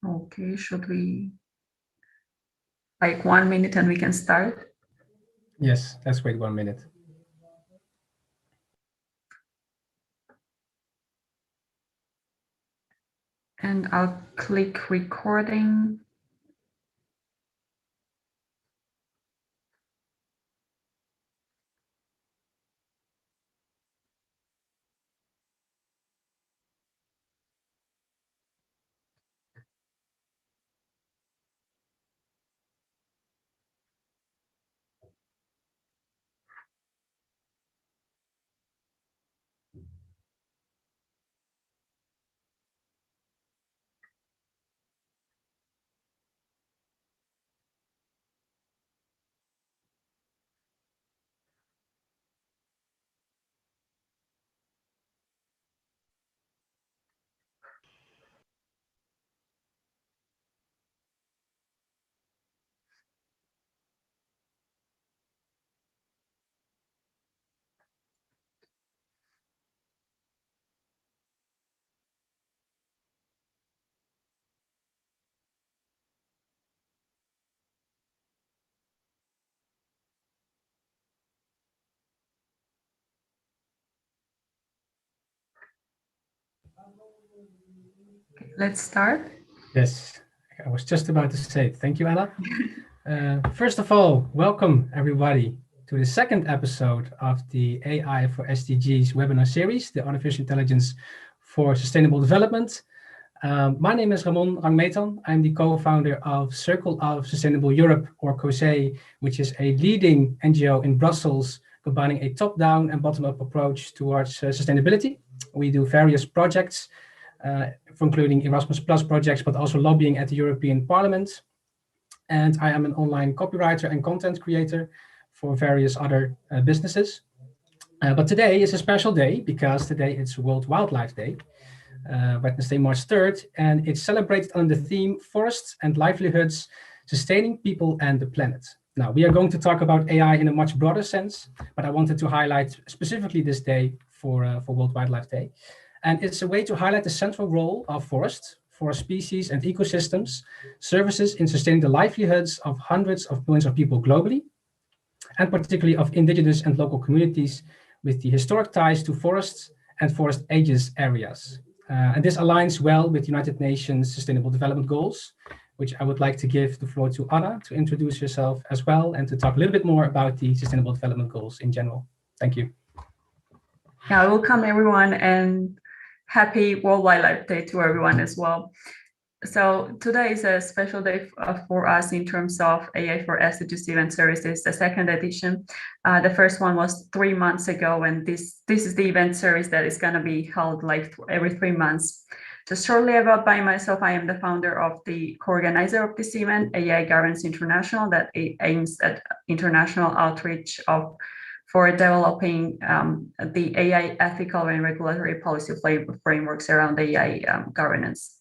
Okay, should we like 1 minute and we can start? Yes, let's wait 1 minute. And I'll click recording. Okay, let's start. Yes, I was just about to say it. Thank you, Anna. First of all, welcome everybody to the second episode of the AI for SDGs webinar series, the Artificial Intelligence for Sustainable Development. My name is Ramon Rangmetan. I'm the co-founder of Circle of Sustainable Europe, or COSE, which is a leading NGO in Brussels, combining a top-down and bottom-up approach towards sustainability. We do various projects, including Erasmus Plus projects, but also lobbying at the European Parliament. And I am an online copywriter and content creator for various other businesses. But today is a special day because today it's World Wildlife Day, Wednesday, March 3rd, and it's celebrated under the theme Forests and Livelihoods, Sustaining People and the Planet. Now, we are going to talk about AI in a much broader sense, but I wanted to highlight specifically this day for World Wildlife Day. And it's a way to highlight the central role of forests, forest species and ecosystems, services in sustaining the livelihoods of hundreds of millions of people globally, and particularly of indigenous and local communities with the historic ties to forests and forest ages areas. And this aligns well with United Nations Sustainable Development Goals, which I would like to give the floor to Anna to introduce yourself as well and to talk a little bit more about the Sustainable Development Goals in general. Thank you. Yeah, welcome everyone and happy World Wildlife Day to everyone as well. So today is a special day for us in terms of AI4SDGs Event Series. This is the second edition. The first one was 3 months ago, and this is the event series that is going to be held like every 3 months. Just shortly about by myself, I am the founder of the co-organizer of this event, AI Governance International, that aims at international outreach for developing the AI ethical and regulatory policy frameworks around AI governance.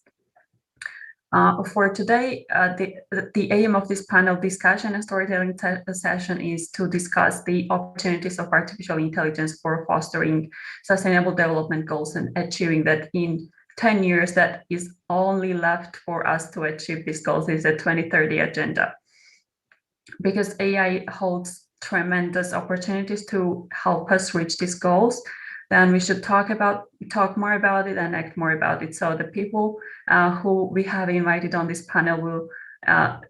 For today, the aim of this panel discussion and storytelling session is to discuss the opportunities of artificial intelligence for fostering sustainable development goals and achieving that in 10 years. That is only left for us to achieve these goals is the 2030 agenda. Because AI holds tremendous opportunities to help us reach these goals, then we should talk more about it and act more about it. So the people who we have invited on this panel will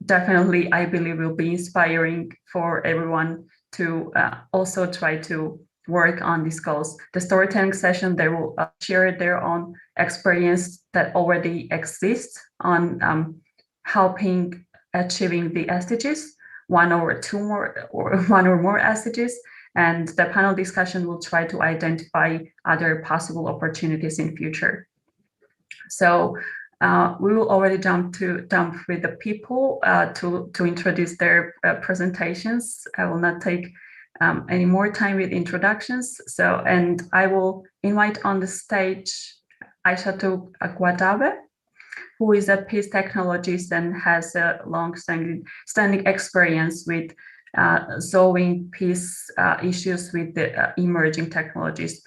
definitely, I believe, will be inspiring for everyone to also try to work on these goals. The storytelling session, they will share their own experience that already exists on helping achieving the SDGs, one or more SDGs. And the panel discussion will try to identify other possible opportunities in future. So we will already jump with the people to introduce their presentations. I will not take any more time with introductions. And I will invite on the stage Aishatu Guadabe, who is a peace technologist and has a long-standing experience with solving peace issues with the emerging technologies.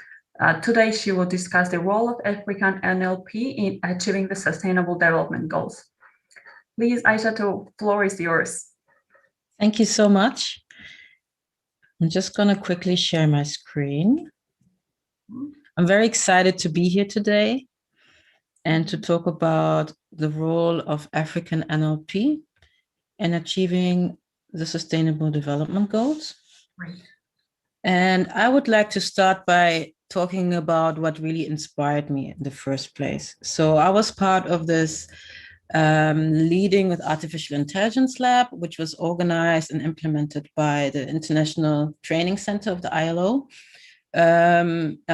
Today, she will discuss the role of African Nlp in achieving the Sustainable Development Goals. Please, Aisha, the floor is yours. Thank you so much. I'm just going to quickly share my screen. I'm very excited to be here today and to talk about the role of African NLP in achieving the Sustainable Development Goals. Right. And I would like to start by talking about what really inspired me in the first place. So I was part of this Leading with Artificial Intelligence Lab, which was organized and implemented by the International Training Center of the ILO,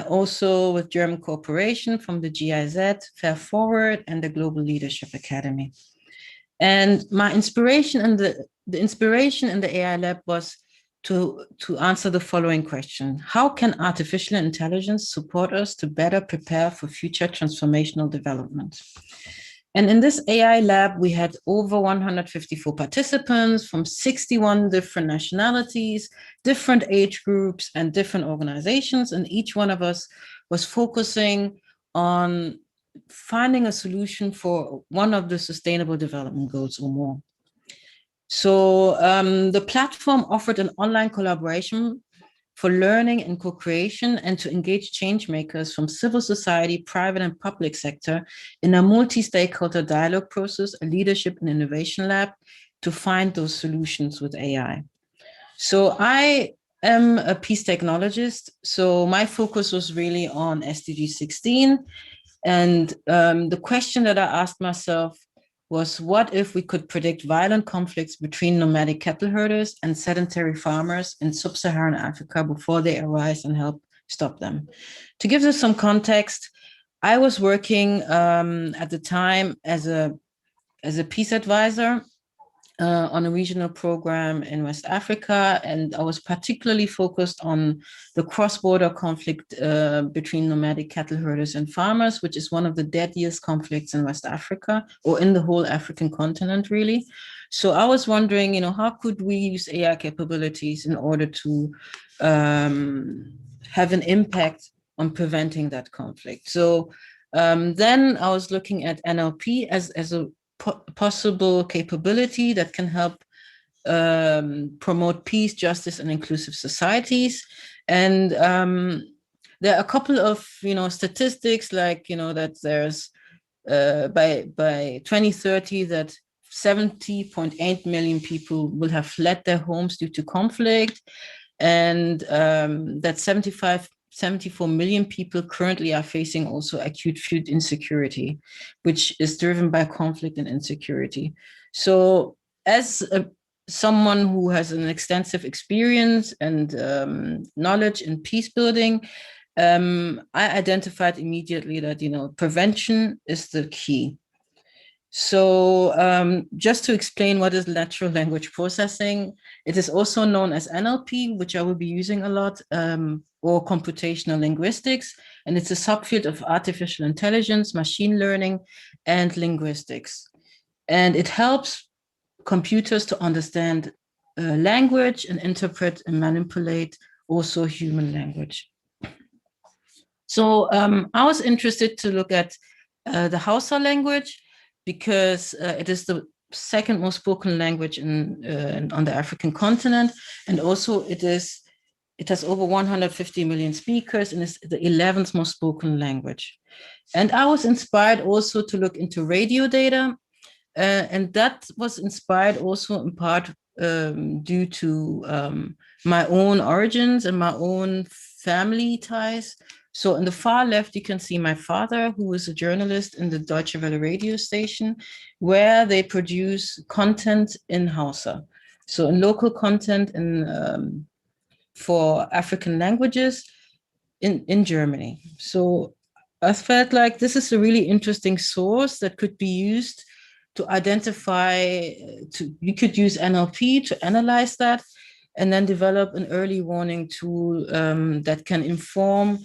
also with German cooperation from the GIZ, Fair Forward, and the Global Leadership Academy. And my inspiration and the inspiration in the AI lab was to answer the following question: how can artificial intelligence support us to better prepare for future transformational development? And in this AI lab, we had over 154 participants from 61 different nationalities, different age groups, and different organizations. And each one of us was focusing on finding a solution for one of the Sustainable Development Goals or more. So the platform offered an online collaboration for learning and co-creation and to engage change makers from civil society, private and public sector in a multi-stakeholder dialogue process, a leadership and innovation lab to find those solutions with AI. So I am a peace technologist. So my focus was really on SDG 16. And the question that I asked myself was, what if we could predict violent conflicts between nomadic cattle herders and sedentary farmers in sub-Saharan Africa before they arise and help stop them? To give this some context, I was working at the time as a peace advisor on a regional program in West Africa, and I was particularly focused on the cross-border conflict between nomadic cattle herders and farmers, which is one of the deadliest conflicts in West Africa, or in the whole African continent, really. So I was wondering, how could we use AI capabilities in order to have an impact on preventing that conflict? So then I was looking at NLP as a possible capability that can help promote peace, justice, and inclusive societies. And there are a couple of statistics, like that there's by 2030 that 70.8 million people will have fled their homes due to conflict, and that 74 million people currently are facing also acute food insecurity, which is driven by conflict and insecurity. So as someone who has an extensive experience and knowledge in peace building, I identified immediately that, prevention is the key. So just to explain what is natural language processing, it is also known as NLP, which I will be using a lot, or computational linguistics. And it's a subfield of artificial intelligence, machine learning, and linguistics. And it helps computers to understand language and interpret and manipulate also human language. So I was interested to look at the Hausa language, because it is the second most spoken language on the African continent, and also it has over 150 million speakers and is the 11th most spoken language. And I was inspired also to look into radio data, and that was inspired also in part due to my own origins and my own family ties. So in the far left, you can see my father, who is a journalist in the Deutsche Welle radio station, where they produce content in Hausa. So in local content for African languages in Germany. So I felt like this is a really interesting source that could be used to identify, you could use NLP to analyze that, and then develop an early warning tool that can inform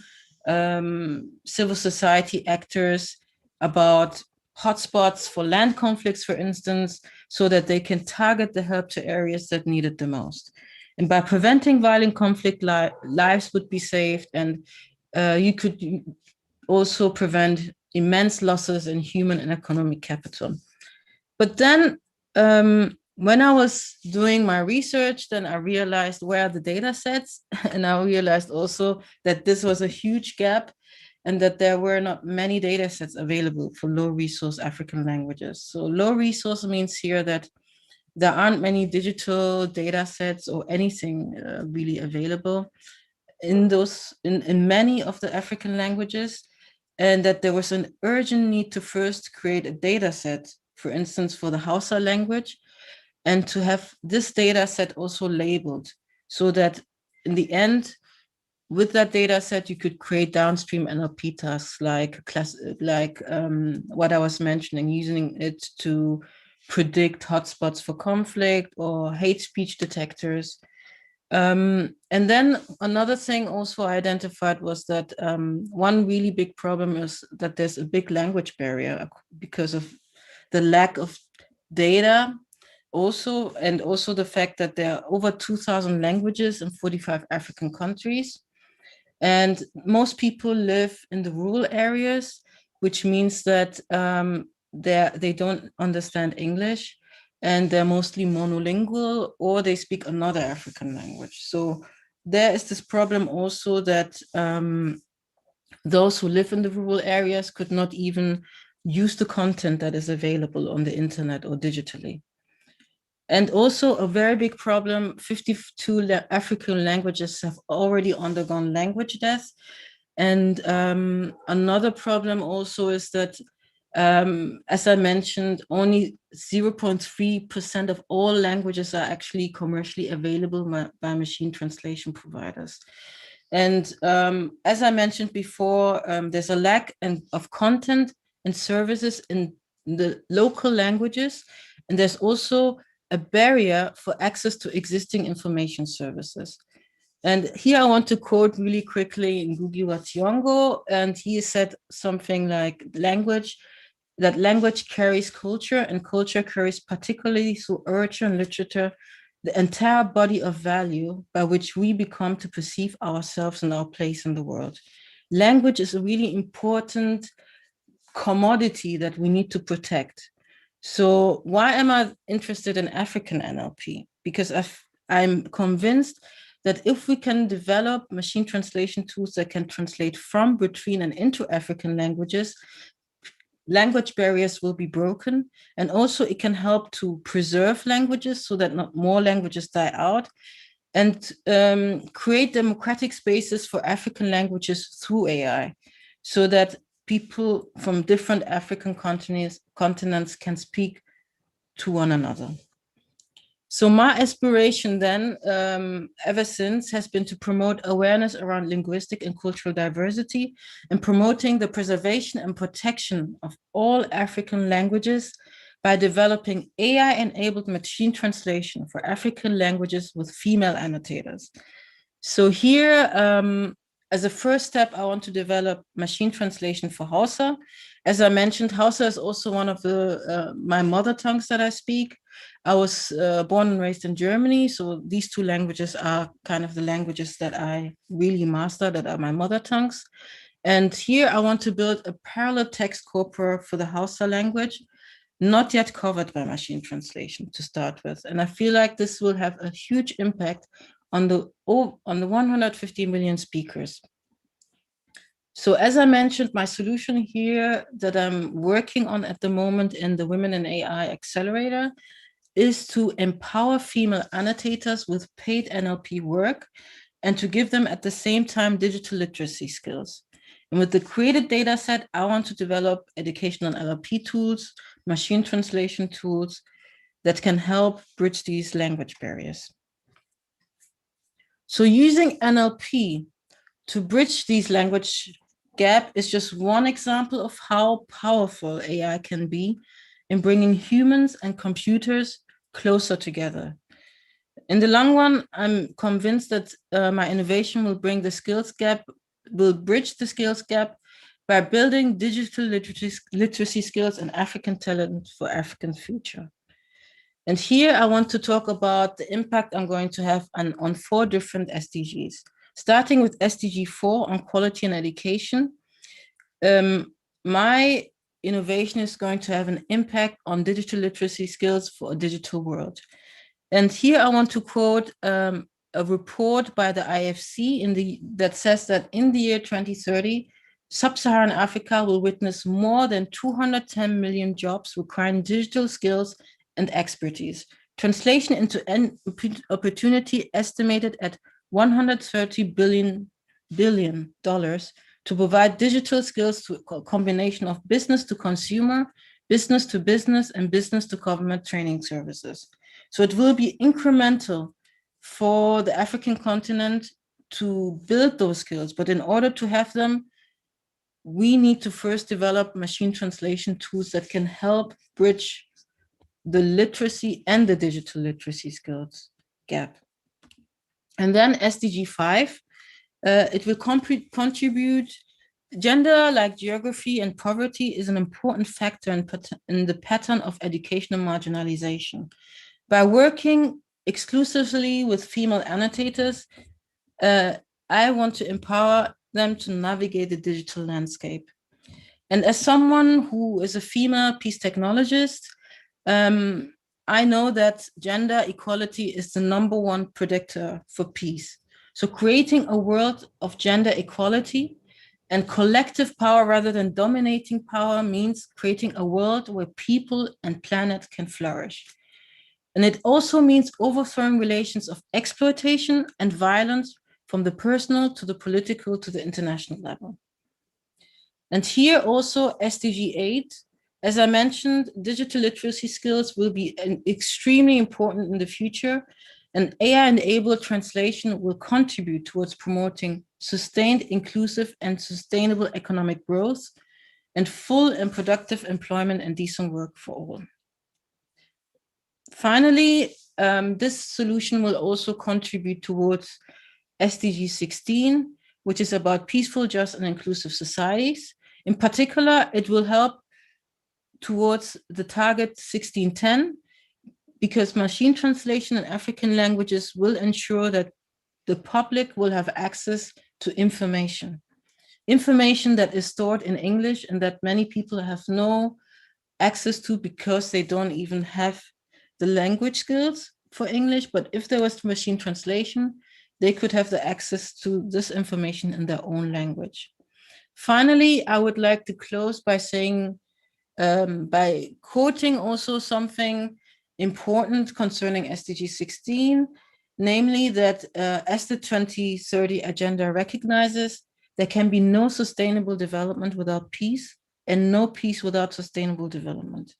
civil society actors about hotspots for land conflicts, for instance, so that they can target the help to areas that need it the most. And by preventing violent conflict, lives would be saved, and you could also prevent immense losses in human and economic capital. But then when I was doing my research, then I realized where are the data sets, and I realized also that this was a huge gap and that there were not many data sets available for low resource African languages. So low resource means here that there aren't many digital data sets or anything really available in many of the African languages, and that there was an urgent need to first create a data set, for instance, for the Hausa language, and to have this data set also labeled so that in the end, with that data set, you could create downstream NLP tasks like what I was mentioning, using it to predict hotspots for conflict or hate speech detectors. And then another thing also I identified was that one really big problem is that there's a big language barrier because of the lack of data also, and also the fact that there are over 2,000 languages in 45 African countries. And most people live in the rural areas, which means that they don't understand English, and they're mostly monolingual, or they speak another African language. So there is this problem also that those who live in the rural areas could not even use the content that is available on the internet or digitally. And also a very big problem, 52 African languages have already undergone language death. And another problem also is that, as I mentioned, only 0.3% of all languages are actually commercially available by machine translation providers. And as I mentioned before, there's a lack of content and services in the local languages. And there's also a barrier for access to existing information services. And here I want to quote really quickly Ngugi wa Thiong'o, and he said something like language carries culture, and culture carries, particularly through literature and literature, the entire body of value by which we become to perceive ourselves and our place in the world. Language is a really important commodity that we need to protect. So why am I interested in African NLP? Because I'm convinced that if we can develop machine translation tools that can translate from, between, and into African languages, language barriers will be broken. And also it can help to preserve languages so that not more languages die out, and create democratic spaces for African languages through AI, so that people from different African continents can speak to one another. So my aspiration then, ever since, has been to promote awareness around linguistic and cultural diversity, and promoting the preservation and protection of all African languages by developing AI-enabled machine translation for African languages with female annotators. So here, as a first step, I want to develop machine translation for Hausa. As I mentioned, Hausa is also one of my mother tongues that I speak. I was born and raised in Germany, so these two languages are kind of the languages that I really master, that are my mother tongues. And here I want to build a parallel text corpus for the Hausa language, not yet covered by machine translation to start with. And I feel like this will have a huge impact on the 150 million speakers. So as I mentioned, my solution here that I'm working on at the moment in the Women in AI Accelerator is to empower female annotators with paid NLP work, and to give them at the same time digital literacy skills. And with the created data set, I want to develop educational NLP tools, machine translation tools that can help bridge these language barriers. So using NLP to bridge these language gap is just one example of how powerful AI can be in bringing humans and computers closer together. In the long run, I'm convinced that my innovation will bring the skills gap, will bridge the skills gap by building digital literacy skills and African talent for Africa's future. And here I want to talk about the impact I'm going to have on 4 different SDGs, starting with SDG 4 on quality and education. My innovation is going to have an impact on digital literacy skills for a digital world. And here I want to quote a report by the IFC that says that in the year 2030, Sub-Saharan Africa will witness more than 210 million jobs requiring digital skills and expertise. Translation into opportunity estimated at $130 billion to provide digital skills through a combination of business to consumer, business to business, and business to government training services. So it will be incremental for the African continent to build those skills. But in order to have them, we need to first develop machine translation tools that can help bridge the literacy and the digital literacy skills gap. And then SDG 5, it will contribute. Gender, like geography and poverty, is an important factor in the pattern of educational marginalization. By working exclusively with female annotators, I want to empower them to navigate the digital landscape. And as someone who is a female peace technologist, I know that gender equality is the #1 predictor for peace. So creating a world of gender equality and collective power rather than dominating power means creating a world where people and planet can flourish. And it also means overthrowing relations of exploitation and violence from the personal to the political to the international level. And here also SDG 8, as I mentioned, digital literacy skills will be extremely important in the future, and AI-enabled translation will contribute towards promoting sustained, inclusive, and sustainable economic growth and full and productive employment and decent work for all. Finally, this solution will also contribute towards SDG 16, which is about peaceful, just, and inclusive societies. In particular, it will help towards the target 1610, because machine translation in African languages will ensure that the public will have access to information that is stored in English and that many people have no access to because they don't even have the language skills for English. But if there was machine translation, they could have the access to this information in their own language. Finally, I would like to close by saying, by quoting also something important concerning SDG 16, namely that as the 2030 agenda recognizes, there can be no sustainable development without peace and no peace without sustainable development.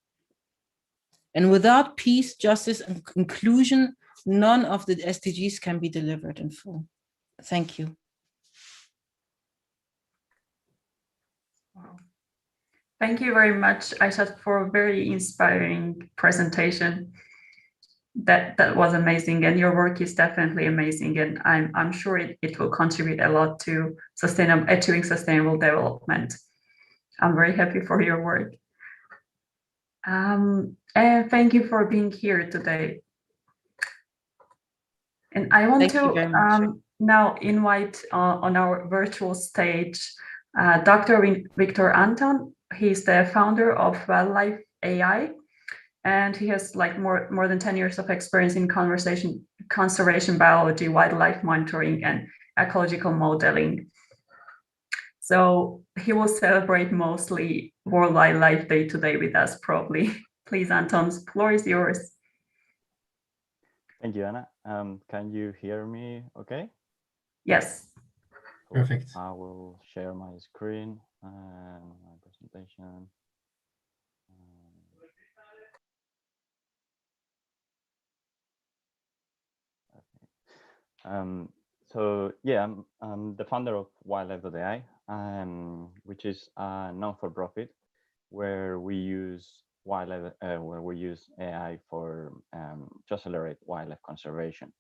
And without peace, justice, and inclusion, none of the SDGs can be delivered in full. Thank you. Wow. Thank you very much, Aishat, for a very inspiring presentation. That was amazing, and your work is definitely amazing, and I'm sure it will contribute a lot to achieving sustainable development. I'm very happy for your work. And thank you for being here today. And I want to now invite on our virtual stage Dr. Viktor Anton. He's the founder of Wildlife AI, and he has like more than 10 years of experience in conservation biology, wildlife monitoring, and ecological modeling. So he will celebrate mostly World Wildlife Day today with us, probably. Please, Anton, the floor is yours. Thank you, Anna. Can you hear me okay? Yes. Cool. Perfect. I will share my screen and my presentation. So yeah, I'm the founder of Wildlife.ai, which is a non-for-profit where we use AI for to accelerate wildlife conservation.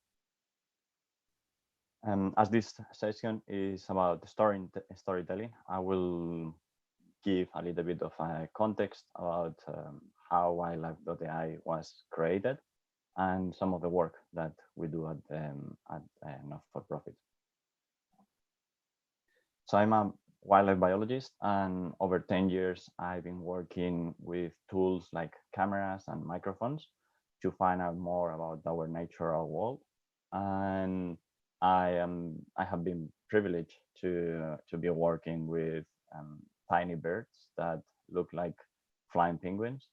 As this session is about storytelling, I will give a little bit of a context about how Wildlife.ai was created and some of the work that we do at not-for-profit. So I'm a wildlife biologist, and over 10 years, I've been working with tools like cameras and microphones to find out more about our natural world. And I have been privileged to be working with tiny birds that look like flying penguins,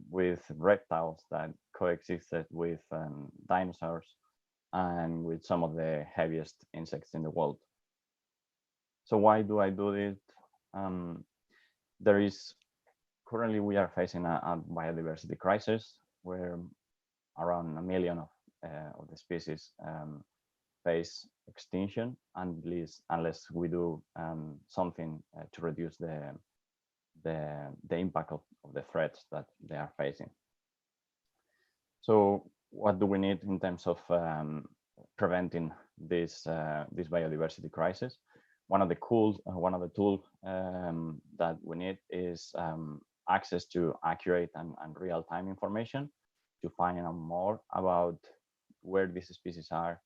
with reptiles that coexisted with dinosaurs, and with some of the heaviest insects in the world. So why do I do it? There is currently we are facing a biodiversity crisis where around 1 million of the species face extinction unless we do something to reduce the impact of the threats that they are facing. So what do we need in terms of preventing this biodiversity crisis? One of the tools that we need is access to accurate and real-time information to find out more about where these species are,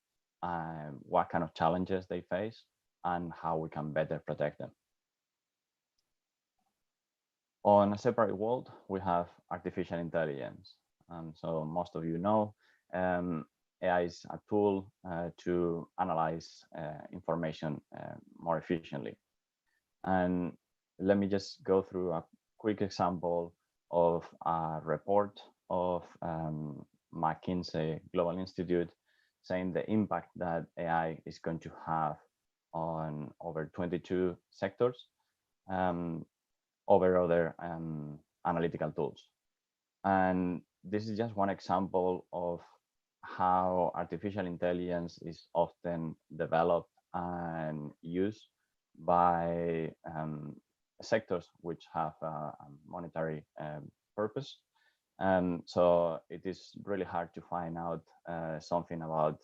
what kind of challenges they face, and how we can better protect them. On a separate world, we have artificial intelligence. So most of you know, AI is a tool to analyze information more efficiently. And let me just go through a quick example of a report of McKinsey Global Institute saying the impact that AI is going to have on over 22 sectors over other analytical tools. And this is just one example of how artificial intelligence is often developed and used by sectors which have a monetary purpose. So it is really hard to find out something about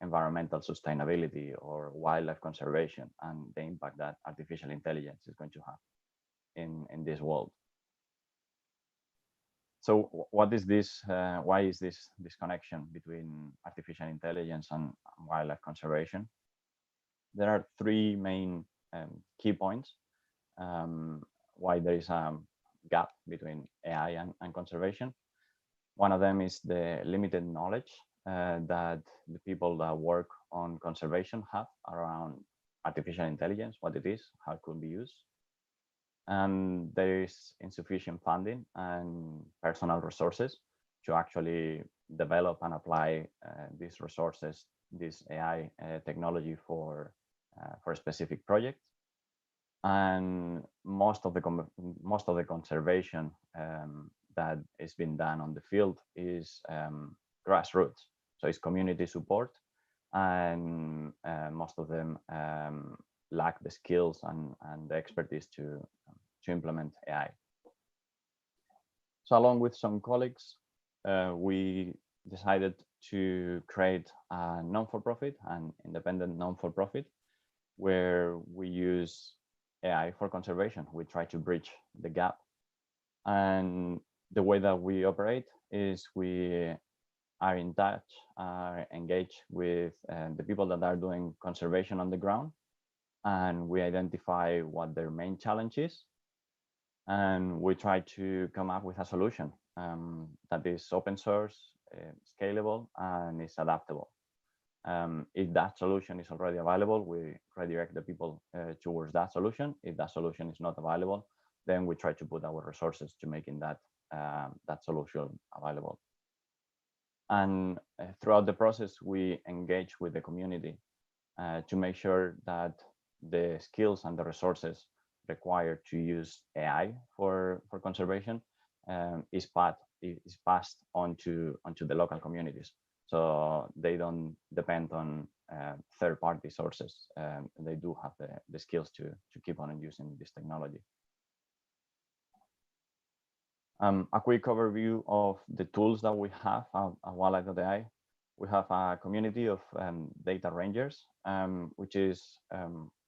environmental sustainability or wildlife conservation and the impact that artificial intelligence is going to have in this world. So what is this? Why is this connection between artificial intelligence and wildlife conservation? There are three main key points why there is a gap between AI and conservation. One of them is the limited knowledge that the people that work on conservation have around artificial intelligence, what it is, how it could be used. And there is insufficient funding and personal resources to actually develop and apply these resources, this AI technology for specific projects. And most of the conservation that is being done on the field is grassroots, so it's community support, and most of them lack the skills and the expertise to implement AI. So along with some colleagues, we decided to create a non-for-profit and independent non-for-profit where we use AI for conservation. We try to bridge the gap. And the way that we operate is we are in touch, are engaged with the people that are doing conservation on the ground, and we identify what their main challenge is, and we try to come up with a solution that is open source, scalable, and is adaptable. If that solution is already available, we redirect the people towards that solution. If that solution is not available, then we try to put our resources to making that solution available. And throughout the process, we engage with the community to make sure that the skills and the resources required to use AI for conservation is passed on to the local communities. So they don't depend on third-party sources. They do have the skills to keep on using this technology. A quick overview of the tools that we have at wildlife.ai. We have a community of data rangers, which is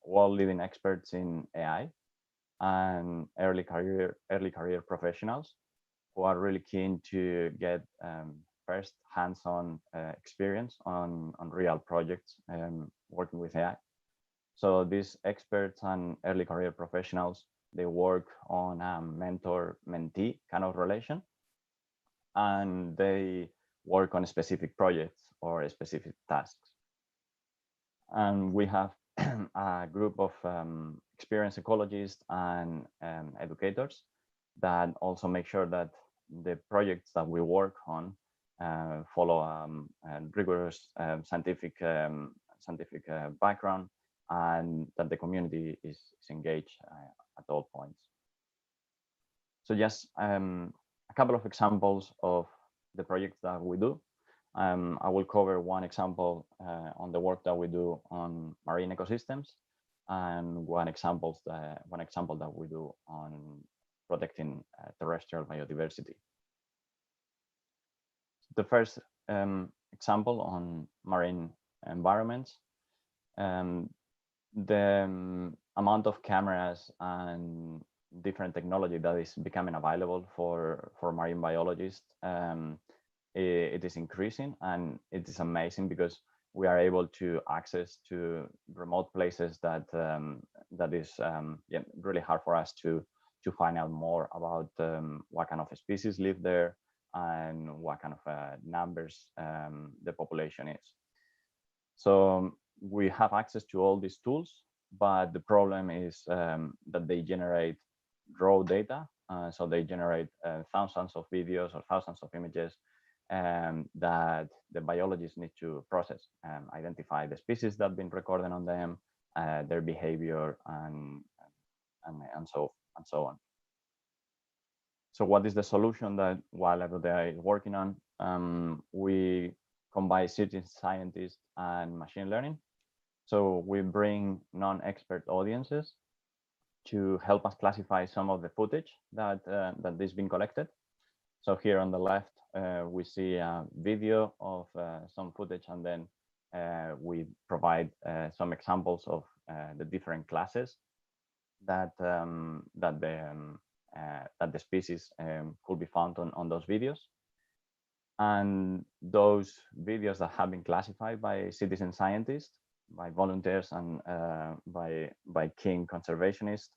world-leading experts in AI and early career professionals who are really keen to get first hands-on experience on real projects working with AI. So these experts and early career professionals, they work on a mentor-mentee kind of relation, and they work on specific projects or specific tasks. And we have a group of experienced ecologists and educators that also make sure that the projects that we work on follow a rigorous scientific background, and that the community is engaged at all points. So just a couple of examples of the projects that we do. I will cover one example on the work that we do on marine ecosystems, and one example that we do on protecting terrestrial biodiversity. The first example on marine environments, the amount of cameras and different technology that is becoming available for marine biologists, it is increasing, and it is amazing because we are able to access to remote places that that is really hard for us to find out more about what kind of species live there and what kind of numbers the population is. So we have access to all these tools, but the problem is that they generate raw data. So they generate thousands of videos or thousands of images that the biologists need to process, identify the species that have been recorded on them, their behavior, and so on. So what is the solution that Wildlife AI is working on? We combine citizen scientists and machine learning. So we bring non-expert audiences to help us classify some of the footage that is being collected. So here on the left, we see a video of some footage, and then we provide some examples of the different classes that the species could be found on those videos. And those videos that have been classified by citizen scientists, by volunteers, and by keen conservationists,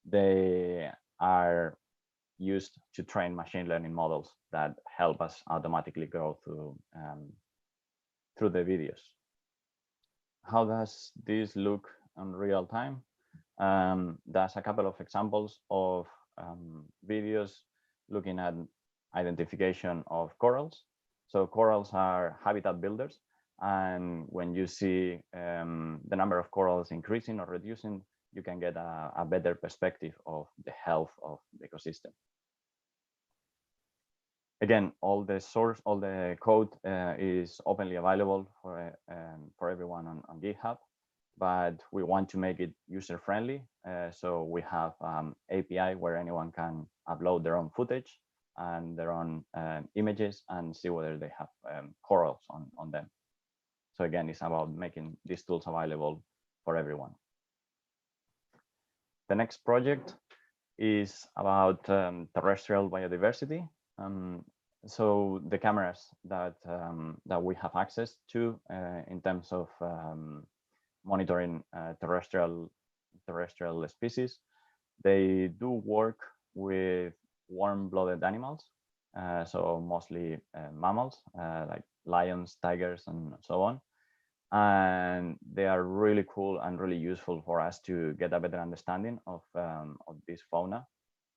they are used to train machine learning models that help us automatically go through the videos. How does this look in real time? There's a couple of examples of videos looking at identification of corals. So corals are habitat builders, and when you see the number of corals increasing or reducing, you can get a better perspective of the health of the ecosystem. Again, all the code is openly available for everyone on GitHub, but we want to make it user-friendly. So we have API where anyone can upload their own footage and their own images and see whether they have corals on them. So again, it's about making these tools available for everyone. The next project is about terrestrial biodiversity. So the cameras that we have access to in terms of monitoring terrestrial species, they do work with warm-blooded animals, so mostly mammals like lions, tigers, and so on. And they are really cool and really useful for us to get a better understanding of this fauna.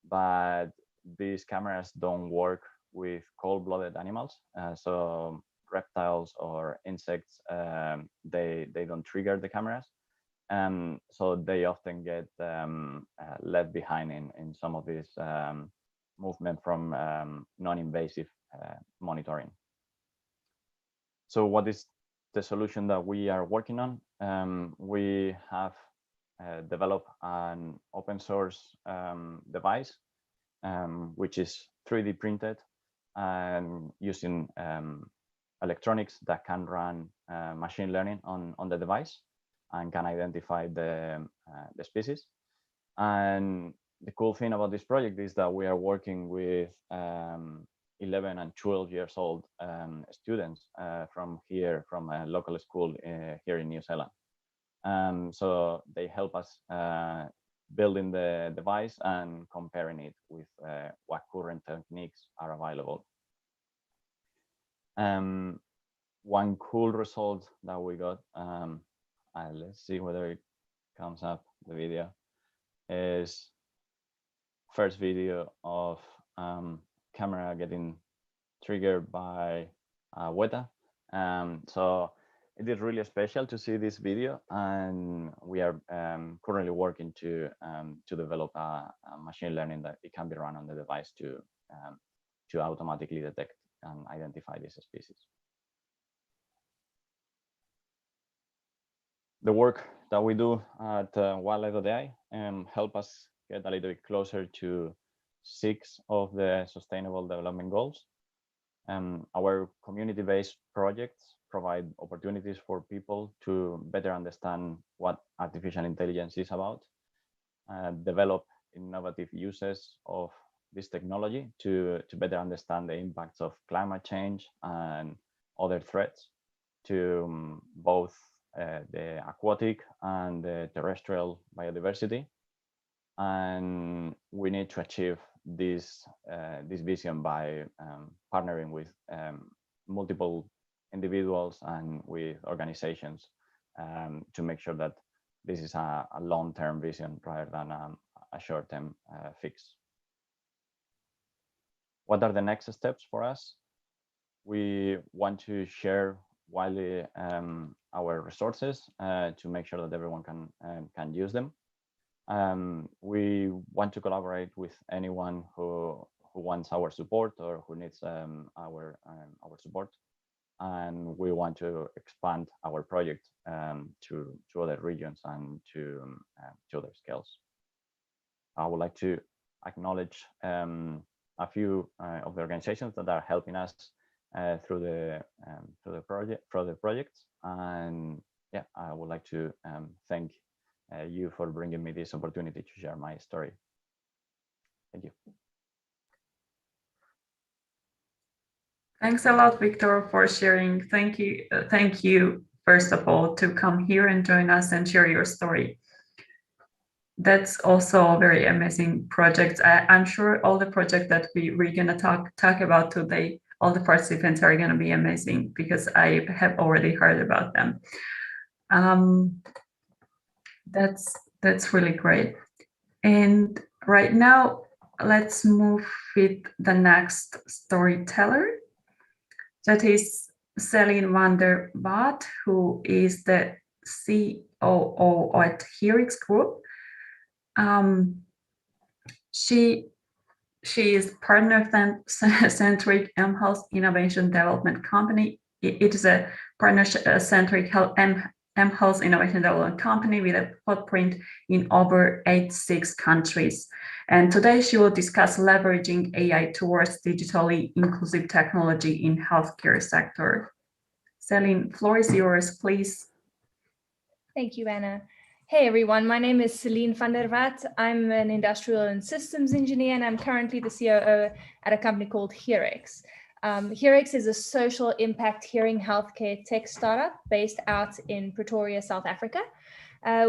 But these cameras don't work with cold-blooded animals, so reptiles or insects, they don't trigger the cameras, and so they often get left behind in some of this movement from non-invasive monitoring. So what is the solution that we are working on? We have developed an open source device, which is 3D printed and using electronics that can run machine learning on the device and can identify the species. And the cool thing about this project is that we are working with 11 and 12 years old students from a local school here in New Zealand. So they help us building the device and comparing it with what current techniques are available. One cool result that we got, let's see whether it comes up, the video, is first video of camera getting triggered by Weta. So it is really special to see this video, and we are currently working to develop a machine learning that it can be run on the device to automatically detect and identify this species. The work that we do at wildlife.ai help us get a little bit closer to 6 of the Sustainable Development Goals. Our community-based projects provide opportunities for people to better understand what artificial intelligence is about, develop innovative uses of this technology to better understand the impacts of climate change and other threats to both the aquatic and the terrestrial biodiversity. And we need to achieve this vision by partnering with multiple individuals and with organizations to make sure that this is a long-term vision rather than a short-term fix. What are the next steps for us? We want to share widely our resources to make sure that everyone can use them. We want to collaborate with anyone who wants our support or who needs our support, and we want to expand our project to other regions and to other scales. I would like to acknowledge a few of the organizations that are helping us through the projects, and yeah, I would like to thank you for bringing me this opportunity to share my story. Thank you. Thanks a lot, Viktor, for sharing. Thank you, first of all, to come here and join us and share your story. That's also a very amazing project. I'm sure all the projects that we're going to talk about today, all the participants are going to be amazing because I have already heard about them. That's really great. And right now, let's move with the next storyteller. That is Celine Van Der Vaat, who is the COO at Helix Group. She is partner-centric M-Health Innovation Development Company. It is a partner-centric M-Health Innovation Development Company with a footprint in over 86 countries. And today she will discuss leveraging AI towards digitally inclusive technology in healthcare sector. Celine, floor is yours, please. Thank you, Anna. Hey everyone, my name is Celine Van Der Vaat. I'm an industrial and systems engineer, and I'm currently the COO at a company called Helix. Helix is a social impact hearing healthcare tech startup based out in Pretoria, South Africa.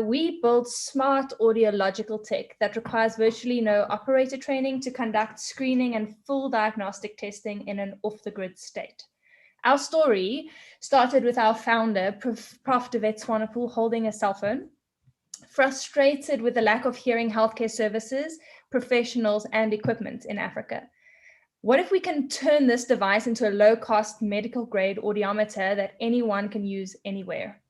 We build smart audiological tech that requires virtually no operator training to conduct screening and full diagnostic testing in an off-the-grid state. Our story started with our founder, Prof. De Wet Swanepoel, holding a cell phone, frustrated with the lack of hearing healthcare services, professionals, and equipment in Africa. What if we can turn this device into a low-cost medical-grade audiometer that anyone can use anywhere?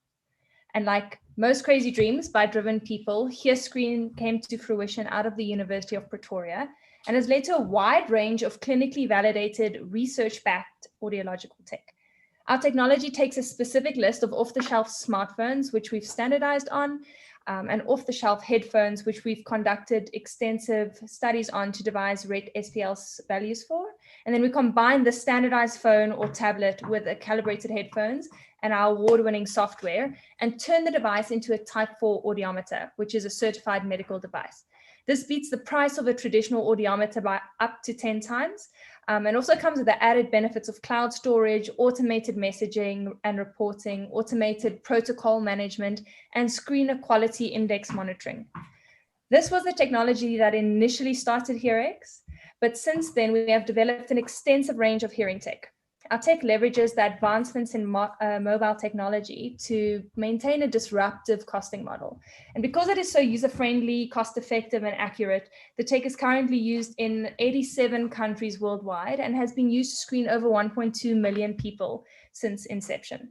And like most crazy dreams by driven people, HearScreen came to fruition out of the University of Pretoria and has led to a wide range of clinically validated, research-backed audiological tech. Our technology takes a specific list of off-the-shelf smartphones, which we've standardized on, and off-the-shelf headphones, which we've conducted extensive studies on to devise RET SPL values for. And then we combine the standardized phone or tablet with a calibrated headphones and our award-winning software and turn the device into a Type 4 audiometer, which is a certified medical device. This beats the price of a traditional audiometer by up to 10 times. And also comes with the added benefits of cloud storage, automated messaging and reporting, automated protocol management, and screen quality index monitoring. This was the technology that initially started HearX, but since then we have developed an extensive range of hearing tech. Our tech leverages the advancements in mobile technology to maintain a disruptive costing model. And because it is so user-friendly, cost-effective, and accurate, the tech is currently used in 87 countries worldwide and has been used to screen over 1.2 million people since inception.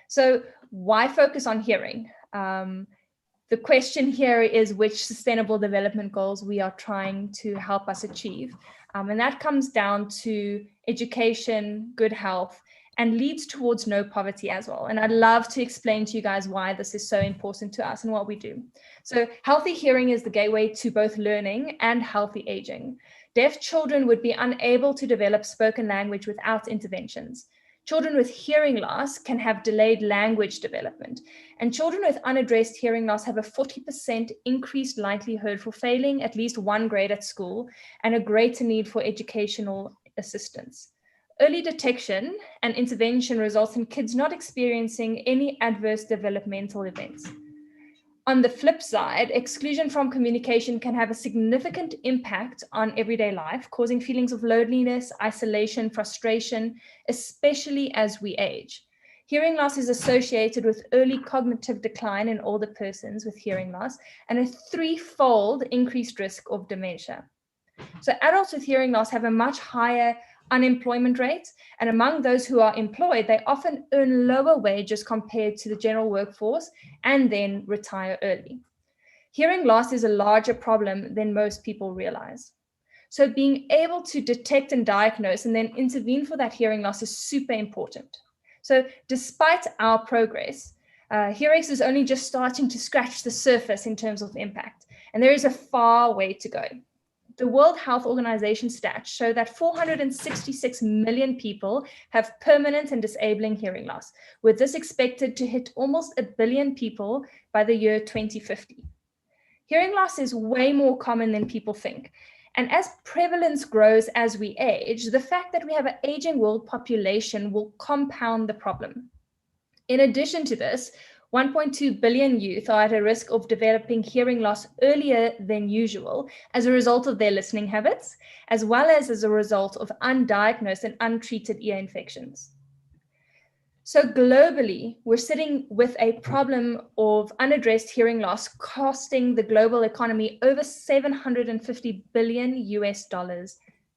So why focus on hearing? The question here is which sustainable development goals we are trying to help us achieve. And that comes down to education, good health, and leads towards no poverty as well. And I'd love to explain to you guys why this is so important to us and what we do. So healthy hearing is the gateway to both learning and healthy aging. Deaf children would be unable to develop spoken language without interventions. Children with hearing loss can have delayed language development, and children with unaddressed hearing loss have a 40% increased likelihood for failing at least one grade at school and a greater need for educational assistance. Early detection and intervention results in kids not experiencing any adverse developmental events. On the flip side, exclusion from communication can have a significant impact on everyday life, causing feelings of loneliness, isolation, frustration, especially as we age. Hearing loss is associated with early cognitive decline in older persons with hearing loss and a 3-fold increased risk of dementia. So adults with hearing loss have a much higher unemployment rate, and among those who are employed, they often earn lower wages compared to the general workforce and then retire early. Hearing loss is a larger problem than most people realize. So being able to detect and diagnose and then intervene for that hearing loss is super important. So despite our progress, HearX is only just starting to scratch the surface in terms of impact, and there is a far way to go. The World Health Organization stats show that 466 million people have permanent and disabling hearing loss, with this expected to hit almost 1 billion people by the year 2050. Hearing loss is way more common than people think. And as prevalence grows as we age, the fact that we have an aging world population will compound the problem. In addition to this, 1.2 billion youth are at a risk of developing hearing loss earlier than usual as a result of their listening habits, as well as a result of undiagnosed and untreated ear infections. So globally, we're sitting with a problem of unaddressed hearing loss costing the global economy over $750 billion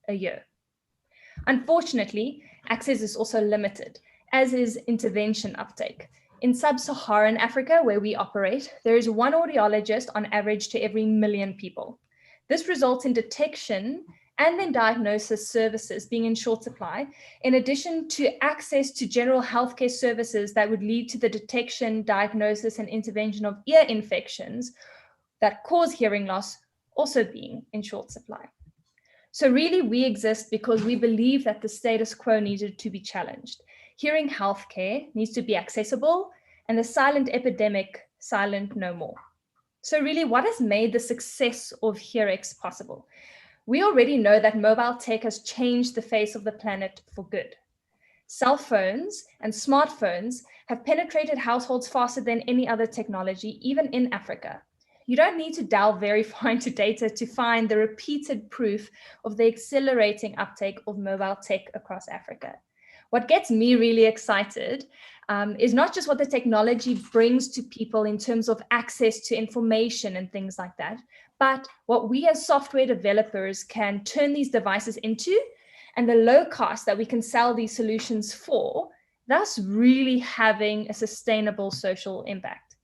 a year. Unfortunately, access is also limited, as is intervention uptake. In sub-Saharan Africa, where we operate, there is one audiologist on average to every 1 million people. This results in detection and then diagnosis services being in short supply, in addition to access to general healthcare services that would lead to the detection, diagnosis, and intervention of ear infections that cause hearing loss also being in short supply. So really, we exist because we believe that the status quo needed to be challenged. Hearing healthcare needs to be accessible, and the silent epidemic silent no more. So really, what has made the success of HearX possible? We already know that mobile tech has changed the face of the planet for good. Cell phones and smartphones have penetrated households faster than any other technology, even in Africa. You don't need to delve very far into data to find the repeated proof of the accelerating uptake of mobile tech across Africa. What gets me really excited is not just what the technology brings to people in terms of access to information and things like that, but what we as software developers can turn these devices into and the low cost that we can sell these solutions for, thus really having a sustainable social impact.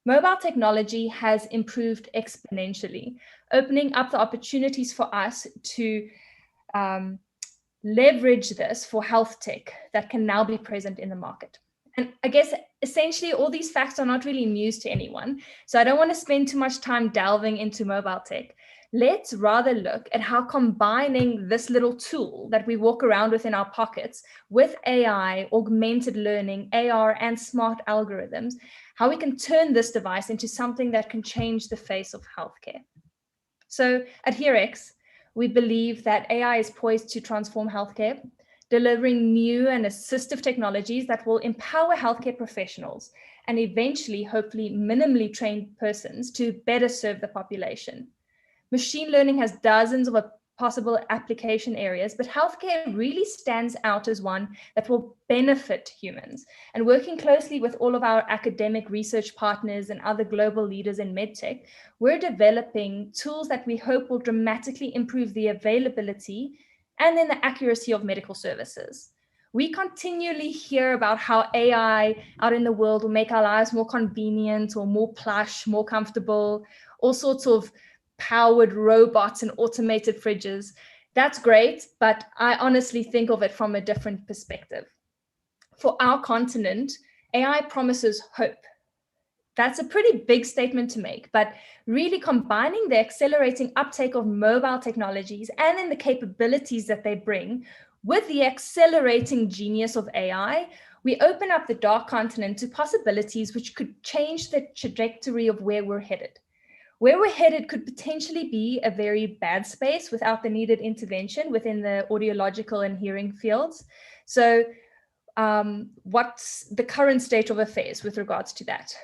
Mobile technology has improved exponentially, opening up the opportunities for us to leverage this for health tech that can now be present in the market. And I guess essentially all these facts are not really news to anyone. So I don't want to spend too much time delving into mobile tech. Let's rather look at how combining this little tool that we walk around with in our pockets with AI, augmented learning, AR, and smart algorithms, how we can turn this device into something that can change the face of healthcare. So at HearX, We believe that AI is poised to transform healthcare, delivering new and assistive technologies that will empower healthcare professionals and eventually, hopefully, minimally trained persons to better serve the population. Machine learning has dozens of possible application areas, but healthcare really stands out as one that will benefit humans. And working closely with all of our academic research partners and other global leaders in medtech, we're developing tools that we hope will dramatically improve the availability and then the accuracy of medical services. We continually hear about how AI out in the world will make our lives more convenient or more plush, more comfortable, all sorts of powered robots and automated fridges. That's great, but I honestly think of it from a different perspective. For our continent, AI promises hope. That's a pretty big statement to make, but really combining the accelerating uptake of mobile technologies and then the capabilities that they bring with the accelerating genius of AI, we open up the dark continent to possibilities which could change the trajectory of where we're headed. Where we're headed could potentially be a very bad space without the needed intervention within the audiological and hearing fields. So what's the current state of affairs with regards to that?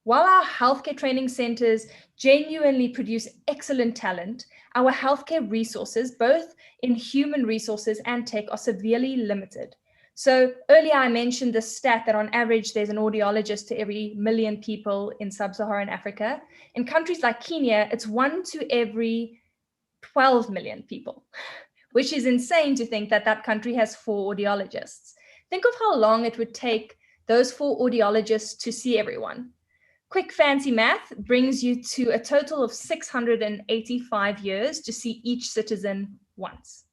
While our healthcare training centers genuinely produce excellent talent, our healthcare resources, both in human resources and tech, are severely limited. So earlier I mentioned the stat that on average there's an audiologist to every 1 million people in sub-Saharan Africa. In countries like Kenya, it's 1 to every 12 million people, which is insane to think that that country has 4 audiologists. Think of how long it would take those 4 audiologists to see everyone. Quick fancy math brings you to a total of 685 years to see each citizen once.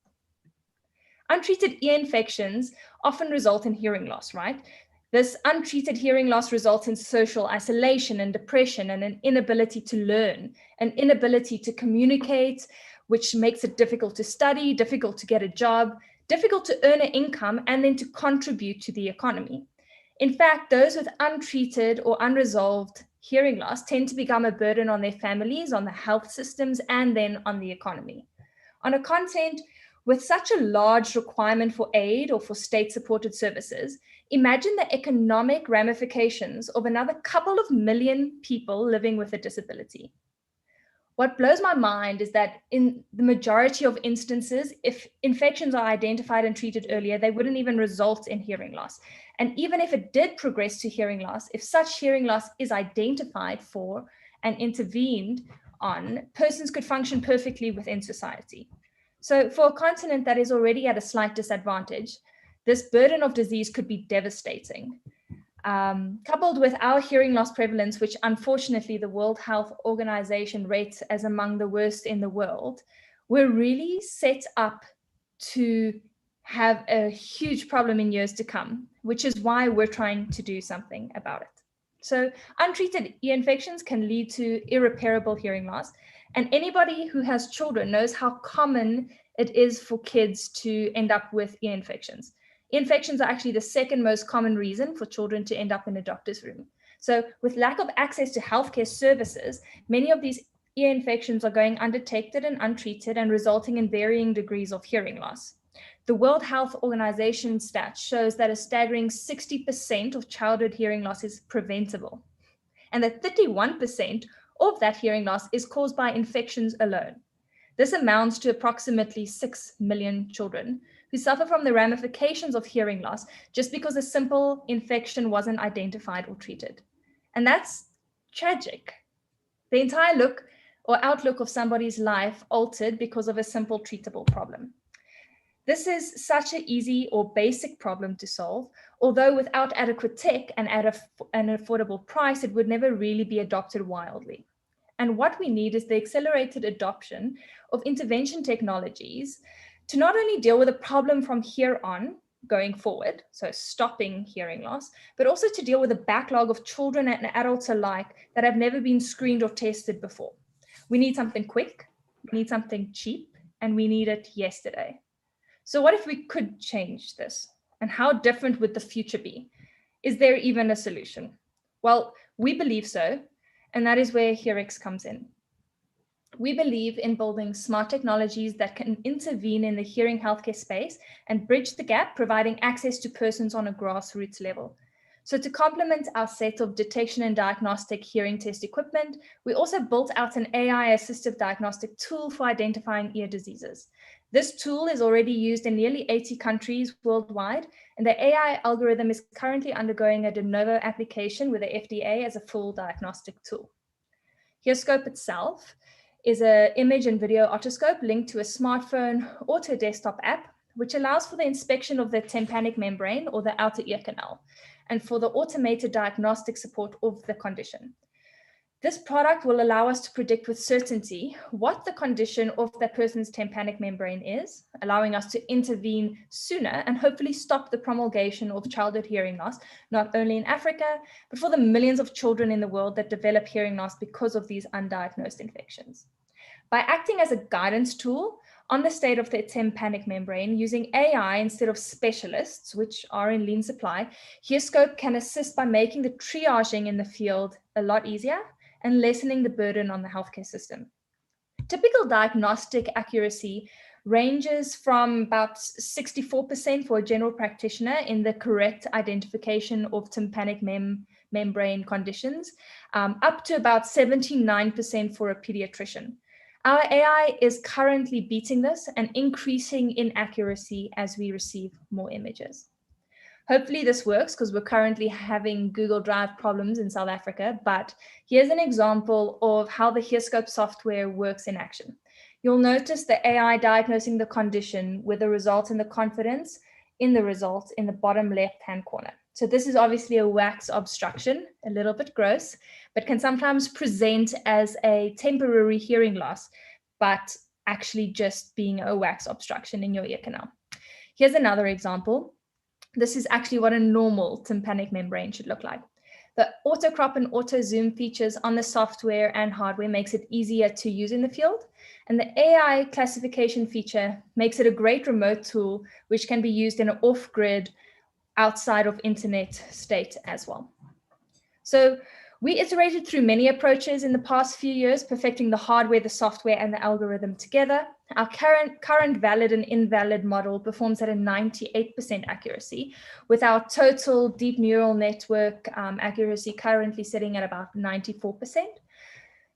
Untreated ear infections often result in hearing loss, right? This untreated hearing loss results in social isolation and depression and an inability to learn, an inability to communicate, which makes it difficult to study, difficult to get a job, difficult to earn an income, and then to contribute to the economy. In fact, those with untreated or unresolved hearing loss tend to become a burden on their families, on the health systems, and then on the economy. On a continent with such a large requirement for aid or for state-supported services, imagine the economic ramifications of another couple of million people living with a disability. What blows my mind is that in the majority of instances, if infections are identified and treated earlier, they wouldn't even result in hearing loss. And even if it did progress to hearing loss, if such hearing loss is identified for and intervened on, persons could function perfectly within society. So for a continent that is already at a slight disadvantage, this burden of disease could be devastating. Coupled with our hearing loss prevalence, which unfortunately the World Health Organization rates as among the worst in the world, we're really set up to have a huge problem in years to come, which is why we're trying to do something about it. So untreated ear infections can lead to irreparable hearing loss. And anybody who has children knows how common it is for kids to end up with ear infections. Infections are actually the second most common reason for children to end up in a doctor's room. So with lack of access to healthcare services, many of these ear infections are going undetected and untreated and resulting in varying degrees of hearing loss. The World Health Organization stat shows that a staggering 60% of childhood hearing loss is preventable, and that 31% of that hearing loss is caused by infections alone. This amounts to approximately 6 million children who suffer from the ramifications of hearing loss just because a simple infection wasn't identified or treated. And that's tragic. The entire look or outlook of somebody's life altered because of a simple treatable problem. This is such an easy or basic problem to solve, although without adequate tech and at an affordable price, it would never really be adopted wildly. And what we need is the accelerated adoption of intervention technologies to not only deal with a problem from here on going forward, so stopping hearing loss, but also to deal with a backlog of children and adults alike that have never been screened or tested before. We need something quick, we need something cheap, and we need it yesterday. So what if we could change this? And how different would the future be? Is there even a solution? Well, we believe so, and that is where HearX comes in. We believe in building smart technologies that can intervene in the hearing healthcare space and bridge the gap, providing access to persons on a grassroots level. So to complement our set of detection and diagnostic hearing test equipment, we also built out an AI-assisted diagnostic tool for identifying ear diseases. This tool is already used in nearly 80 countries worldwide, and the AI algorithm is currently undergoing a de novo application with the FDA as a full diagnostic tool. Geoscope itself is an image and video otoscope linked to a smartphone or to a desktop app, which allows for the inspection of the tympanic membrane or the outer ear canal, and for the automated diagnostic support of the condition. This product will allow us to predict with certainty what the condition of that person's tympanic membrane is, allowing us to intervene sooner and hopefully stop the promulgation of childhood hearing loss, not only in Africa, but for the millions of children in the world that develop hearing loss because of these undiagnosed infections. By acting as a guidance tool on the state of the tympanic membrane, using AI instead of specialists, which are in lean supply, Geoscope can assist by making the triaging in the field a lot easier and lessening the burden on the healthcare system. Typical diagnostic accuracy ranges from about 64% for a general practitioner in the correct identification of tympanic membrane conditions, up to about 79% for a pediatrician. Our AI is currently beating this and increasing in accuracy as we receive more images. Hopefully this works because we're currently having Google Drive problems in South Africa, but here's an example of how the Geoscope software works in action. You'll notice the AI diagnosing the condition with the result and the confidence in the result in the bottom left-hand corner. So this is obviously a wax obstruction, a little bit gross, but can sometimes present as a temporary hearing loss, but actually just being a wax obstruction in your ear canal. Here's another example. This is actually what a normal tympanic membrane should look like. The auto crop and auto zoom features on the software and hardware makes it easier to use in the field. And the AI classification feature makes it a great remote tool, which can be used in an off-grid, outside of internet state as well. So we iterated through many approaches in the past few years, perfecting the hardware, the software, and the algorithm together. Our current valid and invalid model performs at a 98% accuracy, with our total deep neural network accuracy currently sitting at about 94%.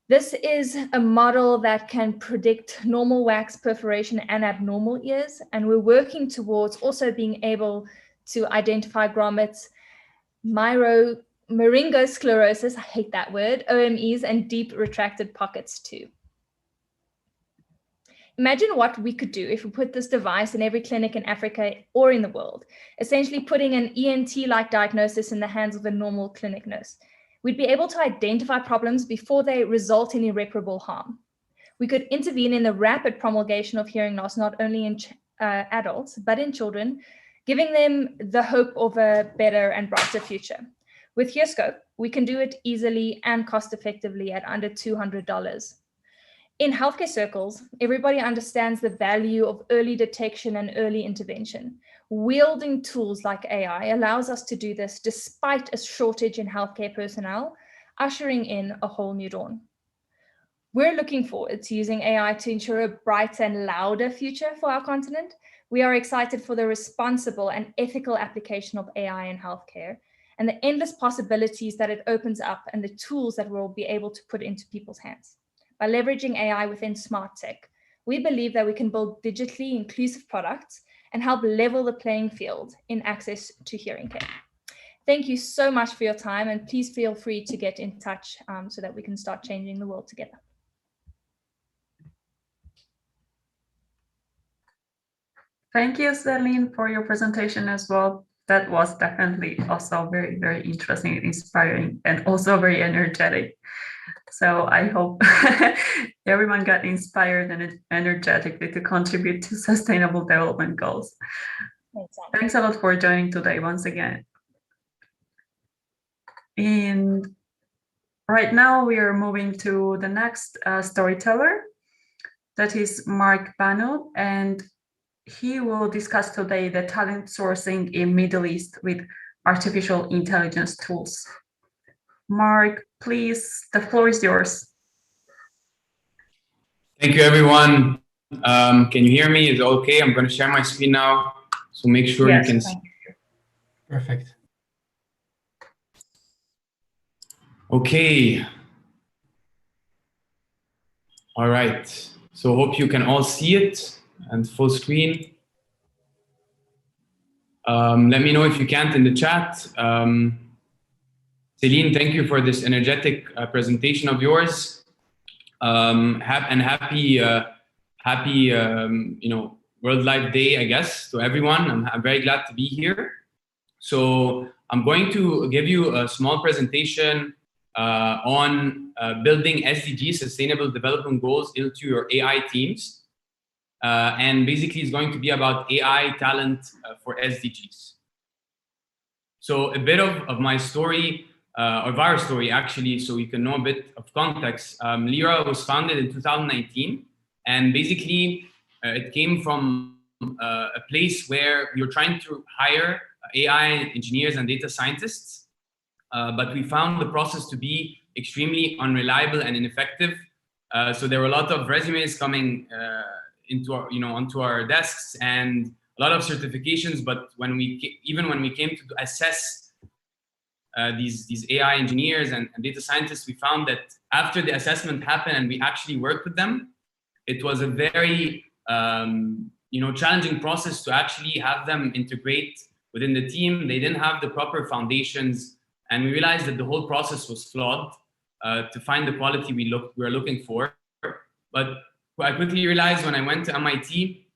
This is a model that can predict normal wax perforation and abnormal ears, and we're working towards also being able to identify grommets, myelosclerosis, I hate that word, OMEs, and deep retracted pockets too. Imagine what we could do if we put this device in every clinic in Africa or in the world, essentially putting an ENT-like diagnosis in the hands of a normal clinic nurse. We'd be able to identify problems before they result in irreparable harm. We could intervene in the rapid promulgation of hearing loss, not only in adults, but in children, giving them the hope of a better and brighter future. With Geoscope, we can do it easily and cost-effectively at under $200. In healthcare circles, everybody understands the value of early detection and early intervention. Wielding tools like AI allows us to do this despite a shortage in healthcare personnel, ushering in a whole new dawn. We're looking forward to using AI to ensure a brighter and louder future for our continent. We are excited for the responsible and ethical application of AI in healthcare and the endless possibilities that it opens up and the tools that we'll be able to put into people's hands. By leveraging AI within smart tech, we believe that we can build digitally inclusive products and help level the playing field in access to hearing care. Thank you so much for your time, and please feel free to get in touch so that we can start changing the world together. Thank you, Celine, for your presentation as well. That was definitely also very, very interesting and inspiring, and also very energetic. So I hope everyone got inspired and energetically to contribute to sustainable development goals. Thanks a lot for joining today once again. And right now we are moving to the next storyteller. That is Mark Banu, and he will discuss today the talent sourcing in Middle East with artificial intelligence tools. Mark, please, the floor is yours. Thank you, everyone. Can you hear me? Is it okay? I'm going to share my screen now, so make sure Yes, you can fine. see. Perfect. Okay. All right. So hope you can all see it and full screen. Let me know if you can't in the chat. Celine, thank you for this energetic presentation of yours. Happy World Life Day, I guess, to everyone. I'm very glad to be here. So I'm going to give you a small presentation on building SDGs, Sustainable Development Goals, into your AI teams. And basically it's going to be about AI talent for SDGs. So a bit of my story, of our story actually, so you can know a bit of context. Lyra was founded in 2019, and basically it came from a place where we were trying to hire AI engineers and data scientists, but we found the process to be extremely unreliable and ineffective. So there were a lot of resumes coming onto our desks and a lot of certifications. But when we came to assess these AI engineers and data scientists, we found that after the assessment happened and we actually worked with them, it was a very challenging process to actually have them integrate within the team. They didn't have the proper foundations, and we realized that the whole process was flawed to find the quality we were looking for. But I quickly realized when I went to MIT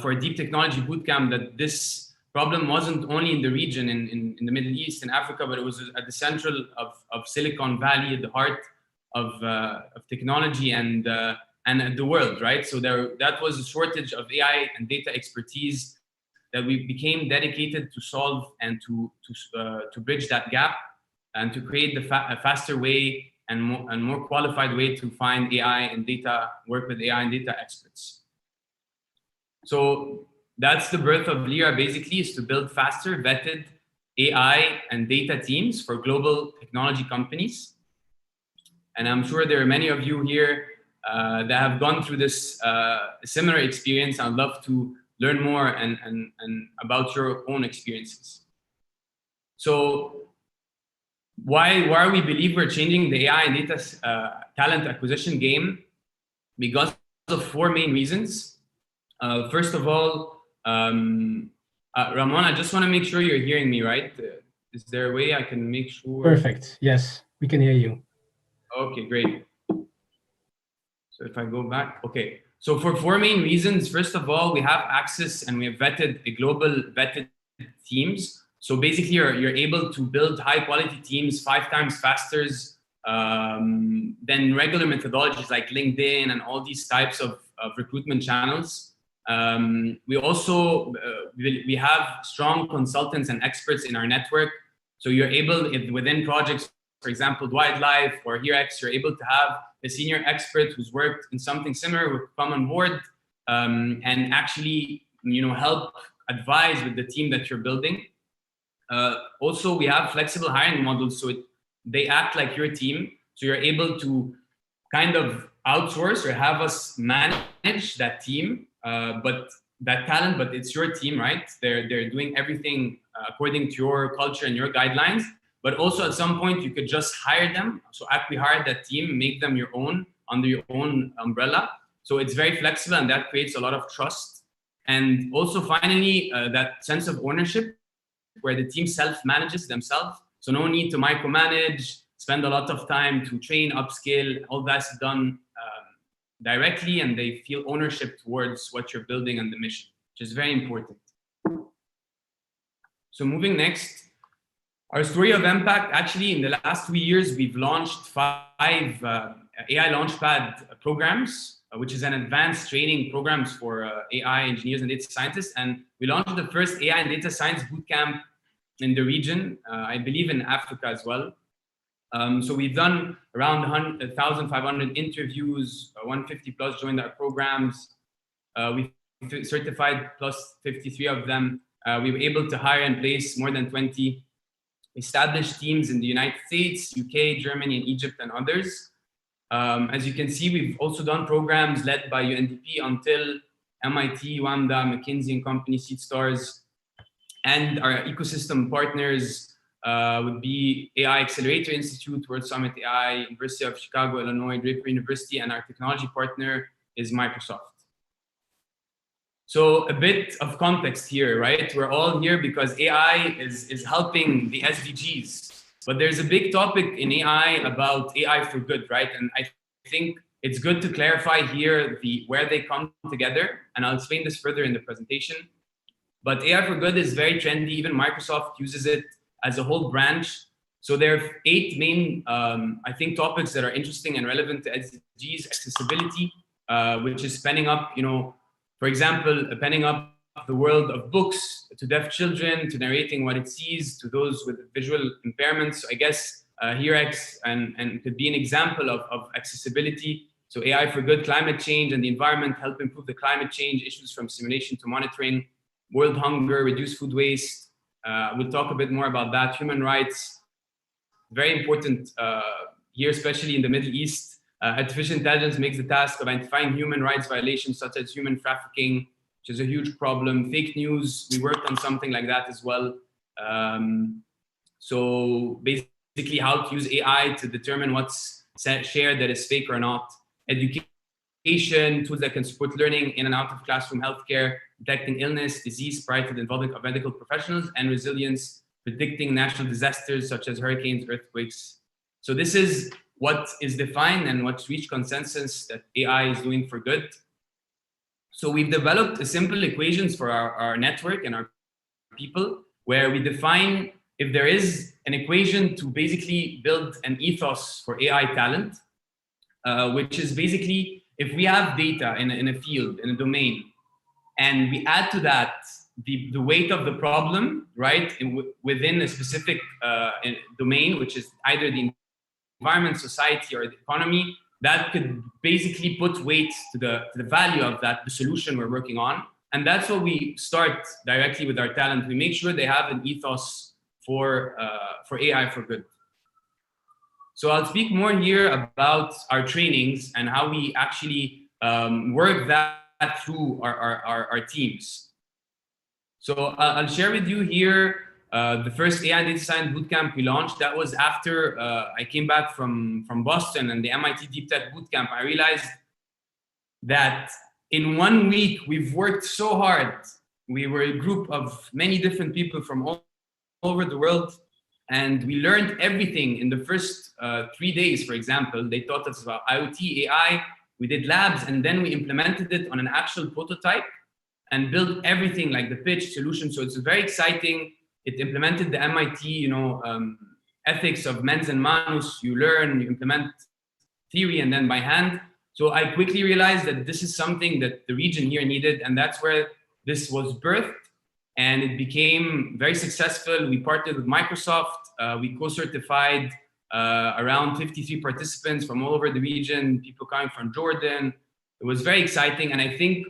for a deep technology bootcamp that this problem wasn't only in the region, in the Middle East and Africa, but it was at the central of Silicon Valley, at the heart of technology and the world, right? So that was a shortage of AI and data expertise that we became dedicated to solve and to bridge that gap and to create a faster way and more qualified way to find AI and data, work with AI and data experts. So that's the birth of Lyra, basically, is to build faster, vetted AI and data teams for global technology companies. And I'm sure there are many of you here that have gone through this similar experience. I'd love to learn more and about your own experiences. So why we believe we're changing the AI and data talent acquisition game? Because of four main reasons. First of all, Ramon, I just want to make sure you're hearing me, right? Is there a way I can make sure? Perfect. Yes, we can hear you. Okay, great. So if I go back, okay. So for four main reasons, first of all, we have access and we have global vetted teams. So basically you're able to build high quality teams 5 times faster than regular methodologies like LinkedIn and all these types of recruitment channels. We also, we have strong consultants and experts in our network. So you're able, within projects, for example, Wildlife or HereX, you're able to have a senior expert who's worked in something similar would come on board and actually, help advise with the team that you're building. Also, we have flexible hiring models, so they act like your team. So you're able to kind of outsource or have us manage that team, but that talent, but it's your team, right? They're doing everything according to your culture and your guidelines. But also at some point you could just hire them. So we hired that team, make them your own under your own umbrella. So it's very flexible and that creates a lot of trust. And also finally, that sense of ownership where the team self-manages themselves. So no need to micromanage, spend a lot of time to train, upskill, all that's done directly, and they feel ownership towards what you're building and the mission, which is very important. So moving next, our story of impact, actually in the last 3 years, we've launched 5 AI Launchpad programs, which is an advanced training programs for AI engineers and data scientists. And we launched the first AI and data science bootcamp in the region, I believe in Africa as well. So we've done around 1,500 interviews, 150 plus joined our programs. We certified plus 53 of them. We were able to hire and place more than 20 established teams in the United States, UK, Germany, and Egypt, and others. As you can see, we've also done programs led by UNDP, Until, MIT, WAMDA, McKinsey & Company, SeedStars, and our ecosystem partners would be AI Accelerator Institute, World Summit AI, University of Chicago, Illinois, Draper University, and our technology partner is Microsoft. So a bit of context here, right? We're all here because AI is helping the SDGs, but there's a big topic in AI about AI for good, right? And I think it's good to clarify here where they come together, and I'll explain this further in the presentation. But AI for good is very trendy. Even Microsoft uses it as a whole branch. So there are 8 main, I think, topics that are interesting and relevant to SDGs: accessibility, which is spanning up, for example, penning up the world of books to deaf children, to narrating what it sees to those with visual impairments. So I guess HearX and could be an example of accessibility. So AI for good, climate change and the environment, help improve the climate change issues from simulation to monitoring, world hunger, reduce food waste. We'll talk a bit more about that. Human rights, very important here, especially in the Middle East. Artificial intelligence makes the task of identifying human rights violations such as human trafficking, which is a huge problem. Fake news, we worked on something like that as well. So basically how to use AI to determine what's shared that is fake or not. Education, tools that can support learning in and out of classroom, healthcare, detecting illness, disease prior to the involvement of medical professionals, and resilience, predicting natural disasters such as hurricanes, earthquakes. So this is what is defined and what's reached consensus that AI is doing for good. So we've developed a simple equations for our network and our people, where we define if there is an equation to basically build an ethos for AI talent, which is basically if we have data in a field, in a domain, and we add to that the weight of the problem, right, within a specific domain, which is either the environment, society, or the economy, that could basically put weight to the value of the solution we're working on. And that's what we start directly with our talent. We make sure they have an ethos for AI for good. So I'll speak more here about our trainings and how we actually work that through our teams. So I'll share with you here the first AI and Data Science Bootcamp we launched. That was after I came back from Boston and the MIT Deep Tech Bootcamp. I realized that in 1 week, we've worked so hard. We were a group of many different people from all over the world, and we learned everything in the first 3 days, for example. They taught us about IoT, AI, we did labs, and then we implemented it on an actual prototype and built everything like the pitch solution. So it's very exciting. It implemented the MIT, ethics of mens and manus. You learn, you implement theory, and then by hand. So I quickly realized that this is something that the region here needed, and that's where this was birthed, and it became very successful. We partnered with Microsoft. We co-certified around 53 participants from all over the region, people coming from Jordan. It was very exciting, and I think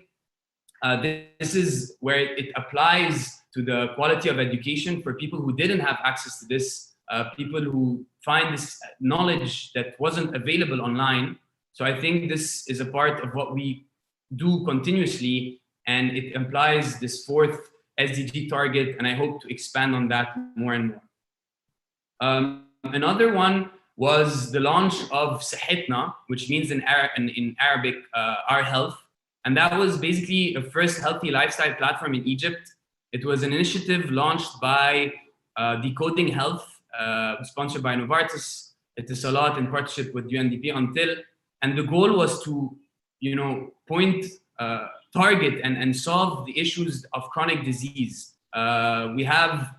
this is where it applies to the quality of education for people who didn't have access to this, people who find this knowledge that wasn't available online. So I think this is a part of what we do continuously, and it implies this 4th SDG target, and I hope to expand on that more and more. Another one was the launch of Sahetna, which means in Arabic, our health. And that was basically the first healthy lifestyle platform in Egypt. It was an initiative launched by Decoding Health, sponsored by Novartis, Etisalat in partnership with UNDP Until. And the goal was to, target and solve the issues of chronic disease. We have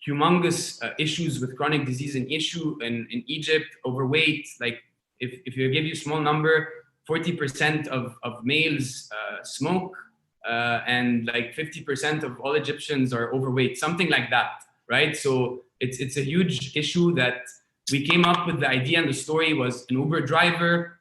humongous issues with chronic disease in Egypt, overweight. Like if you give you a small number, 40% of males smoke, and like 50% of all Egyptians are overweight, something like that, right? So it's a huge issue that we came up with. The idea and the story was an Uber driver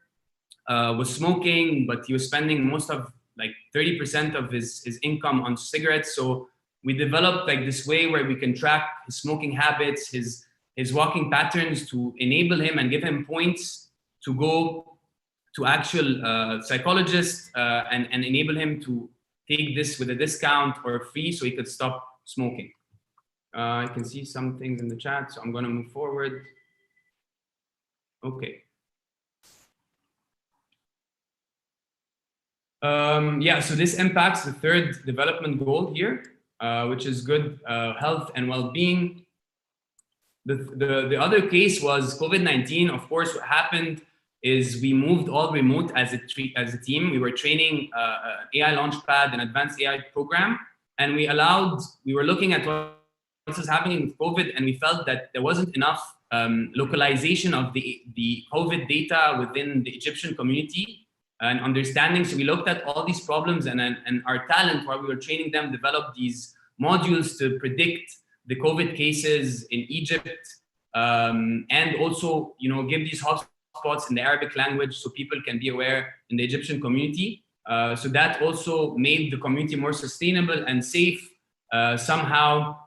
was smoking, but he was spending most of like 30% of his income on cigarettes. So we developed like this way where we can track his smoking habits, his walking patterns, to enable him and give him points to go to actual psychologists and enable him to take this with a discount or free so he could stop smoking. I can see some things in the chat, so I'm going to move forward. Okay. Yeah, so this impacts the third development goal here, which is good health and well-being. The other case was COVID-19. Of course, what happened is we moved all remote as a team. We were training AI Launchpad, an advanced AI program, and we were looking at what was happening with COVID, and we felt that there wasn't enough localization of the COVID data within the Egyptian community and understanding. So we looked at all these problems, and our talent, while we were training them, developed these modules to predict the COVID cases in Egypt, and also, give these hotspots in the Arabic language so people can be aware in the Egyptian community. So that also made the community more sustainable and safe somehow,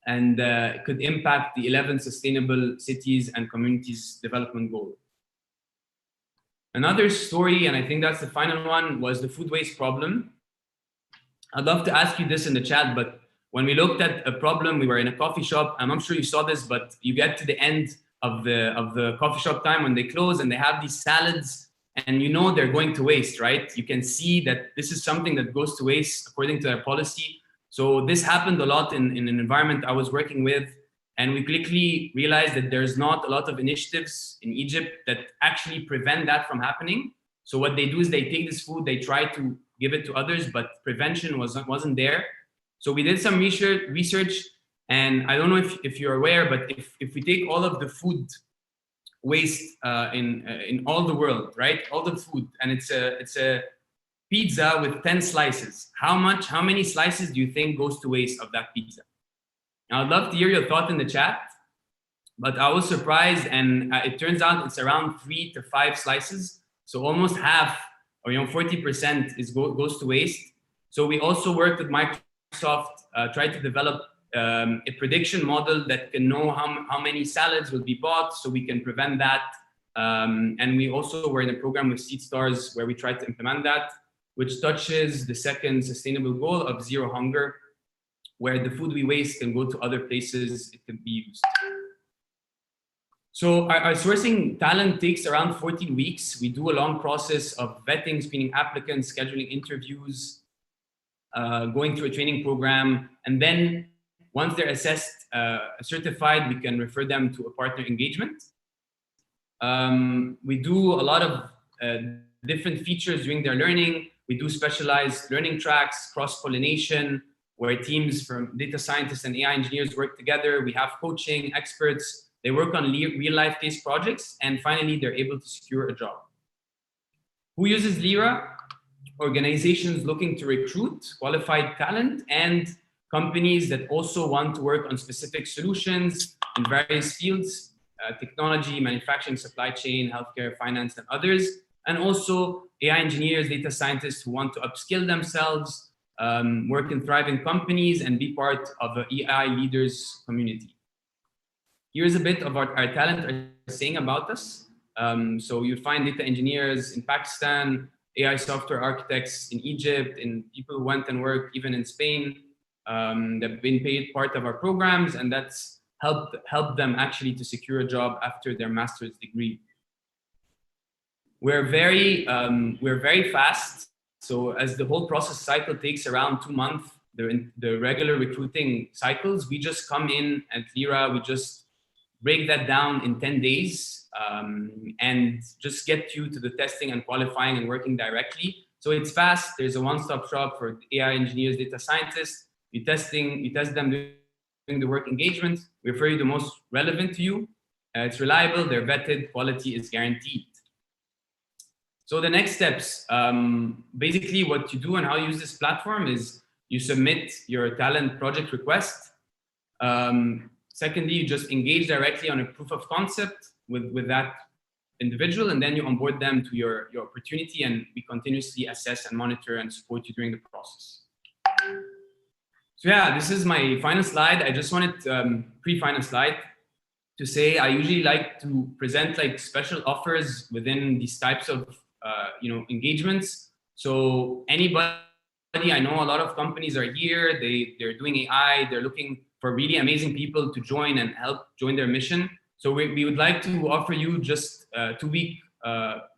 and could impact the 11 sustainable cities and communities development goal. Another story, and I think that's the final one, was the food waste problem. I'd love to ask you this in the chat, but when we looked at a problem, we were in a coffee shop. I'm not sure you saw this, but you get to the end of the coffee shop time when they close and they have these salads, and they're going to waste, right? You can see that this is something that goes to waste according to their policy. So this happened a lot in an environment I was working with, and we quickly realized that there's not a lot of initiatives in Egypt that actually prevent that from happening. So what they do is they take this food, they try to give it to others, but prevention wasn't there. So we did some research, and I don't know if you're aware, but if we take all of the food waste in all the world, right? All the food, and it's a pizza with 10 slices. How many slices do you think goes to waste of that pizza? Now, I'd love to hear your thought in the chat, but I was surprised, and it turns out it's around 3 to 5 slices. So almost half, or 40% goes to waste. So we also worked with Microsoft, tried to develop a prediction model that can know how many salads will be bought, so we can prevent that. And we also were in a program with SeedStars where we tried to implement that, which touches the second sustainable goal of zero hunger, where the food we waste can go to other places it can be used. So our sourcing talent takes around 14 weeks. We do a long process of vetting, screening applicants, scheduling interviews, going through a training program, and then once they're assessed, certified, we can refer them to a partner engagement. We do a lot of different features during their learning. We do specialized learning tracks, cross-pollination, where teams from data scientists and AI engineers work together. We have coaching experts. They work on real-life case projects, and finally, they're able to secure a job. Who uses Lyra? Organizations looking to recruit qualified talent and companies that also want to work on specific solutions in various fields, technology, manufacturing, supply chain, healthcare, finance, and others. And also AI engineers, data scientists who want to upskill themselves, work in thriving companies, and be part of the AI leaders community. Here's a bit of what our talent are saying about us. So you find data engineers in Pakistan, AI software architects in Egypt, and people who went and worked even in Spain. They've been paid part of our programs, and that's helped them actually to secure a job after their master's degree. We're very fast. So as the whole process cycle takes around 2 months, the regular recruiting cycles, we just come in at Lyra, we just break that down in 10 days and just get you to the testing and qualifying and working directly. So it's fast. There's a one-stop shop for AI engineers, data scientists. You test them during the work engagement. We refer you the most relevant to you. It's reliable, they're vetted, quality is guaranteed. So the next steps, basically what you do and how you use this platform is you submit your talent project request. Secondly, you just engage directly on a proof of concept with that individual, and then you onboard them to your opportunity, and we continuously assess and monitor and support you during the process. So yeah, this is my final slide. I just wanted pre-final slide to say I usually like to present like special offers within these types of engagements. So anybody, I know a lot of companies are here, they're doing AI, they're looking for really amazing people to join and help join their mission. So we would like to offer you just a 2-week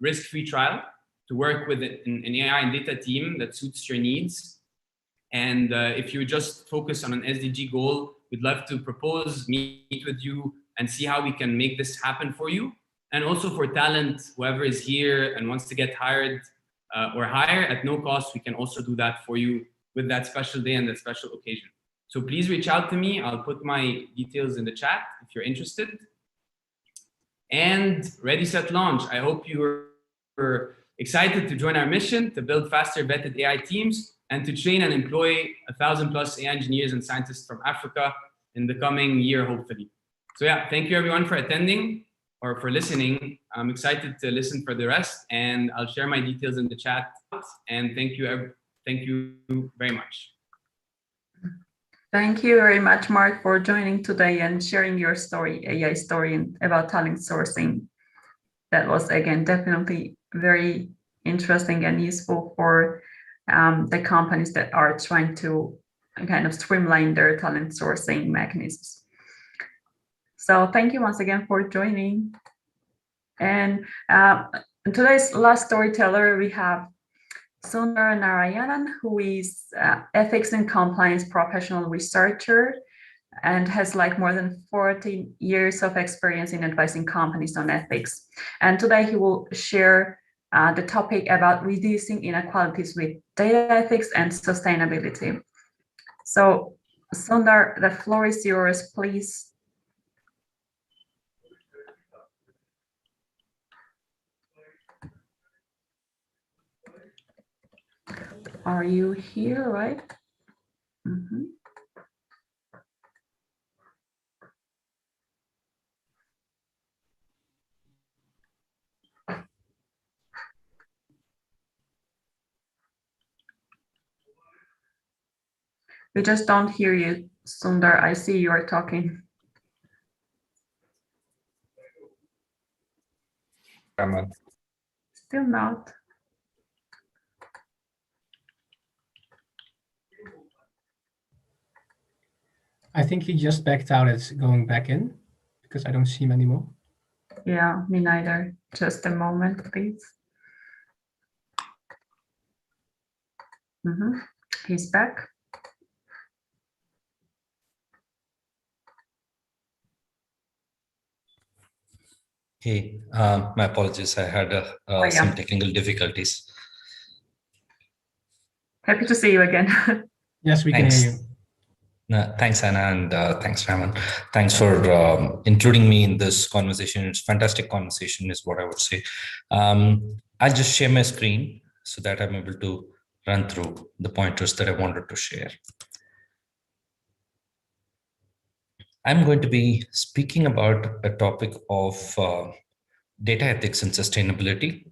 risk-free trial to work with an AI and data team that suits your needs. And if you just focus on an SDG goal, we'd love to propose, meet with you, and see how we can make this happen for you. And also for talent, whoever is here and wants to get hired or hire at no cost, we can also do that for you with that special day and that special occasion. So please reach out to me. I'll put my details in the chat if you're interested. And ready, set, launch. I hope you're excited to join our mission to build faster vetted AI teams and to train and employ 1,000+ AI engineers and scientists from Africa in the coming year, hopefully. So yeah, thank you everyone for attending or for listening. I'm excited to listen for the rest, and I'll share my details in the chat. And thank you very much. Thank you very much, Mark, for joining today and sharing your story, AI story about talent sourcing. That was, again, definitely very interesting and useful for the companies that are trying to kind of streamline their talent sourcing mechanisms. So thank you once again for joining. And today's last storyteller, we have Sunder Narayanan, who is ethics and compliance professional researcher and has like more than 40 years of experience in advising companies on ethics. And today he will share the topic about reducing inequalities with data ethics and sustainability. So Sunder, the floor is yours, please. Are you here, right? Mm-hmm. We just don't hear you, Sunder. I see you are talking. Still not. I think he just backed out. It's going back in because I don't see him anymore. Yeah, me neither. Just a moment, please. Mm-hmm. He's back. Hey, my apologies. I had some technical difficulties. Happy to see you again. Yes, we can hear you. Thanks, Anna, and thanks, Raman. Thanks for including me in this conversation. It's a fantastic conversation is what I would say. I'll just share my screen so that I'm able to run through the pointers that I wanted to share. I'm going to be speaking about a topic of data ethics and sustainability.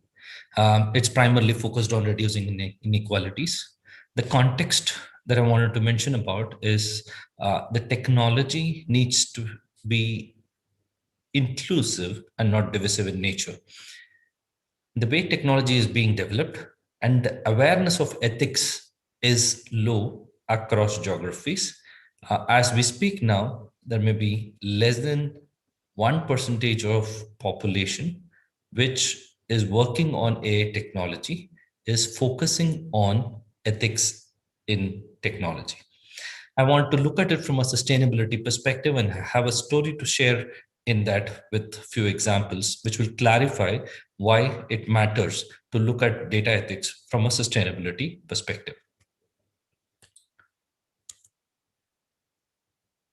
It's primarily focused on reducing inequalities. The context that I wanted to mention about is the technology needs to be inclusive and not divisive in nature. The way technology is being developed and the awareness of ethics is low across geographies. As we speak now, there may be less than 1% of population which is working on AI technology is focusing on ethics in technology. I want to look at it from a sustainability perspective and have a story to share in that with a few examples, which will clarify why it matters to look at data ethics from a sustainability perspective.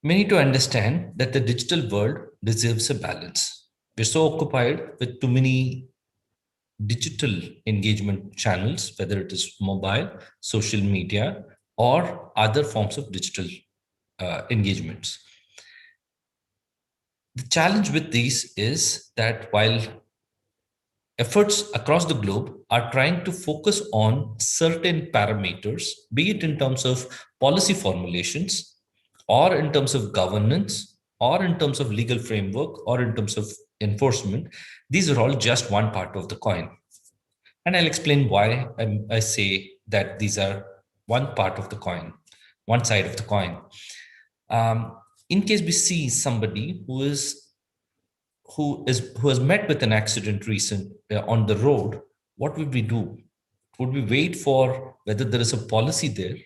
We need to understand that the digital world deserves a balance. We're so occupied with too many digital engagement channels, whether it is mobile, social media, or other forms of digital engagements. The challenge with these is that while efforts across the globe are trying to focus on certain parameters, be it in terms of policy formulations, or in terms of governance, or in terms of legal framework, or in terms of enforcement, these are all just one part of the coin. And I'll explain why I say that these are one part of the coin, one side of the coin. In case we see somebody who has met with an accident on the road, what would we do? Would we wait for whether there is a policy there?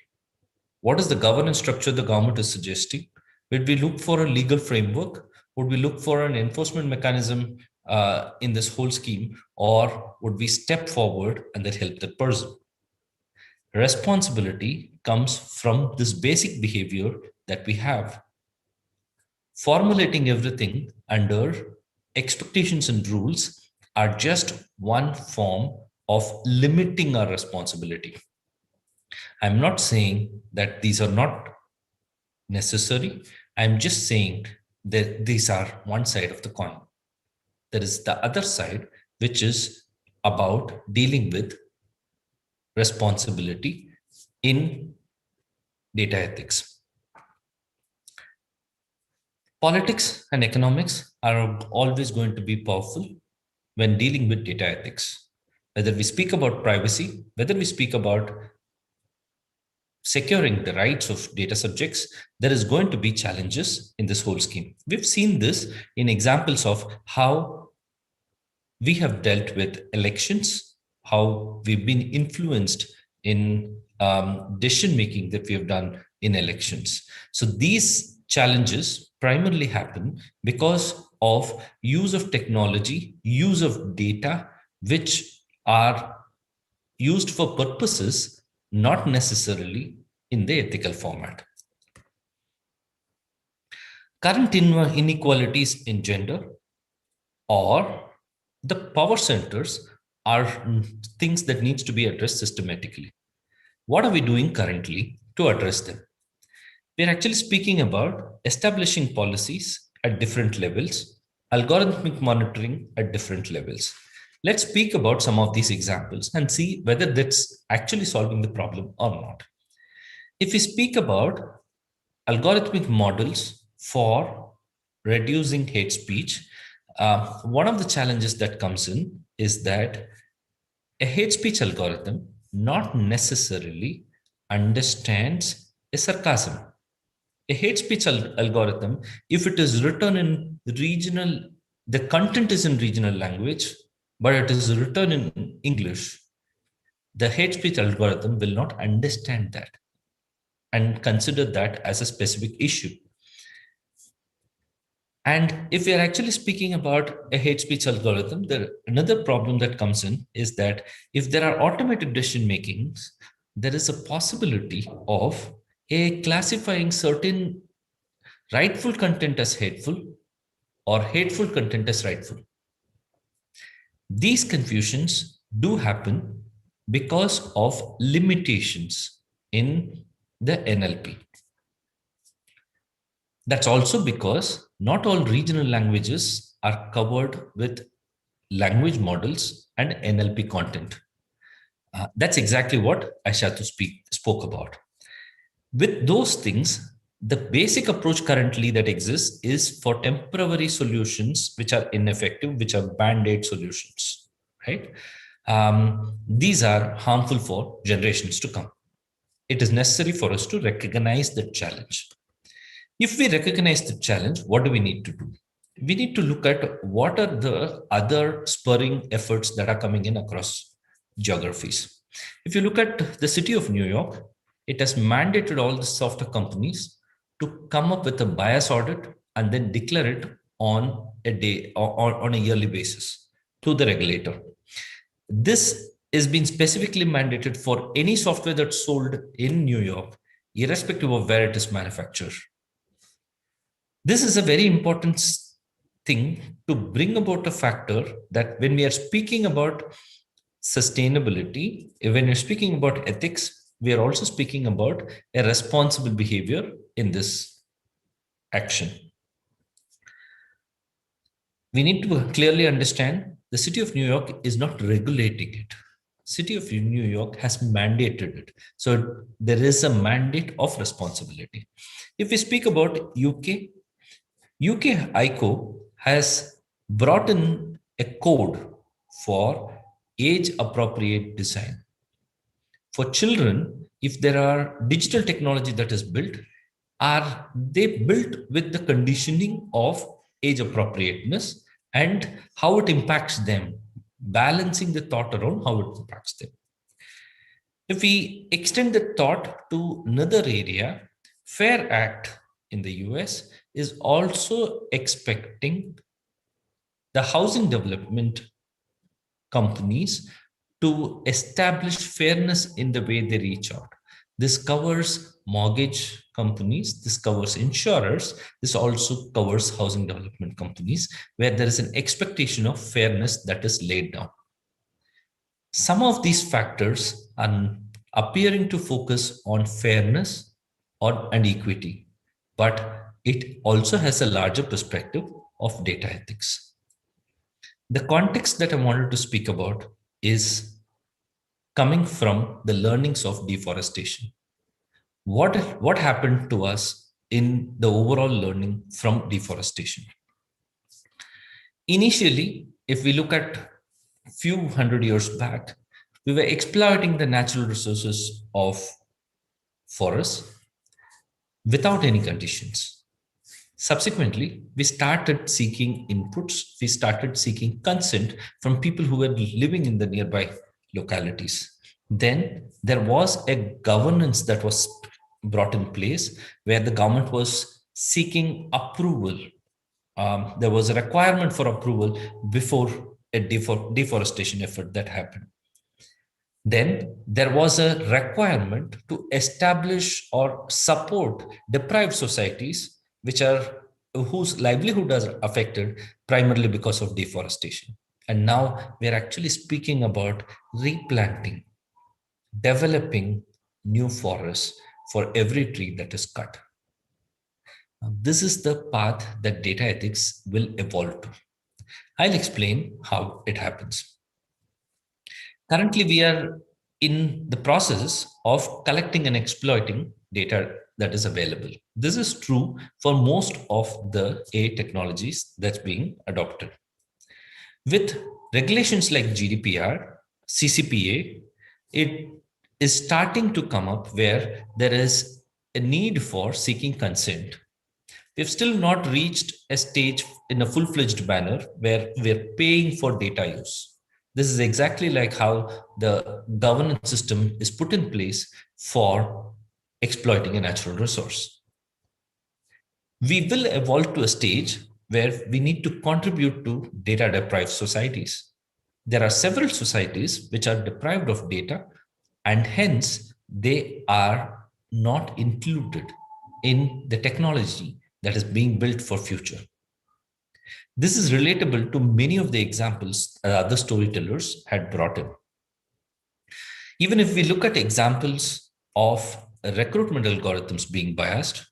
What is the governance structure the government is suggesting? Would we look for a legal framework? Would we look for an enforcement mechanism in this whole scheme? Or would we step forward and then help that person? Responsibility comes from this basic behavior that we have. Formulating everything under expectations and rules are just one form of limiting our responsibility. I'm not saying that these are not necessary. I'm just saying that these are one side of the coin. There is the other side, which is about dealing with responsibility in data ethics. Politics and economics are always going to be powerful when dealing with data ethics. Whether we speak about privacy, whether we speak about securing the rights of data subjects, there is going to be challenges in this whole scheme. We've seen this in examples of how we have dealt with elections, how we've been influenced in decision making that we have done in elections. So these challenges primarily happen because of use of technology, use of data, which are used for purposes not necessarily in the ethical format. Current inequalities in gender or the power centers are things that needs to be addressed systematically. What are we doing currently to address them? We're actually speaking about establishing policies at different levels, algorithmic monitoring at different levels. Let's speak about some of these examples and see whether that's actually solving the problem or not. If we speak about algorithmic models for reducing hate speech, one of the challenges that comes in is that a hate speech algorithm not necessarily understands a sarcasm. A hate speech algorithm, if it is written in regional, the content is in regional language, but it is written in English, the hate speech algorithm will not understand that and consider that as a specific issue. And if we are actually speaking about a hate speech algorithm, another problem that comes in is that if there are automated decision makings, there is a possibility of classifying certain rightful content as hateful or hateful content as rightful. These confusions do happen because of limitations in the NLP. That's also because not all regional languages are covered with language models and NLP content. That's exactly what Aishatu spoke about. With those things, the basic approach currently that exists is for temporary solutions which are ineffective, which are band-aid solutions, right? These are harmful for generations to come. It is necessary for us to recognize the challenge. If we recognize the challenge, what do we need to do? We need to look at what are the other spurring efforts that are coming in across geographies. If you look at the city of New York, it has mandated all the software companies to come up with a bias audit and then declare it on a yearly basis to the regulator. This is being specifically mandated for any software that's sold in New York, irrespective of where it is manufactured. This is a very important thing to bring about a factor that when we are speaking about sustainability, when we're speaking about ethics, we are also speaking about a responsible behavior in this action. We need to clearly understand the city of New York is not regulating it. City of New York has mandated it. So there is a mandate of responsibility. If we speak about UK ICO has brought in a code for age-appropriate design. For children, if there are digital technology that is built, are they built with the conditioning of age appropriateness and how it impacts them, balancing the thought around how it impacts them. If we extend the thought to another area, FAIR Act in the US is also expecting the housing development companies to establish fairness in the way they reach out. This covers mortgage companies, this covers insurers, this also covers housing development companies, where there is an expectation of fairness that is laid down. Some of these factors are appearing to focus on fairness and equity, but it also has a larger perspective of data ethics. The context that I wanted to speak about is coming from the learnings of deforestation. What happened to us in the overall learning from deforestation? Initially, if we look at a few hundred years back, we were exploiting the natural resources of forests without any conditions. Subsequently, we started seeking inputs, we started seeking consent from people who were living in the nearby localities. Then there was a governance that was brought in place where the government was seeking approval. There was a requirement for approval before a deforestation effort that happened. Then there was a requirement to establish or support deprived societies whose livelihood is affected primarily because of deforestation. And now we're actually speaking about replanting, developing new forests for every tree that is cut. This is the path that data ethics will evolve to. I'll explain how it happens. Currently, we are in the process of collecting and exploiting data that is available. This is true for most of the AI technologies that's being adopted. With regulations like GDPR, CCPA, it is starting to come up where there is a need for seeking consent. We've still not reached a stage in a full-fledged manner where we're paying for data use. This is exactly like how the governance system is put in place for exploiting a natural resource. We will evolve to a stage where we need to contribute to data-deprived societies. There are several societies which are deprived of data, and hence they are not included in the technology that is being built for future. This is relatable to many of the examples other storytellers had brought in. Even if we look at examples of recruitment algorithms being biased,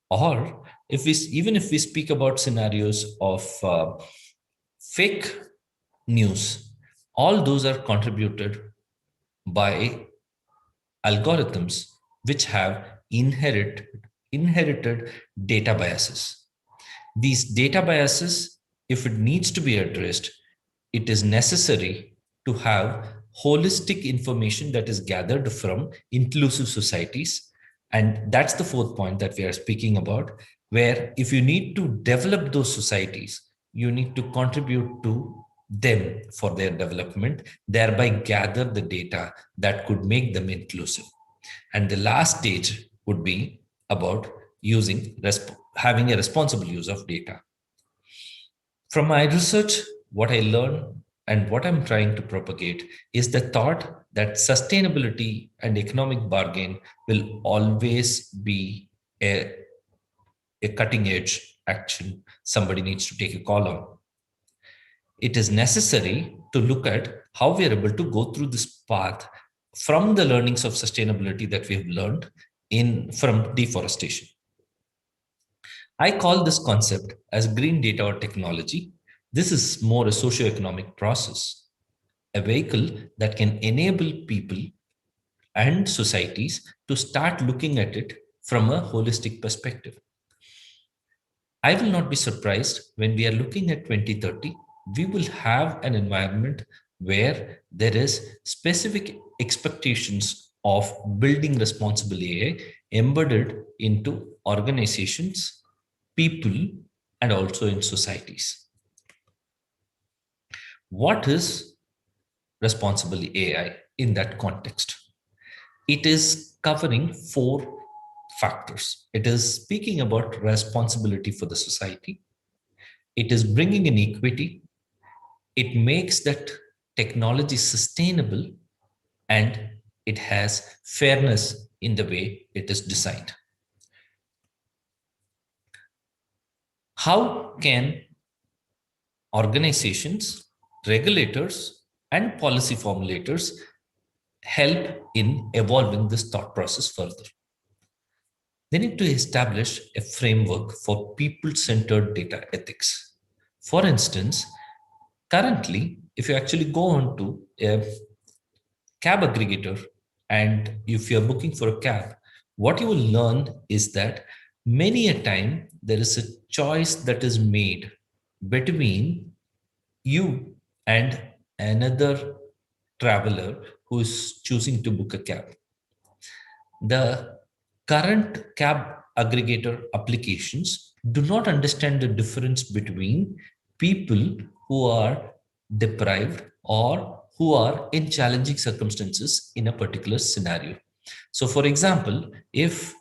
or even if we speak about scenarios of fake news, all those are contributed by algorithms which have inherited data biases. These data biases, if it needs to be addressed, it is necessary to have holistic information that is gathered from inclusive societies. And that's the fourth point that we are speaking about, where if you need to develop those societies, you need to contribute to them for their development, thereby gather the data that could make them inclusive. And the last stage would be about having a responsible use of data. From my research, what I learned and what I'm trying to propagate is the thought that sustainability and economic bargain will always be a cutting edge action somebody needs to take a call on. It is necessary to look at how we are able to go through this path from the learnings of sustainability that we have learned from deforestation. I call this concept as green data or technology. This is more a socio-economic process, a vehicle that can enable people and societies to start looking at it from a holistic perspective. I will not be surprised when we are looking at 2030, we will have an environment where there is specific expectations of building responsible AI embedded into organizations, people, and also in societies. What is responsible AI in that context? It is covering 4 factors. It is speaking about responsibility for the society. It is bringing in equity. It makes that technology sustainable, and it has fairness in the way it is designed. How can organizations, regulators, and policy formulators help in evolving this thought process further? They need to establish a framework for people-centered data ethics. For instance, currently, if you actually go on to a cab aggregator, and if you're booking for a cab, what you will learn is that many a time there is a choice that is made between you and another traveler who is choosing to book a cab. The current cab aggregator applications do not understand the difference between people who are deprived or who are in challenging circumstances in a particular scenario. So for example, if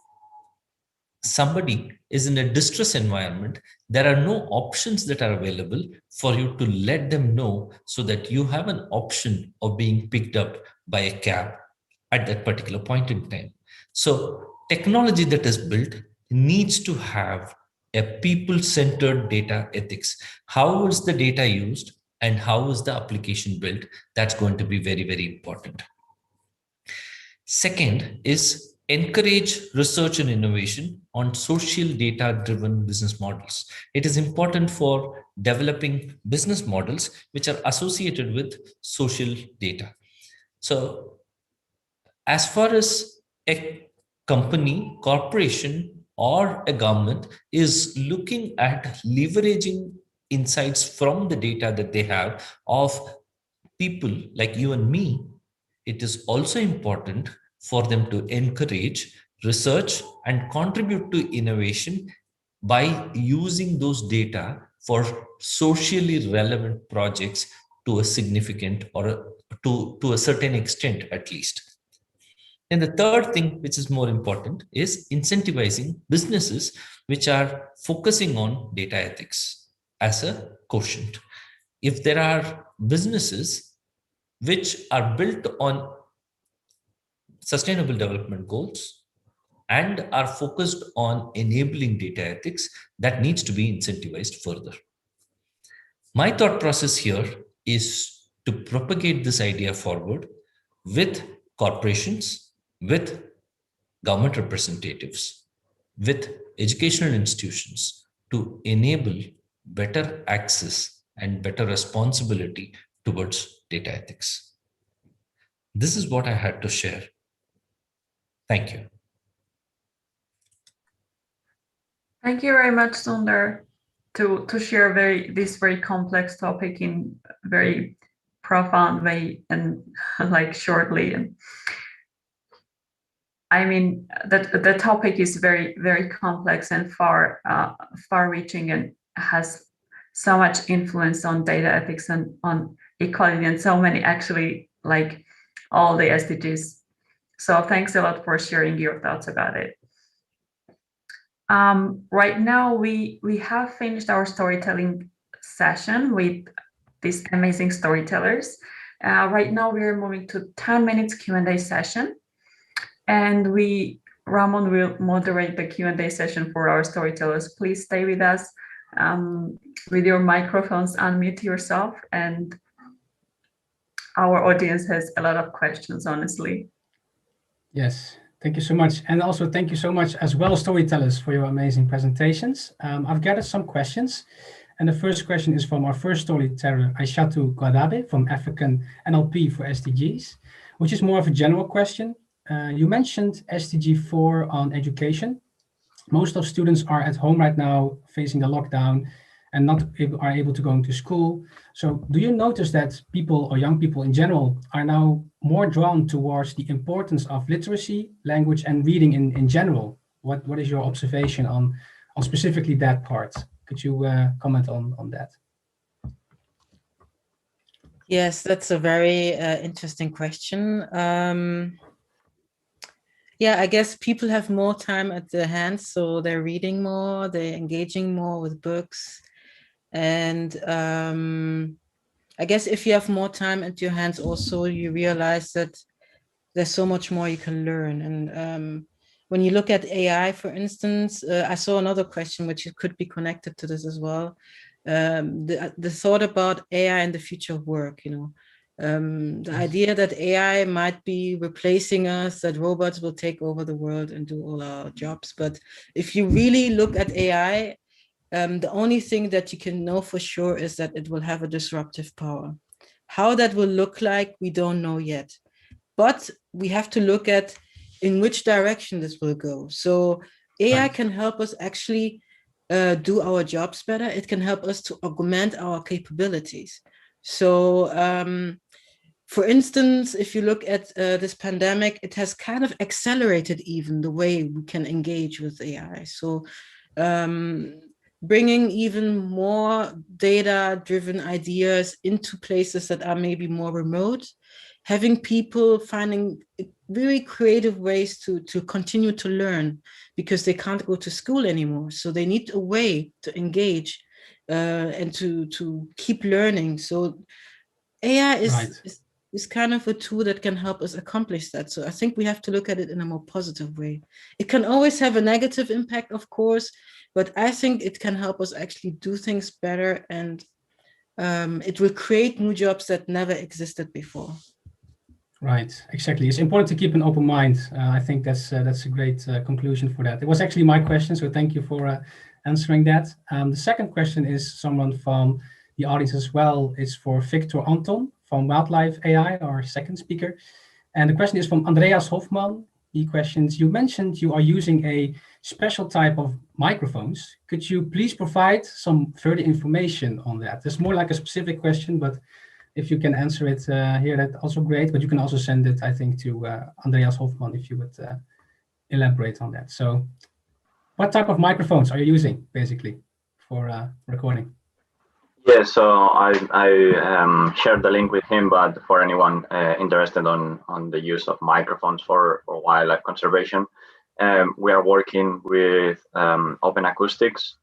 somebody is in a distress environment, there are no options that are available for you to let them know so that you have an option of being picked up by a cab at that particular point in time. So technology that is built needs to have a people-centered data ethics. How is the data used and how is the application built? That's going to be very, very important. Second is encourage research and innovation on social data-driven business models. It is important for developing business models which are associated with social data. So as far as a company, corporation, or a government is looking at leveraging insights from the data that they have of people like you and me, it is also important for them to encourage research and contribute to innovation by using those data for socially relevant projects to a significant or to a certain extent at least. And the third thing, which is more important, is incentivizing businesses which are focusing on data ethics as a quotient. If there are businesses which are built on sustainable development goals and are focused on enabling data ethics, that needs to be incentivized further. My thought process here is to propagate this idea forward with corporations, with government representatives, with educational institutions to enable better access and better responsibility towards data ethics. This is what I had to share. Thank you. Thank you very much, Sunder, to share this very complex topic in very profound way and like shortly. And I mean, the topic is very, very complex and far-reaching and has so much influence on data ethics and on equality and so many, actually, like all the SDGs. So thanks a lot for sharing your thoughts about it. Right now, we have finished our storytelling session with these amazing storytellers. Right now, we are moving to 10 minutes Q&A session. And Ramon will moderate the Q&A session for our storytellers. Please stay with us with your microphones, unmute yourself, and our audience has a lot of questions, honestly. Yes, thank you so much. And also thank you so much as well, storytellers, for your amazing presentations. I've gathered some questions. And the first question is from our first storyteller, Aishatu Gwadabe from African Nlp for SDGs, which is more of a general question. You mentioned SDG 4 on education. Most of students are at home right now facing the lockdown and not are able to go to school. So do you notice that people or young people in general are now more drawn towards the importance of literacy, language, and reading in general? What is your observation on specifically that part? Could you comment on that? Yes, that's a very interesting question. Yeah, I guess people have more time at their hands, so they're reading more, they're engaging more with books. And I guess if you have more time at your hands also, you realize that there's so much more you can learn. And when you look at AI, for instance, I saw another question which could be connected to this as well. The thought about AI and the future of work, the idea that AI might be replacing us, that robots will take over the world and do all our jobs. But if you really look at AI, the only thing that you can know for sure is that it will have a disruptive power. How that will look like, we don't know yet. But we have to look at in which direction this will go. So AI can help us actually do our jobs better. It can help us to augment our capabilities. So for instance, if you look at this pandemic, it has kind of accelerated even the way we can engage with AI. So bringing even more data-driven ideas into places that are maybe more remote, having people finding very creative ways to continue to learn because they can't go to school anymore. So they need a way to engage and to keep learning. So AI is kind of a tool that can help us accomplish that. So I think we have to look at it in a more positive way. It can always have a negative impact, of course, but I think it can help us actually do things better, and it will create new jobs that never existed before. Right, exactly. It's important to keep an open mind. I think that's a great conclusion for that. It was actually my question, so thank you for answering that. The second question is someone from the audience as well. It's for Viktor Anton from Wildlife AI, our second speaker. And the question is from Andreas Hofman. He questions, you mentioned you are using a special type of microphones. Could you please provide some further information on that? It's more like a specific question, but if you can answer it here, that's also great. But you can also send it, I think, to Andreas Hofman if you would elaborate on that. So what type of microphones are you using, basically, for recording? Yeah, so I shared the link with him, but for anyone interested on the use of microphones for wildlife conservation, we are working with Open Acoustics,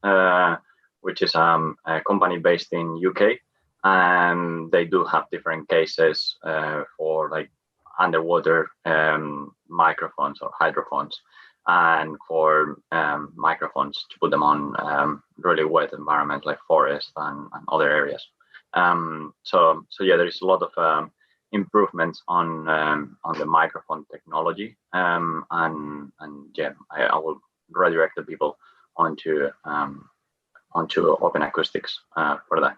which is a company based in UK, and they do have different cases for like underwater microphones or hydrophones, and for microphones to put them on really wet environments like forest and other areas. So yeah, there is a lot of improvements on the microphone technology, and yeah, I will redirect the people onto Open Acoustics for that.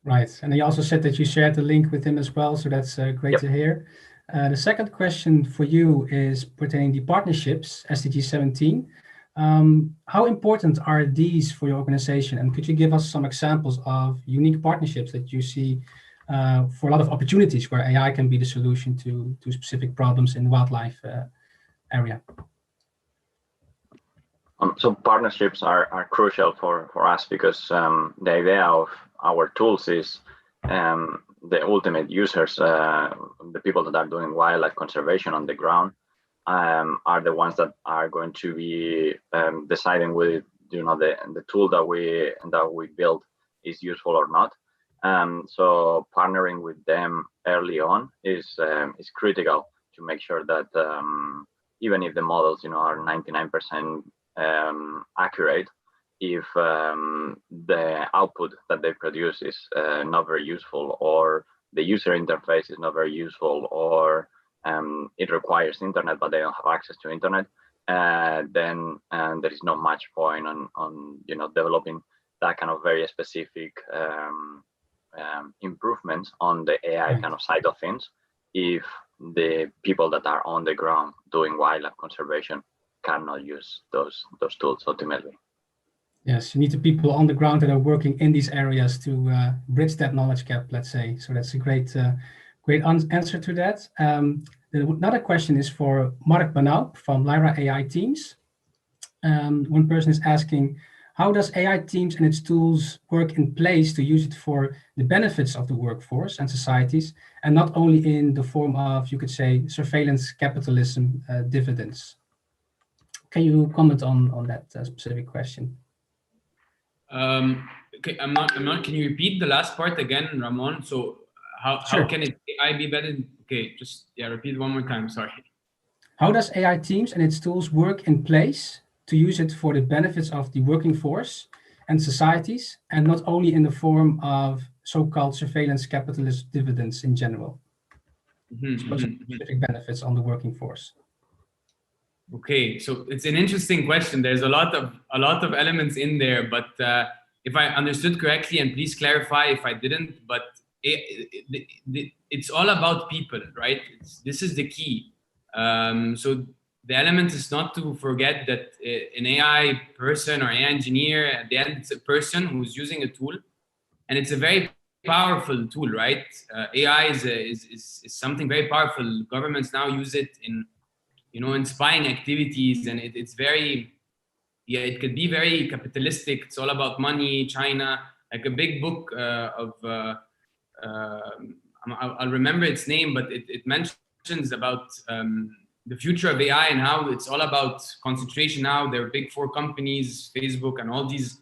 Right, and he also said that you shared the link with him as well, so that's great to hear. The second question for you is pertaining to partnerships, SDG 17. How important are these for your organization? And could you give us some examples of unique partnerships that you see for a lot of opportunities where AI can be the solution to specific problems in the wildlife area? So partnerships are crucial for us because the idea of our tools is the ultimate users, the people that are doing wildlife conservation on the ground, are the ones that are going to be deciding whether the tool that we build is useful or not. So partnering with them early on is critical to make sure that even if the models are 99% accurate, if the output that they produce is not very useful, or the user interface is not very useful, or it requires internet but they don't have access to internet, then there is not much point on developing that kind of very specific improvements on the AI kind of side of things if the people that are on the ground doing wildlife conservation cannot use those tools ultimately. Yes, you need the people on the ground that are working in these areas to bridge that knowledge gap, let's say. So that's a great answer to that. Another question is for Mark Banaup from Lyra AI Teams. One person is asking, how does AI Teams and its tools work in place to use it for the benefits of the workforce and societies, and not only in the form of, you could say, surveillance capitalism dividends? Can you comment on that specific question? Okay, I'm not. Can you repeat the last part again, Ramon? So how can AI be better? Okay, just repeat one more time. Sorry. How does AI Teams and its tools work in place to use it for the benefits of the working force and societies, and not only in the form of so-called surveillance capitalist dividends in general? Specific benefits on the working force. Okay, so it's an interesting question. There's a lot of elements in there, but if I understood correctly, and please clarify if I didn't, but it's all about people, right? This is the key. So the element is not to forget that an AI person or AI engineer, at the end, it's a person who's using a tool, and it's a very powerful tool, right? AI is something very powerful. Governments now use it in spying activities, and it's very, it could be very capitalistic. It's all about money, China, like a big book I'll remember its name, but it mentions about the future of AI and how it's all about concentration now. There are big four companies, Facebook, and all these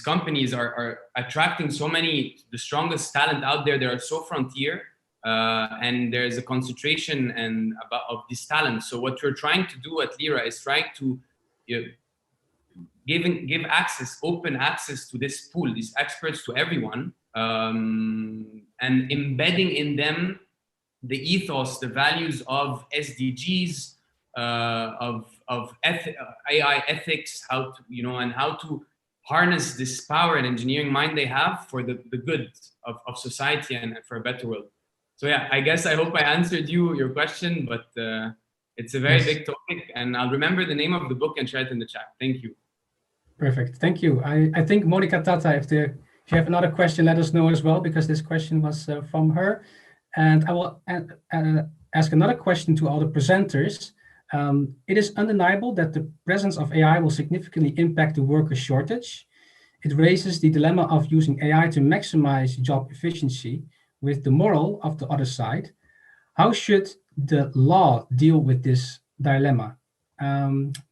companies are attracting the strongest talent out there. They are so frontier. And there's a concentration of this talent. So what we're trying to do at Lyra is trying to give access, open access to this pool, these experts, to everyone, and embedding in them the ethos, the values of SDGs, of AI ethics, how to and how to harness this power and engineering mind they have for the good of society and for a better world. So yeah, I guess I hope I answered your question, but it's a very big topic, and I'll remember the name of the book and share it in the chat. Thank you. Perfect, thank you. I think Monica Tata, if you have another question, let us know as well, because this question was from her. And I will ask another question to all the presenters. It is undeniable that the presence of AI will significantly impact the worker shortage. It raises the dilemma of using AI to maximize job efficiency with the moral of the other side. How should the law deal with this dilemma?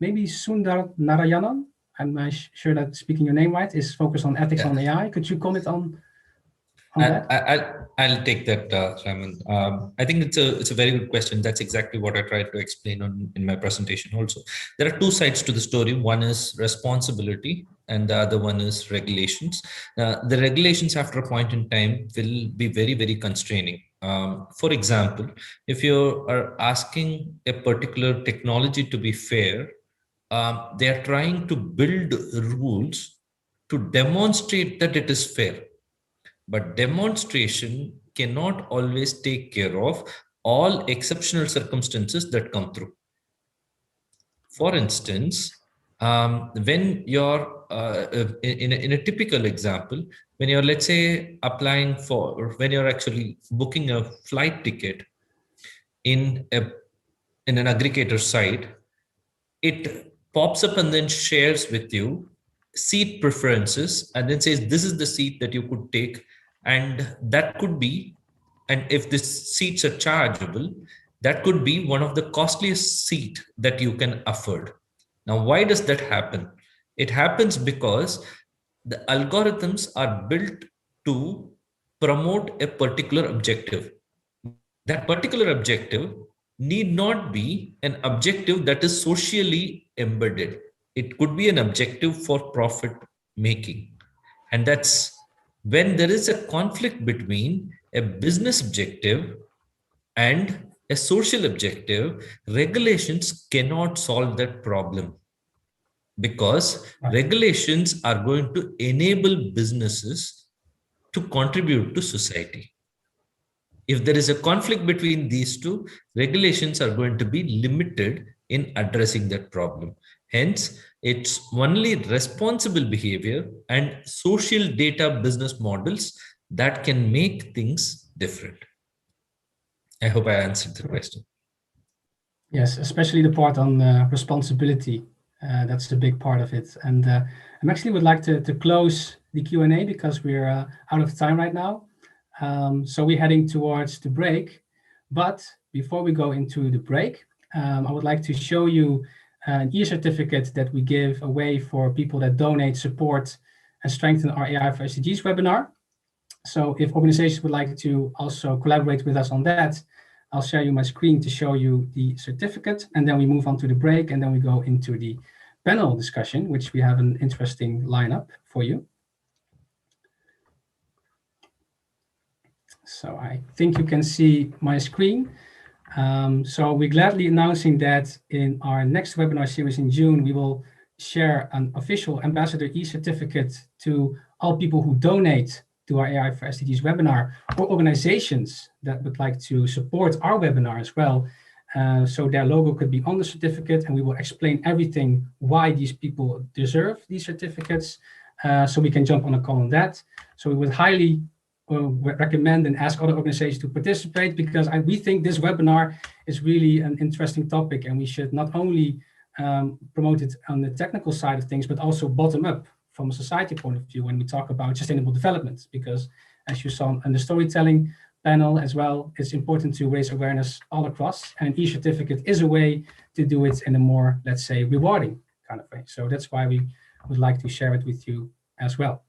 Maybe Sunder Narayanan, I'm not sure that speaking your name right, is focused on ethics on AI. Could you comment on that? I'll take that, Simon. I think it's a very good question. That's exactly what I tried to explain in my presentation also. There are two sides to the story. One is responsibility, and the other one is regulations. The regulations after a point in time will be very, very constraining. For example, if you are asking a particular technology to be fair, they are trying to build rules to demonstrate that it is fair. But demonstration cannot always take care of all exceptional circumstances that come through. For instance, when you're in a typical example, when you're, let's say, applying for, or when you're actually booking a flight ticket in an aggregator site, it pops up and then shares with you seat preferences and then says, this is the seat that you could take. And that could be, and if these seats are chargeable, that could be one of the costliest seat that you can afford. Now, why does that happen? It happens because the algorithms are built to promote a particular objective. That particular objective need not be an objective that is socially embedded. It could be an objective for profit making. And that's when there is a conflict between a business objective and a social objective, regulations cannot solve that problem, because regulations are going to enable businesses to contribute to society. If there is a conflict between these two, regulations are going to be limited in addressing that problem. Hence, it's only responsible behavior and social data business models that can make things different. I hope I answered the question. Yes, especially the part on responsibility. That's the big part of it. And I actually would like to close the Q&A because we're out of time right now. So we're heading towards the break. But before we go into the break, I would like to show you an e-certificate that we give away for people that donate, support, and strengthen our AI4SDGs webinar. So if organizations would like to also collaborate with us on that, I'll share you my screen to show you the certificate, and then we move on to the break, and then we go into the panel discussion, which we have an interesting lineup for you. So I think you can see my screen. So we're gladly announcing that in our next webinar series in June, we will share an official ambassador e-certificate to all people who donate to our AI4SDGs webinar, or organizations that would like to support our webinar as well. So their logo could be on the certificate, and we will explain everything why these people deserve these certificates, so we can jump on a call on that. So we would highly recommend and ask other organizations to participate, because we think this webinar is really an interesting topic, and we should not only promote it on the technical side of things, but also bottom up from a society point of view when we talk about sustainable development. Because as you saw in the storytelling panel as well, it's important to raise awareness all across, and e-certificate is a way to do it in a more, let's say, rewarding kind of way. So that's why we would like to share it with you as well.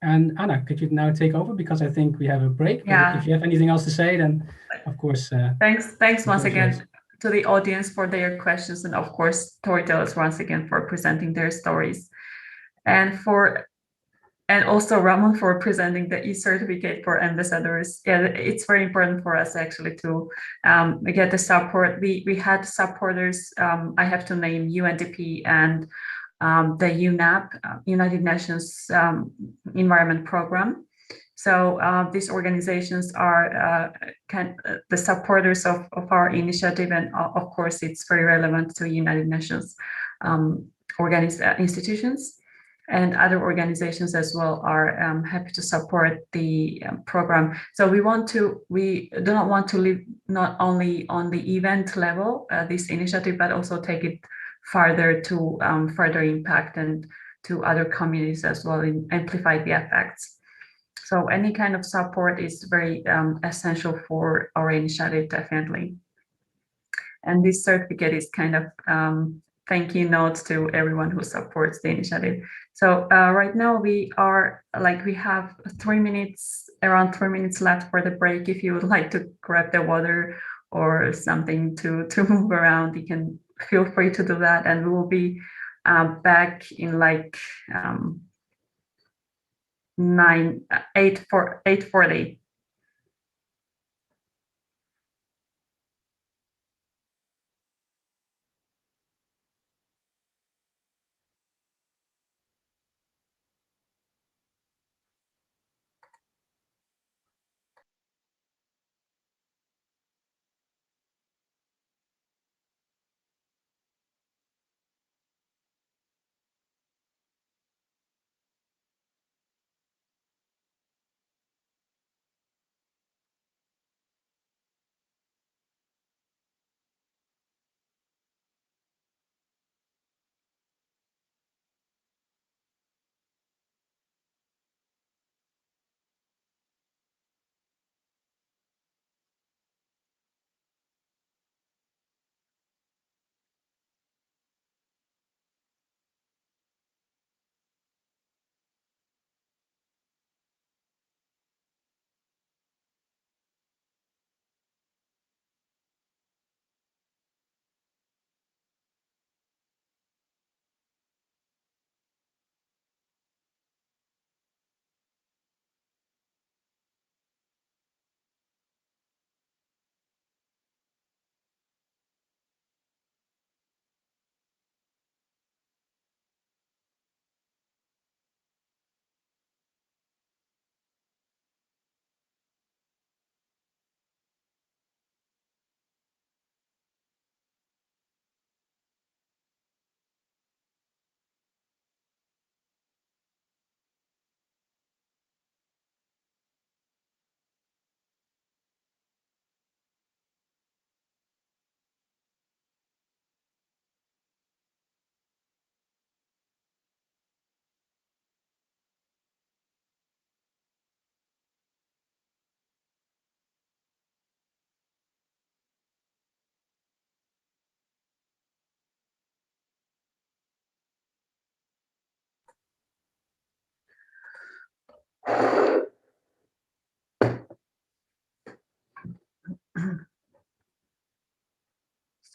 And Anna, could you now take over, because I think we have a break. Yeah. But if you have anything else to say, then of course. Thanks once again to the audience for their questions, and of course storytellers once again for presenting their stories, and also Ramon for presenting the e-certificate for ambassadors. Yeah, it's very important for us actually to get the support. We had supporters. I have to name UNDP and the UNAP, United Nations Environment Program. So these organizations are the supporters of our initiative, and of course it's very relevant to United Nations institutions, and other organizations as well are happy to support the program. So we do not want to live not only on the event level, this initiative, but also take it further to further impact and to other communities as well, and amplify the effects. So any kind of support is very essential for our initiative, definitely. And this certificate is kind of thank you notes to everyone who supports the initiative. So right now we have 3 minutes, around 3 minutes left for the break. If you would like to grab the water or something to move around, you can feel free to do that, and we will be back in like 8:40.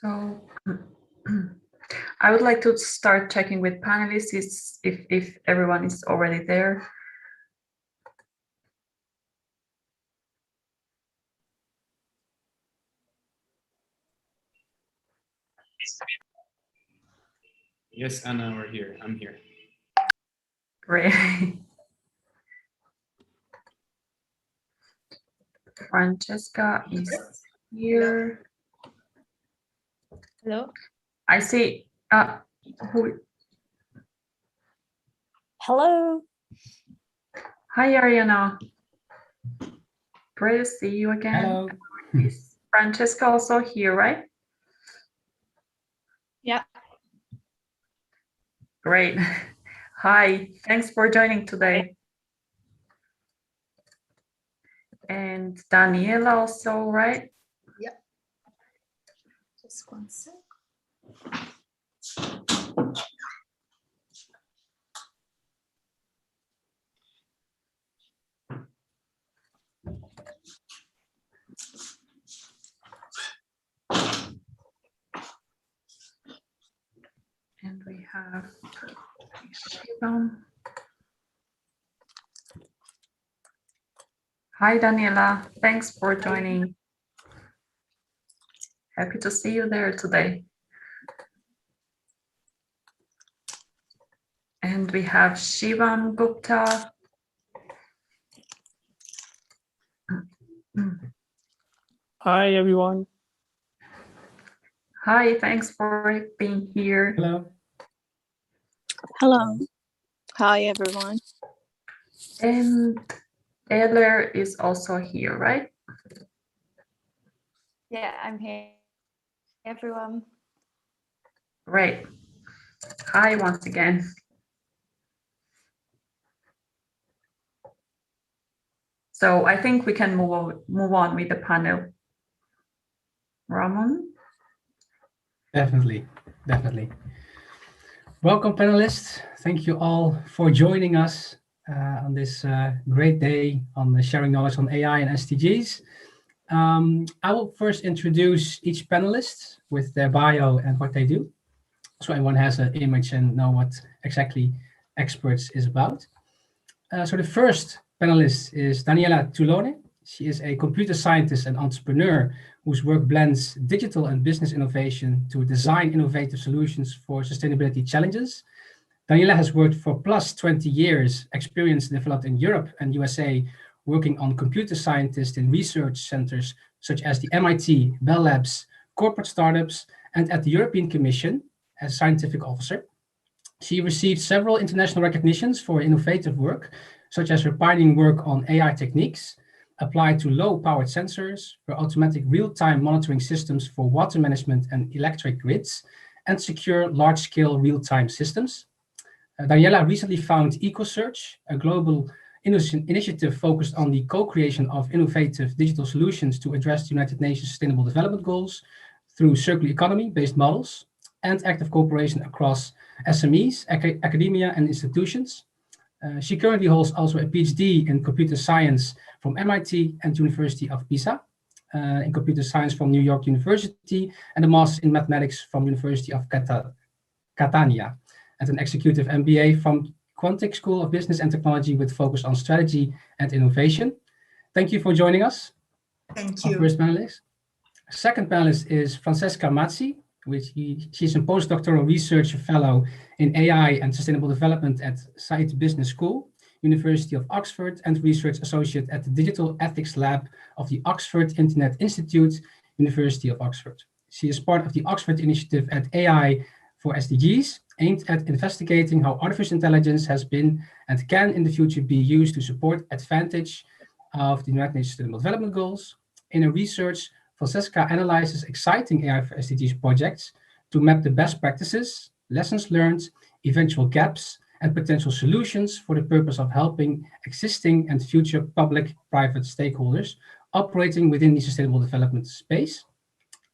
So I would like to start checking with panelists if everyone is already there. Yes, Anna, we're here. I'm here. Great. Francesca is here. Hello. I see. Who? Hello. Hi, Ariana. Great to see you again. Hello. Is Francesca also here, right? Yeah. Great. Hi, thanks for joining today. And Daniela also, right? Yeah. Just one sec. And we have Shivam. Hi, Daniela. Thanks for joining. Happy to see you there today. And we have Shivam Gupta. Hi, everyone. Hi, thanks for being here. Hello. Hello. Hi, everyone. And Eller is also here, right? Yeah, I'm here. Everyone. Great. Hi, once again. So I think we can move on with the panel. Ramon? Definitely. Welcome, panelists. Thank you all for joining us on this great day on sharing knowledge on AI and SDGs. I will first introduce each panelist with their bio and what they do, so everyone has an image and know what exactly Experts is about. So the first panelist is Daniela Tulone. She is a computer scientist and entrepreneur whose work blends digital and business innovation to design innovative solutions for sustainability challenges. Daniela has worked for plus 20 years experience developed in Europe and USA, working on computer scientists in research centers such as the MIT, Bell Labs, corporate startups, and at the European Commission as scientific officer. She received several international recognitions for innovative work, such as her pioneering work on AI techniques applied to low-powered sensors, her automatic real-time monitoring systems for water management and electric grids, and secure large-scale real-time systems. Daniela recently founded EcoSearch, a global initiative focused on the co-creation of innovative digital solutions to address the United Nations Sustainable Development Goals through circular economy-based models and active cooperation across SMEs, academia, and institutions. She currently holds also a PhD in computer science from MIT and University of Pisa, in computer science from New York University, and a master's in mathematics from University of Catania, and an executive MBA from Quantic School of Business and Technology with focus on strategy and innovation. Thank you for joining us. Thank you. Our first panelist. Second panelist is Francesca Mazzi. She's a postdoctoral research fellow in AI and sustainable development at Saïd Business School, University of Oxford, and research associate at the Digital Ethics Lab of the Oxford Internet Institute, University of Oxford. She is part of the Oxford initiative at AI4SDGs, aimed at investigating how artificial intelligence has been and can in the future be used to support advantage of the United Nations Sustainable Development Goals. In her research, Francesca analyzes exciting AI4SDGs projects to map the best practices, lessons learned, eventual gaps, and potential solutions for the purpose of helping existing and future public-private stakeholders operating within the sustainable development space.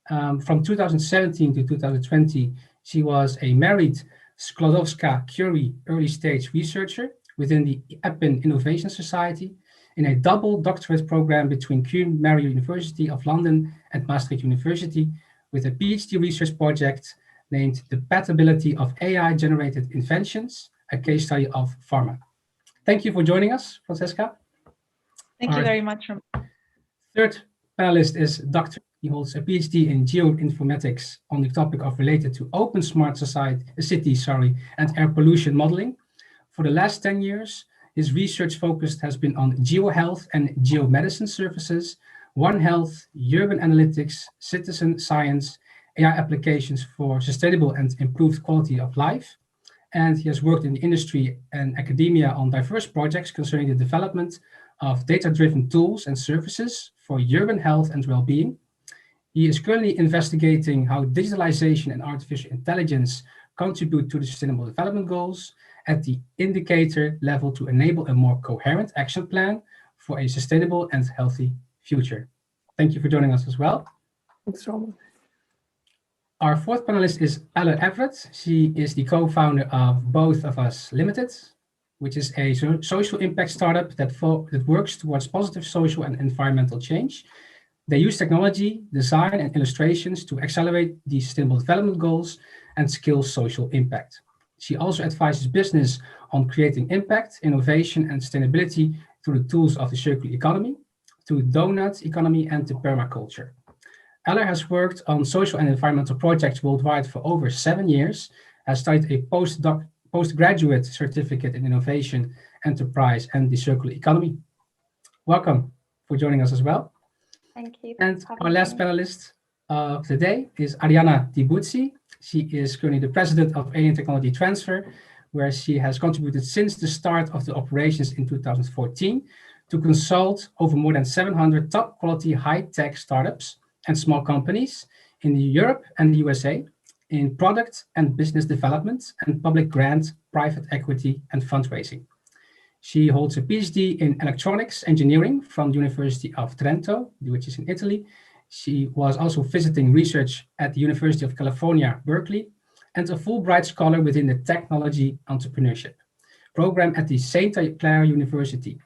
From 2017 to 2020, she was a married Sklodowska-Curie early-stage researcher within the EPIN Innovation Society, in a double doctorate program between Queen Mary University of London and Maastricht University, with a PhD research project named The Patability of AI-Generated Inventions, a case study of pharma. Thank you for joining us, Francesca. Thank you very much. Third panelist is Dr. He holds a PhD in geoinformatics on the topic of related to open smart cities and air pollution modeling. For the last 10 years, his research focus has been on geohealth and geomedicine services, One Health, urban analytics, citizen science, AI applications for sustainable and improved quality of life. And he has worked in the industry and academia on diverse projects concerning the development of data-driven tools and services for urban health and well-being. He is currently investigating how digitalization and artificial intelligence contribute to the Sustainable Development Goals at the indicator level to enable a more coherent action plan for a sustainable and healthy future. Thank you for joining us as well. Thanks, Roman. Our fourth panelist is Ella Everett. She is the co-founder of Both of Us Limited, which is a social impact startup that works towards positive social and environmental change. They use technology, design, and illustrations to accelerate the Sustainable Development Goals and scale social impact. She also advises business on creating impact, innovation, and sustainability through the tools of the circular economy, to donut economy, and to permaculture. Ella has worked on social and environmental projects worldwide for over 7 years, has studied a postgraduate certificate in innovation, enterprise, and the circular economy. Welcome for joining us as well. Thank you. And our last panelist of the day is Arianna Tibuzzi. She is currently the president of Alien Technology Transfer, where she has contributed since the start of the operations in 2014 to consult over more than 700 top quality high-tech startups and small companies in Europe and the USA in product and business development and public grant, private equity, and fundraising. She holds a PhD in electronics engineering from the University of Trento, which is in Italy. She was also visiting research at the University of California, Berkeley, and a Fulbright scholar within the Technology Entrepreneurship program at the St. Clair University.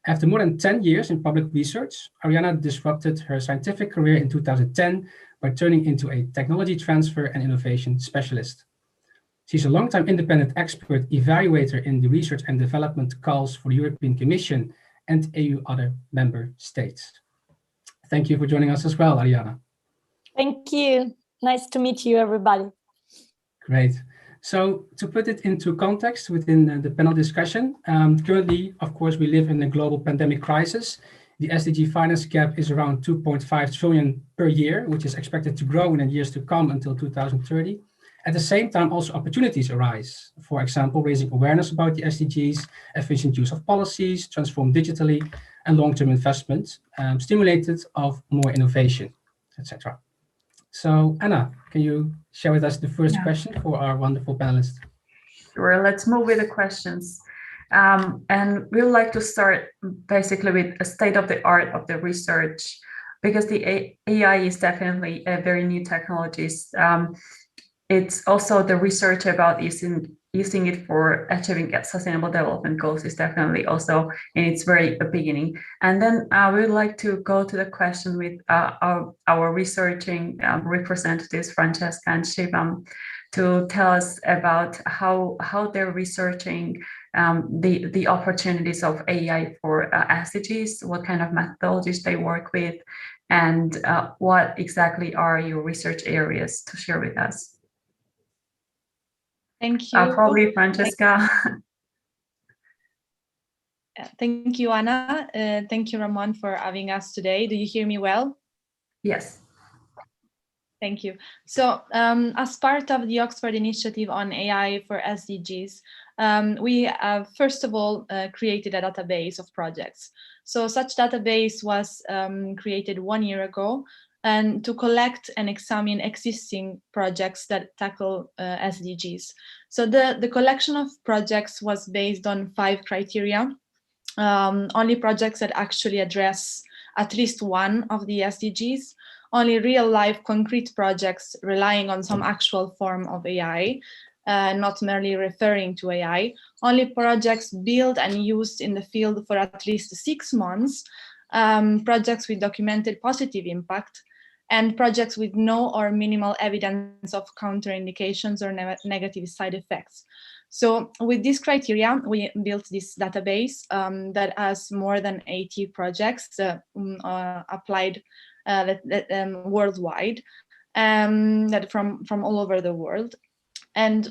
After more than 10 years in public research, Arianna disrupted her scientific career in 2010 by turning into a technology transfer and innovation specialist. She's a longtime independent expert evaluator in the research and development calls for the European Commission and EU other member states. Thank you for joining us as well, Arianna. Thank you. Nice to meet you, everybody. Great. So to put it into context within the panel discussion, currently, of course, we live in a global pandemic crisis. The SDG finance gap is around 2.5 trillion per year, which is expected to grow in the years to come until 2030. At the same time, also opportunities arise. For example, raising awareness about the SDGs, efficient use of policies, transform digitally, and long-term investment, stimulated of more innovation, etc. So Anna, can you share with us the first question for our wonderful panelists? Sure, let's move with the questions. And we would like to start basically with a state of the art of the research, because the AI is definitely a very new technology. It's also the research about using it for achieving sustainable development goals is definitely also in its very beginning. And then we would like to go to the question with our researching representatives, Francesca and Shivam, to tell us about how they're researching the opportunities of AI for SDGs, what kind of methodologies they work with, and what exactly are your research areas to share with us. Thank you. Probably Francesca. Thank you, Anna. Thank you, Ramon, for having us today. Do you hear me well? Yes. Thank you. So as part of the Oxford Initiative on AI for SDGs, we have, first of all, created a database of projects. So such database was created 1 year ago, and to collect and examine existing projects that tackle SDGs. So the collection of projects was based on 5 criteria. Only projects that actually address at least one of the SDGs, only real life concrete projects relying on some actual form of AI, not merely referring to AI, only projects built and used in the field for at least 6 months, projects with documented positive impact, and projects with no or minimal evidence of counterindications or negative side effects. So with this criteria, we built this database that has more than 80 projects applied worldwide, that from all over the world. And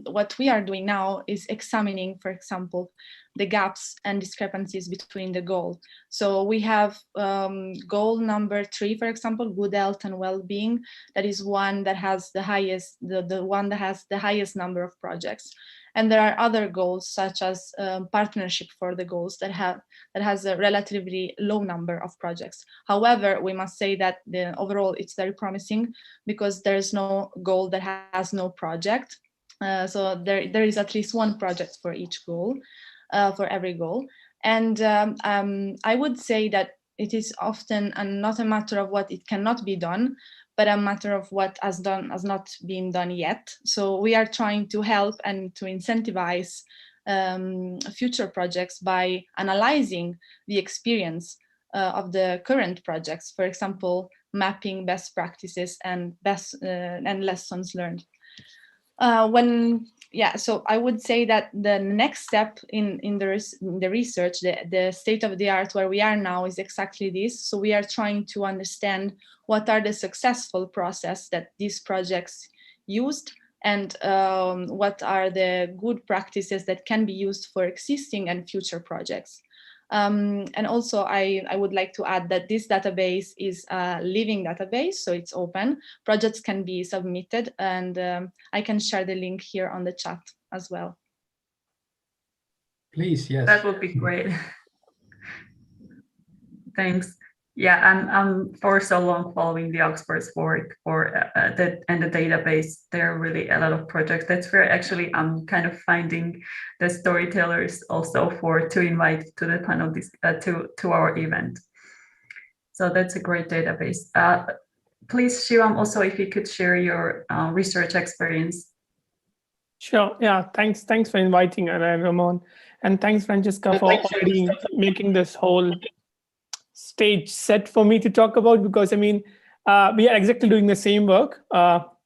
what we are doing now is examining, for example, the gaps and discrepancies between the goals. So we have goal number 3, for example, good health and well-being. That is one that has the highest, the one that has the highest number of projects. And there are other goals, such as partnership for the goals that has a relatively low number of projects. However, we must say that overall it's very promising, because there's no goal that has no project. So there is at least one project for each goal, for every goal. And I would say that it is often not a matter of what it cannot be done, but a matter of what has not been done yet. So we are trying to help and to incentivize future projects by analyzing the experience of the current projects. For example, mapping best practices and lessons learned. So I would say that the next step in the research, the state of the art where we are now, is exactly this. So we are trying to understand what are the successful process that these projects used, and what are the good practices that can be used for existing and future projects. And also I would like to add that this database is a living database, so it's open. Projects can be submitted, and I can share the link here on the chat as well. Please, yes. That would be great. Thanks. Yeah, I'm for so long following the Oxford's work and the database. There are really a lot of projects. That's where actually I'm kind of finding the storytellers also to invite to the panel to our event. So that's a great database. Please, Shivam, also if you could share your research experience. Sure. Yeah. Thanks for inviting Ramon, and thanks, Francesca, for already making this whole stage set for me to talk about, because I mean, we are exactly doing the same work.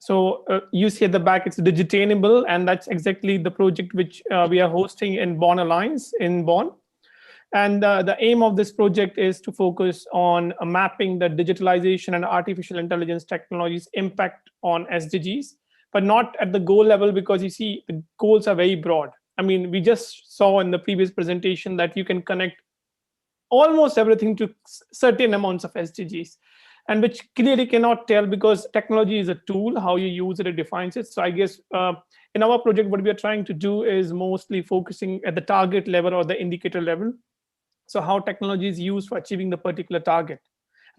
So you see at the back, it's Digitainable, and that's exactly the project which we are hosting in Bonn Alliance in Bonn. And the aim of this project is to focus on mapping the digitalization and artificial intelligence technologies impact on SDGs, but not at the goal level, because you see the goals are very broad. I mean, we just saw in the previous presentation that you can connect almost everything to certain amounts of SDGs, and which clearly cannot tell, because technology is a tool. How you use it, it defines it. So I guess in our project, what we are trying to do is mostly focusing at the target level or the indicator level. So how technology is used for achieving the particular target,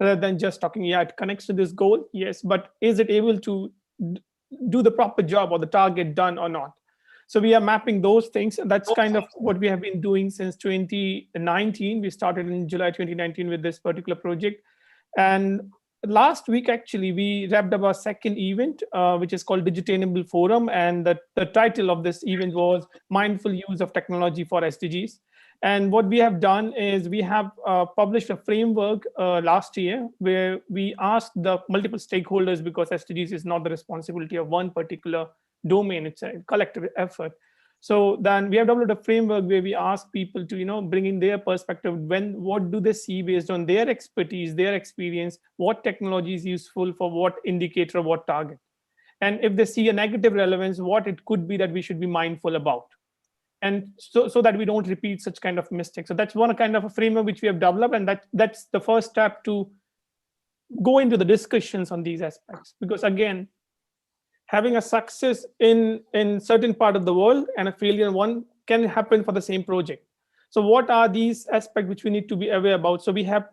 rather than just talking, yeah, it connects to this goal, yes, but is it able to do the proper job or the target done or not? So we are mapping those things, and that's kind of what we have been doing since 2019. We started in July 2019 with this particular project. And last week, actually, we wrapped up our second event, which is called Digitainable Forum. And the title of this event was Mindful Use of Technology for SDGs. And what we have done is we have published a framework last year where we asked the multiple stakeholders, because SDGs is not the responsibility of one particular domain, it's a collective effort. So then we have developed a framework where we ask people to, bring in their perspective. What do they see based on their expertise, their experience, what technology is useful for what indicator, what target? And if they see a negative relevance, what it could be that we should be mindful about. And so that we don't repeat such kind of mistakes. So that's one kind of a framework which we have developed, and that's the first step to go into the discussions on these aspects. Because again, having a success in certain part of the world and a failure in one can happen for the same project. So what are these aspects which we need to be aware about? So we have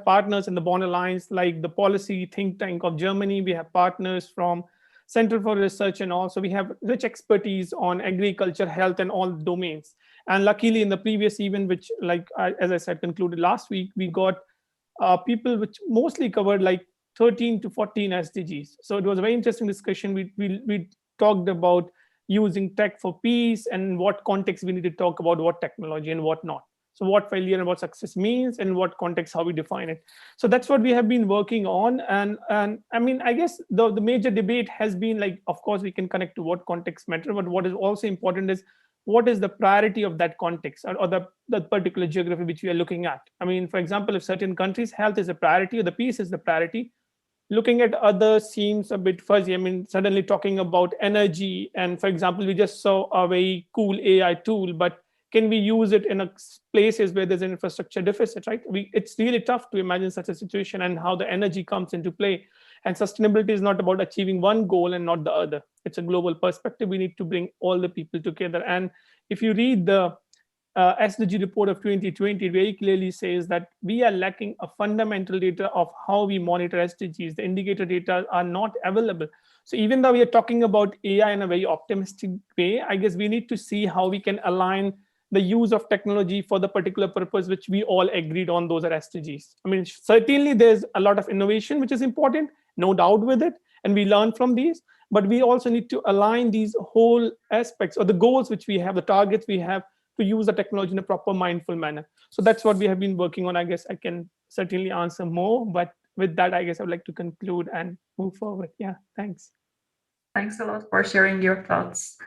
partners in the Bonn Alliance, like the policy think tank of Germany. We have partners from Center for Research, and also we have rich expertise on agriculture, health, and all domains. And luckily in the previous event, which as I said, concluded last week, we got people which mostly covered like 13 to 14 SDGs. So it was a very interesting discussion. We talked about using tech for peace and what context we need to talk about what technology and what not. So what failure and what success means, and what context, how we define it. So that's what we have been working on. And I mean, I guess the major debate has been like, of course, we can connect to what context matter, but what is also important is what is the priority of that context, or the particular geography which we are looking at. I mean, for example, if certain countries, health is a priority, or the peace is the priority, looking at others seems a bit fuzzy. I mean, suddenly talking about energy, and for example, we just saw a very cool AI tool, but can we use it in places where there's an infrastructure deficit, right? It's really tough to imagine such a situation, and how the energy comes into play. And sustainability is not about achieving one goal and not the other. It's a global perspective. We need to bring all the people together. And if you read the SDG report of 2020, it very clearly says that we are lacking a fundamental data of how we monitor SDGs. The indicator data are not available. So even though we are talking about AI in a very optimistic way, I guess we need to see how we can align the use of technology for the particular purpose which we all agreed on. Those are SDGs. I mean, certainly there's a lot of innovation which is important, no doubt with it, and we learn from these, but we also need to align these whole aspects, or the goals which we have, the targets we have, to use the technology in a proper mindful manner. So that's what we have been working on. I guess I can certainly answer more, but with that, I guess I would like to conclude and move forward. Yeah, thanks. Thanks a lot for sharing your thoughts.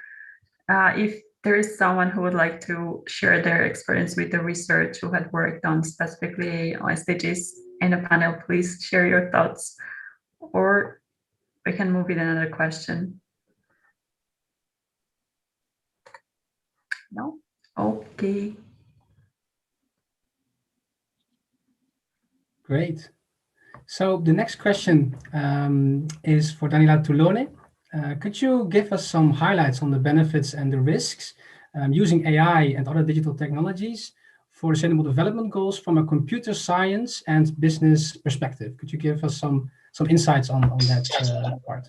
If there is someone who would like to share their experience with the research, who had worked on specifically on SDGs in a panel, please share your thoughts, or we can move with another question. No? Okay. Great. So the next question is for Daniela Tulone. Could you give us some highlights on the benefits and the risks using AI and other digital technologies for sustainable development goals from a computer science and business perspective? Could you give us some insights on that part?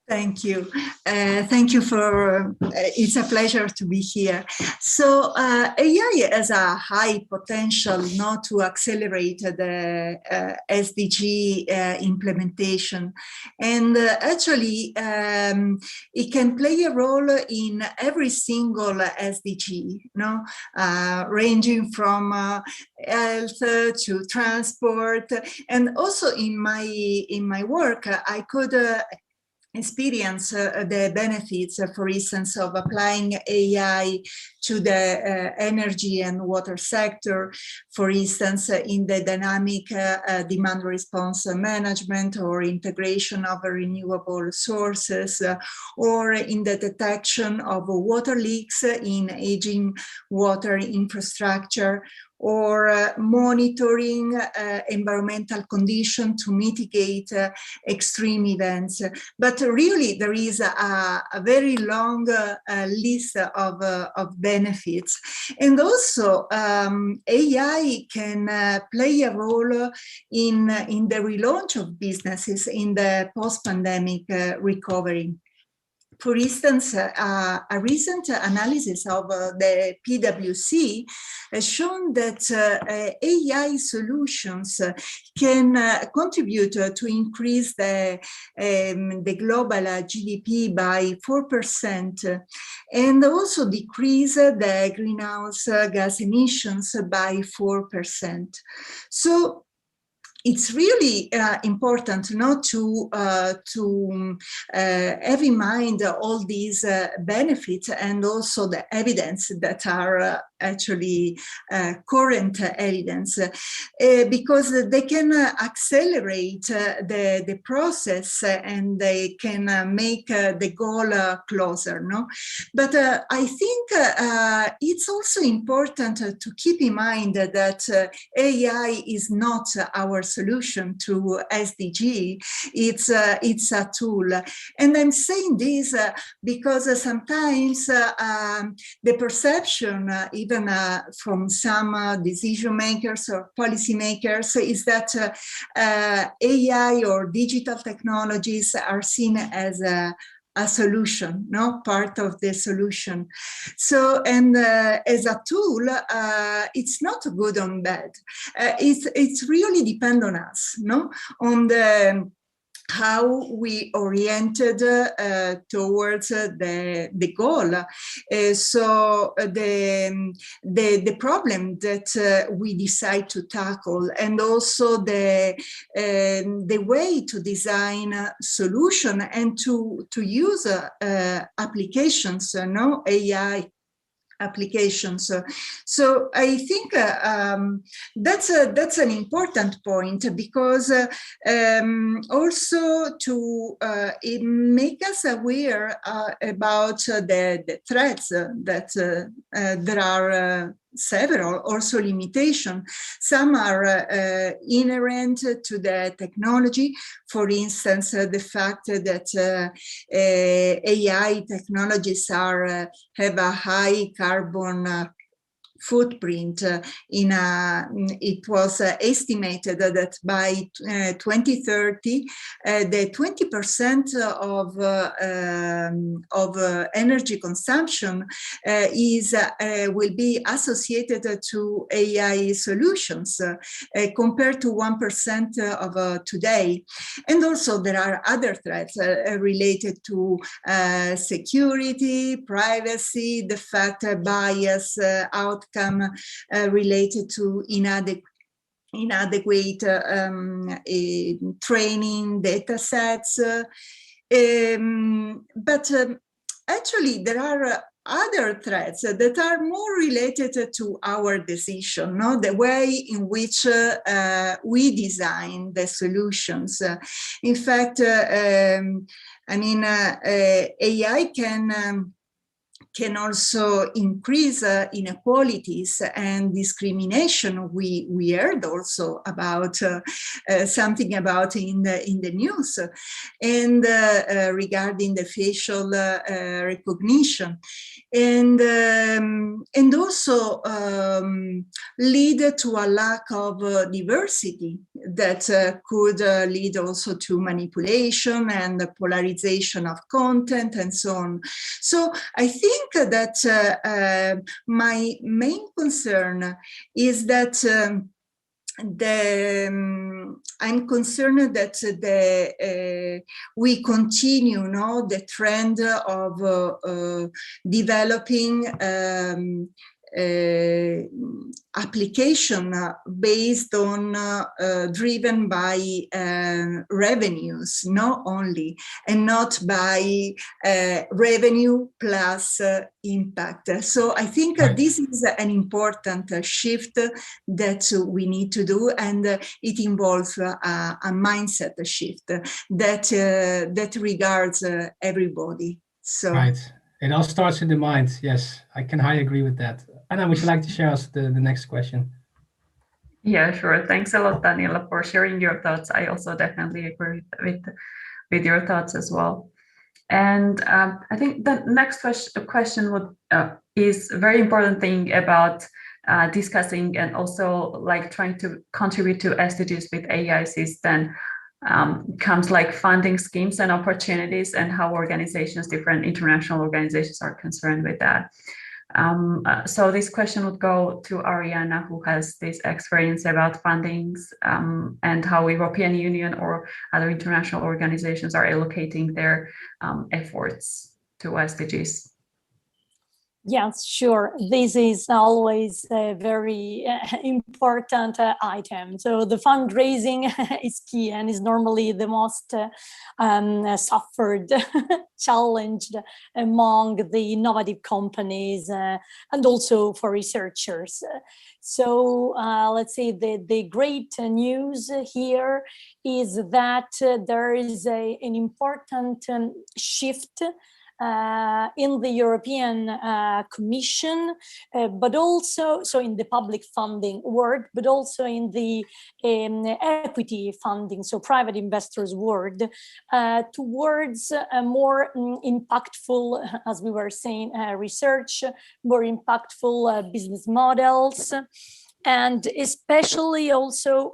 Thank you. Thank you for, it's a pleasure to be here. So AI has a high potential not to accelerate the SDG implementation. And actually, it can play a role in every single SDG, ranging from health to transport. And also in my work, I could experience the benefits, for instance, of applying AI to the energy and water sector, for instance, in the dynamic demand response management or integration of renewable sources, or in the detection of water leaks in aging water infrastructure, or monitoring environmental conditions to mitigate extreme events. But really, there is a very long list of benefits. And also, AI can play a role in the relaunch of businesses in the post-pandemic recovery. For instance, a recent analysis of the PwC has shown that AI solutions can contribute to increase the global GDP by 4% and also decrease the greenhouse gas emissions by 4%. So it's really important not to have in mind all these benefits and also the evidence that are actually current evidence, because they can accelerate the process and they can make the goal closer. No? But I think it's also important to keep in mind that AI is not our solution to SDG. It's a tool. And I'm saying this because sometimes the perception, even from some decision makers or policy makers, is that AI or digital technologies are seen as a solution, no part of the solution. So, and as a tool, it's not good or bad. It's really depend on us, no, on the how we oriented towards the goal. So the problem that we decide to tackle, and also the way to design a solution and to use applications, AI applications. So I think that's an important point, because also to make us aware about the threats that there are several, also limitation. Some are inherent to the technology. For instance, the fact that AI technologies have a high carbon footprint. It was estimated that by 2030, the 20% of energy consumption will be associated to AI solutions, compared to 1% of today. And also there are other threats related to security, privacy, the fact bias, outcome related to inadequate training data sets. But actually, there are other threats that are more related to our decision, the way in which we design the solutions. In fact, AI can also increase inequalities and discrimination. We heard also about something about in the news, and regarding the facial recognition, and also lead to a lack of diversity that could lead also to manipulation and the polarization of content and so on. So I think that my main concern is that I'm concerned that we continue the trend of developing application based on driven by revenues, not only, and not by revenue plus impact. So I think this is an important shift that we need to do, and it involves a mindset shift that regards everybody. So right, it all starts in the mind. Yes, I can highly agree with that. Anna, would you like to share us the next question? Yeah, sure. Thanks a lot, Daniela, for sharing your thoughts. I also definitely agree with your thoughts as well. And I think the next question is a very important thing about discussing and also like trying to contribute to SDGs with AIs is then comes like funding schemes and opportunities, and how organizations, different international organizations, are concerned with that. So this question would go to Ariana, who has this experience about fundings and how European Union or other international organizations are allocating their efforts to SDGs. Yes, sure. This is always a very important item. So the fundraising is key and is normally the most suffered, challenged among the innovative companies and also for researchers. So let's say the great news here is that there is an important shift in the European Commission, but also in the public funding world, but also in the equity funding, so private investors world, towards a more impactful, as we were saying, research, more impactful business models, and especially also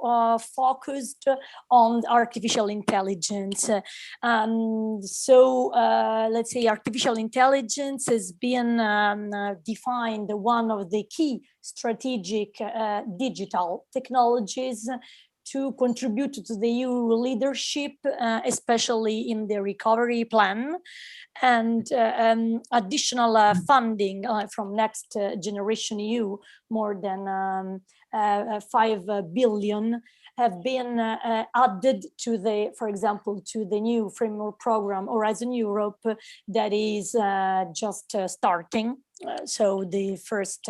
focused on artificial intelligence. So let's say artificial intelligence has been defined one of the key strategic digital technologies to contribute to the EU leadership, especially in the recovery plan, and additional funding from Next Generation EU, more than 5 billion, have been added to the, for example, to the new framework program Horizon Europe that is just starting. So the first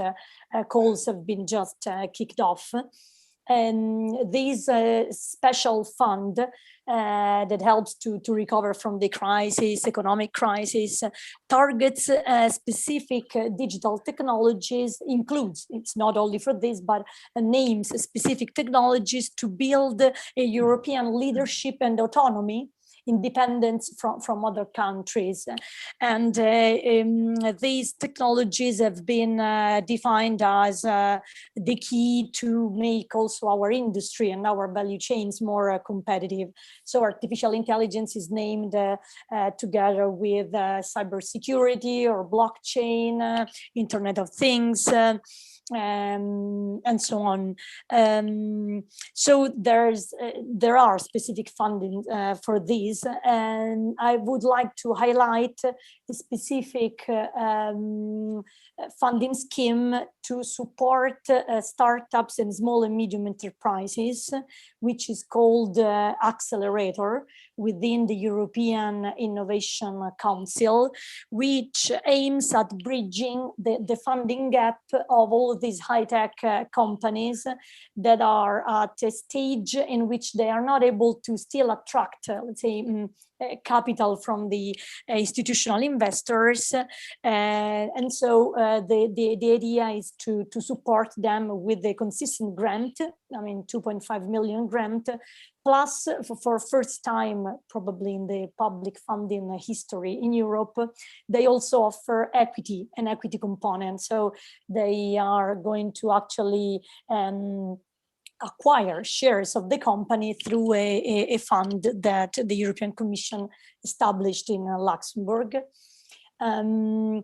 calls have been just kicked off. And this special fund that helps to recover from the crisis, economic crisis, targets specific digital technologies, includes, it's not only for this, but names specific technologies to build a European leadership and autonomy, independence from other countries. And these technologies have been defined as the key to make also our industry and our value chains more competitive. So artificial intelligence is named together with cybersecurity or blockchain, Internet of Things, and so on. So there are specific funding for these, and I would like to highlight a specific funding scheme to support startups and small and medium enterprises, which is called Accelerator within the European Innovation Council, which aims at bridging the funding gap of all these high-tech companies that are at a stage in which they are not able to still attract, let's say, capital from the institutional investors, and so the idea is to support them with a consistent grant, I mean 2.5 million grant, plus for first time probably in the public funding history in Europe, they also offer equity, an equity component. So they are going to actually acquire shares of the company through a fund that the European Commission established in Luxembourg. And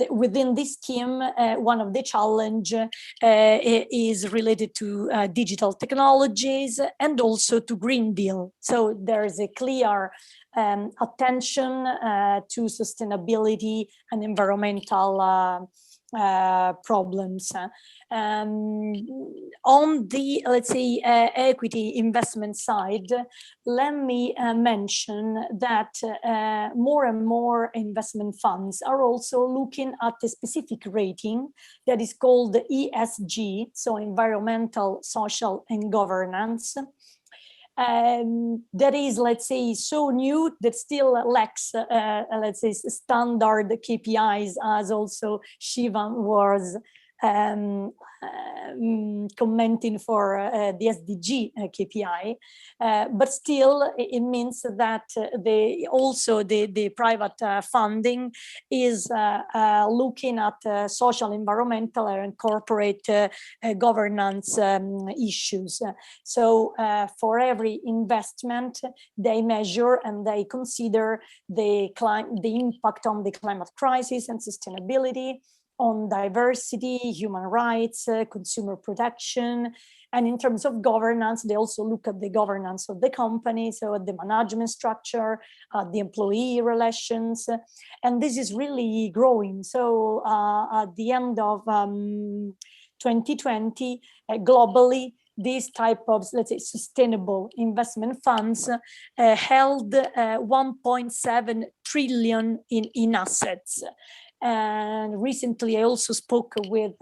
within this scheme, one of the challenge is related to digital technologies and also to Green Deal. So there's a clear attention to sustainability and environmental problems. On the, let's say, equity investment side, let me mention that more and more investment funds are also looking at a specific rating that is called ESG, so environmental, social, and governance. That is, let's say, so new that still lacks, let's say, standard KPIs, as also Shivan was commenting for the SDG KPI, but still it means that the private funding is looking at social, environmental, and corporate governance issues. So for every investment, they measure and they consider the impact on the climate crisis and sustainability, on diversity, human rights, consumer protection. And in terms of governance, they also look at the governance of the company, so at the management structure, the employee relations, and this is really growing. So at the end of 2020, globally, these type of, let's say, sustainable investment funds held 1.7 trillion in assets. And recently, I also spoke with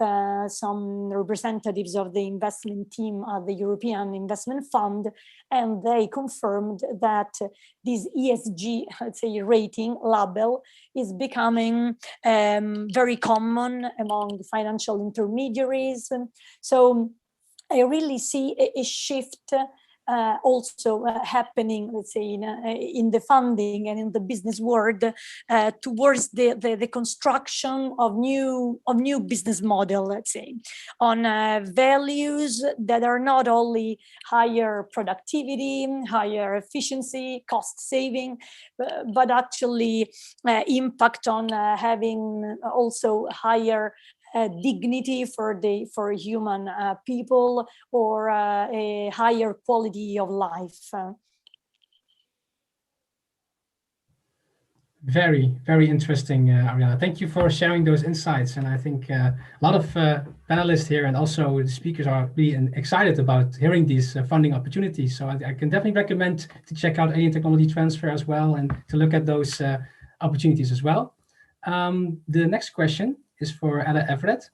some representatives of the investment team at the European Investment Fund, and they confirmed that this ESG, let's say, rating label is becoming very common among financial intermediaries. So I really see a shift also happening, let's say, in the funding and in the business world towards the construction of new business model, let's say, on values that are not only higher productivity, higher efficiency, cost saving, but actually impact on having also higher dignity for human people, or a higher quality of life. Very, very interesting, Ariana. Thank you for sharing those insights. And I think a lot of panelists here and also the speakers are really excited about hearing these funding opportunities. So I can definitely recommend to check out AI Technology Transfer as well and to look at those opportunities as well. The next question is for Ella Everett.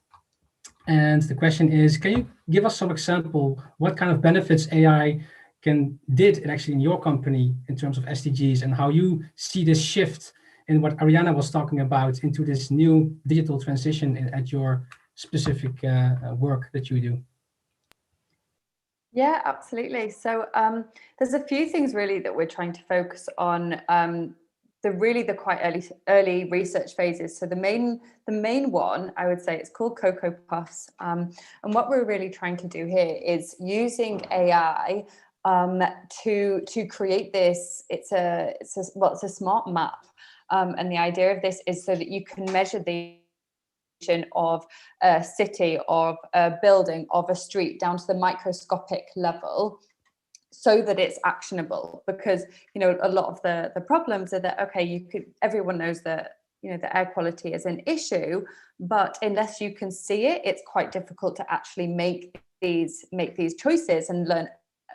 And the question is, can you give us some example, what kind of benefits AI did actually in your company in terms of SDGs, and how you see this shift in what Ariana was talking about into this new digital transition at your specific work that you do? Yeah, absolutely. So there's a few things really that we're trying to focus on. The quite early research phases. So the main one, I would say, it's called Cocoa Puffs. And what we're really trying to do here is using AI to create this. It's a smart map. And the idea of this is so that you can measure the of a city, of a building, of a street down to the microscopic level, so that it's actionable. Because a lot of the problems are that, okay, everyone knows that the air quality is an issue, but unless you can see it, it's quite difficult to actually make these choices and learn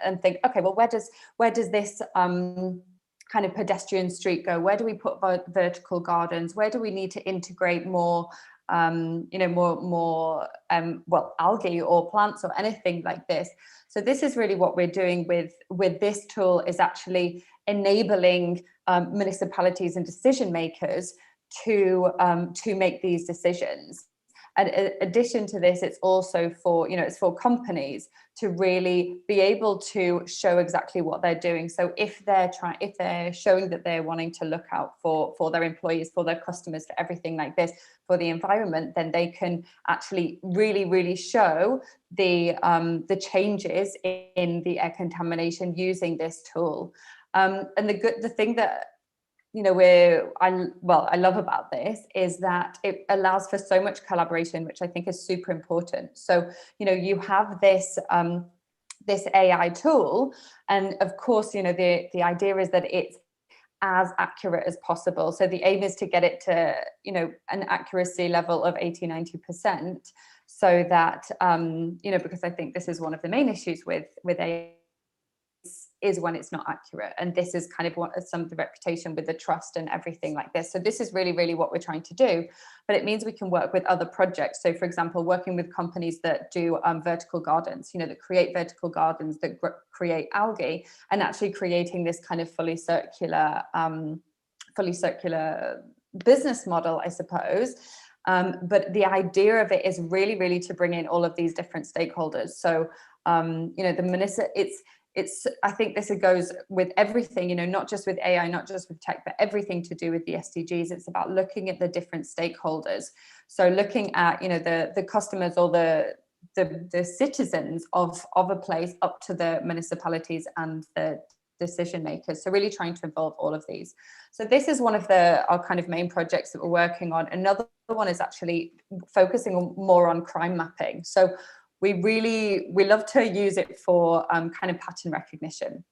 and think, okay, well, where does this kind of pedestrian street go? Where do we put vertical gardens? Where do we need to integrate more algae or plants or anything like this? So this is really what we're doing with this tool, is actually enabling municipalities and decision makers to make these decisions. And in addition to this, it's also for companies to really be able to show exactly what they're doing. So if they're showing that they're wanting to look out for their employees, for their customers, for everything like this, for the environment, then they can actually really, really show the changes in the air contamination using this tool. And the thing that I love about this is that it allows for so much collaboration, which I think is super important. So, you have this AI tool, and of course, the idea is that it's as accurate as possible. So the aim is to get it to, an accuracy level of 80-90%, so that, because I think this is one of the main issues with AI, is when it's not accurate. And this is kind of some of the reputation with the trust and everything like this. So this is really, really what we're trying to do. But it means we can work with other projects. So for example, working with companies that do vertical gardens, that create vertical gardens, that create algae, and actually creating this kind of fully circular business model, I suppose. But the idea of it is really, really to bring in all of these different stakeholders. So, I think this goes with everything, not just with AI, not just with tech, but everything to do with the SDGs. It's about looking at the different stakeholders. So looking at, the customers or the citizens of a place, up to the municipalities and the decision makers. So really trying to involve all of these. So this is one of our kind of main projects that we're working on. Another one is actually focusing more on crime mapping. So we love to use it for kind of pattern recognition.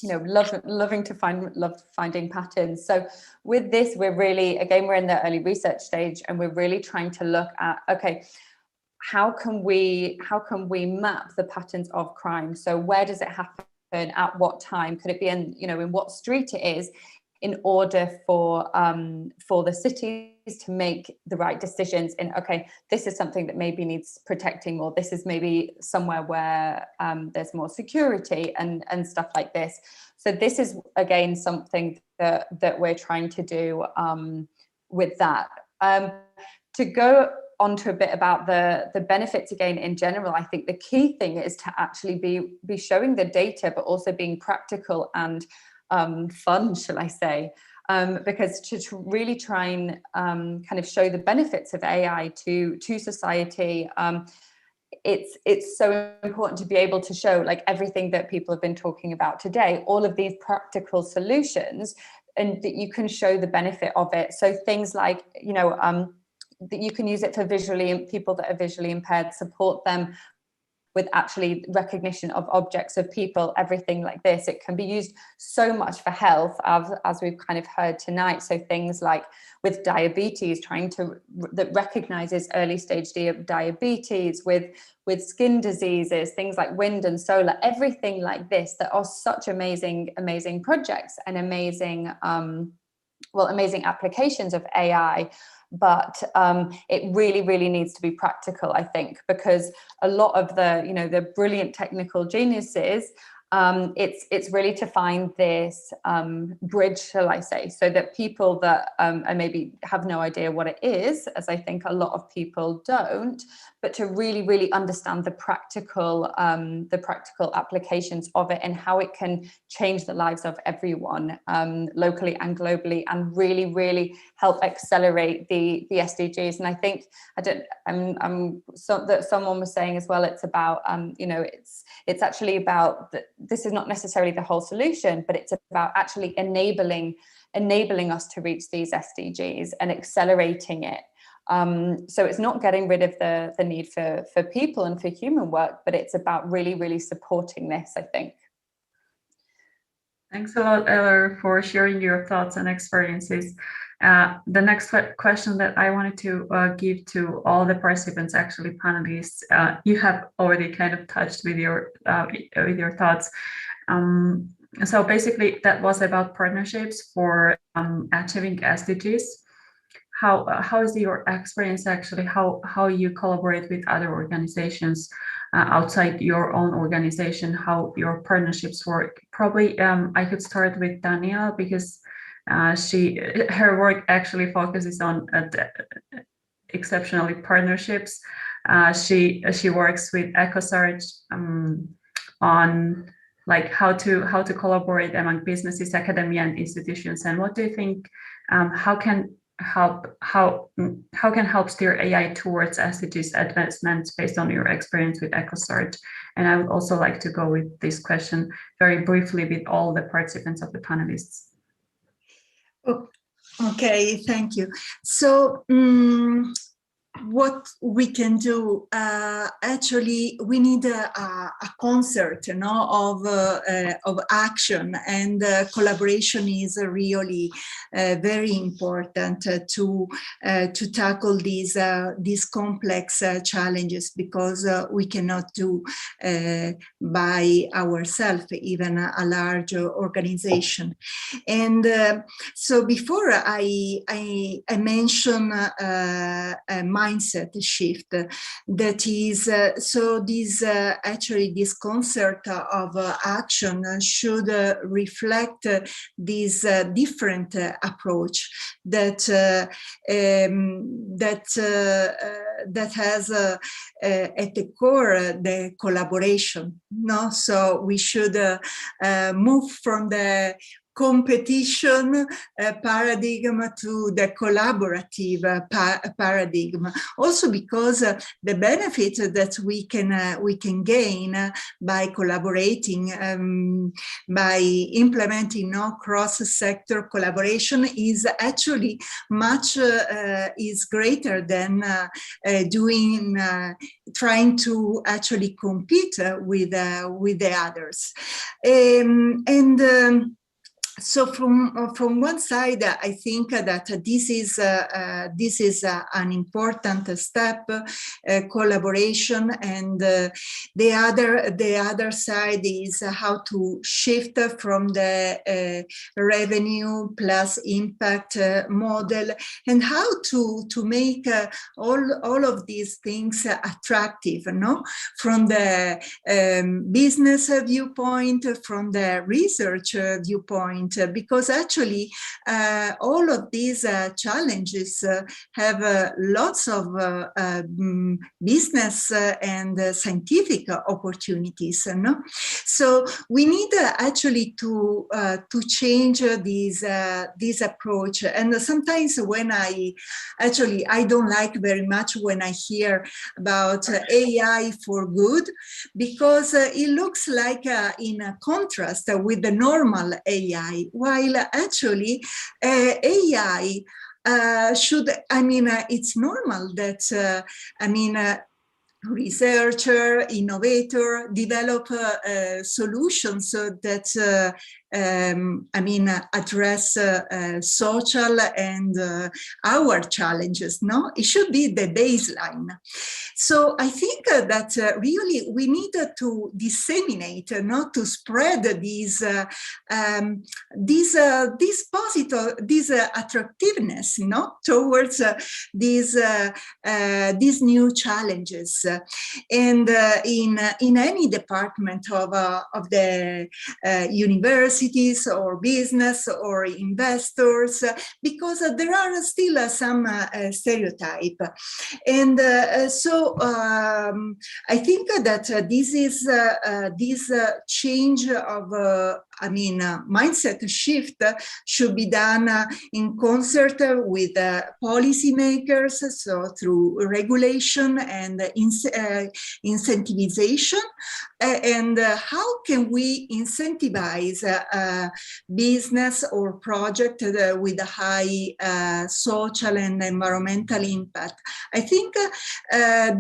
Love finding patterns. So with this, we're in the early research stage, and we're really trying to look at, okay, how can we map the patterns of crime? So where does it happen? At what time? Could it be in what street it is, in order for the cities to make the right decisions in, okay, this is something that maybe needs protecting, or this is maybe somewhere where there's more security and stuff like this. So this is, again, something that we're trying to do with that. To go on to a bit about the benefits again in general, I think the key thing is to actually be showing the data, but also being practical and fun, shall I say, because to really try and kind of show the benefits of AI to society, it's so important to be able to show, like, everything that people have been talking about today, all of these practical solutions, and that you can show the benefit of it. So things like, that you can use it for people that are visually impaired, support them with actually recognition of objects, of people, everything like this. It can be used so much for health, as we've kind of heard tonight. So things like with diabetes, that recognizes early stage diabetes, with skin diseases, things like wind and solar, everything like this, that are such amazing projects and amazing applications of AI. But it really needs to be practical, I think, because a lot of the brilliant technical geniuses, it's really to find this bridge, shall I say, so that people that maybe have no idea what it is, as I think a lot of people don't, but to really understand the practical applications of it and how it can change the lives of everyone, locally and globally, and really help accelerate the SDGs. And I think that someone was saying as well, it's about it's actually about this is not necessarily the whole solution, but it's about actually enabling us to reach these SDGs and accelerating it. So it's not getting rid of the need for people and for human work, but it's about really supporting this, I think. Thanks a lot, Eller, for sharing your thoughts and experiences. The next question that I wanted to give to all the participants, actually panelists, you have already kind of touched with your thoughts. So basically, that was about partnerships for achieving SDGs. How is your experience actually? How you collaborate with other organizations outside your own organization? How your partnerships work? Probably I could start with Daniela, because her work actually focuses on exceptionally partnerships. She works with EcoSearch on like how to collaborate among businesses, academia, and institutions. And what do you think? How can help steer AI towards SDGs advancements based on your experience with EcoSearch? And I would also like to go with this question very briefly with all the participants of the panelists. Okay, thank you. So what we can do, actually, we need a concert, of action, and collaboration is really very important to tackle these complex challenges, because we cannot do by ourselves, even a large organization. And so before I mention mindset shift, that is this concert of action should reflect this different approach that has at the core the collaboration. So we should move from the competition paradigm to the collaborative paradigm. Also because the benefits that we can gain by collaborating, by implementing cross-sector collaboration is actually much is greater than trying to actually compete with the others. So from one side, I think that this is an important step, collaboration, and the other side is how to shift from the revenue plus impact model, and how to make all of these things attractive, from the business viewpoint, from the research viewpoint. Because actually all of these challenges have lots of business and scientific opportunities. So we need actually to change this approach. And sometimes when I don't like very much when I hear about AI for good, because it looks like in a contrast with the normal AI, while actually AI it's normal that, researcher, innovator develop solutions that address social and our challenges. No, it should be the baseline. So I think that really we need to disseminate, not to spread these attractiveness, towards these new challenges. And in any department of the universities or business or investors, because there are still some stereotype. And so I think that this is this change of mindset shift should be done in concert with policymakers, so through regulation and incentivization. And how can we incentivize business or project with a high social and environmental impact? I think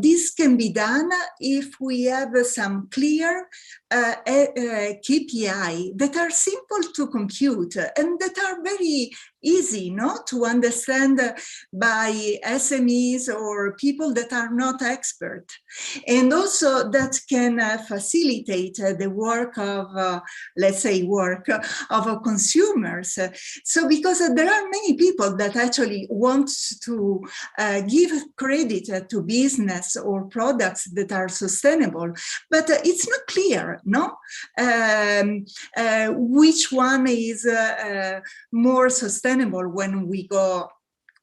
this can be done if we have some clear KPI that are simple to compute and that are very easy to understand by SMEs or people that are not expert, and also that can facilitate the work of, let's say, of consumers. So because there are many people that actually want to give credit to business or products that are sustainable, but it's not clear, which one is more sustainable when we go,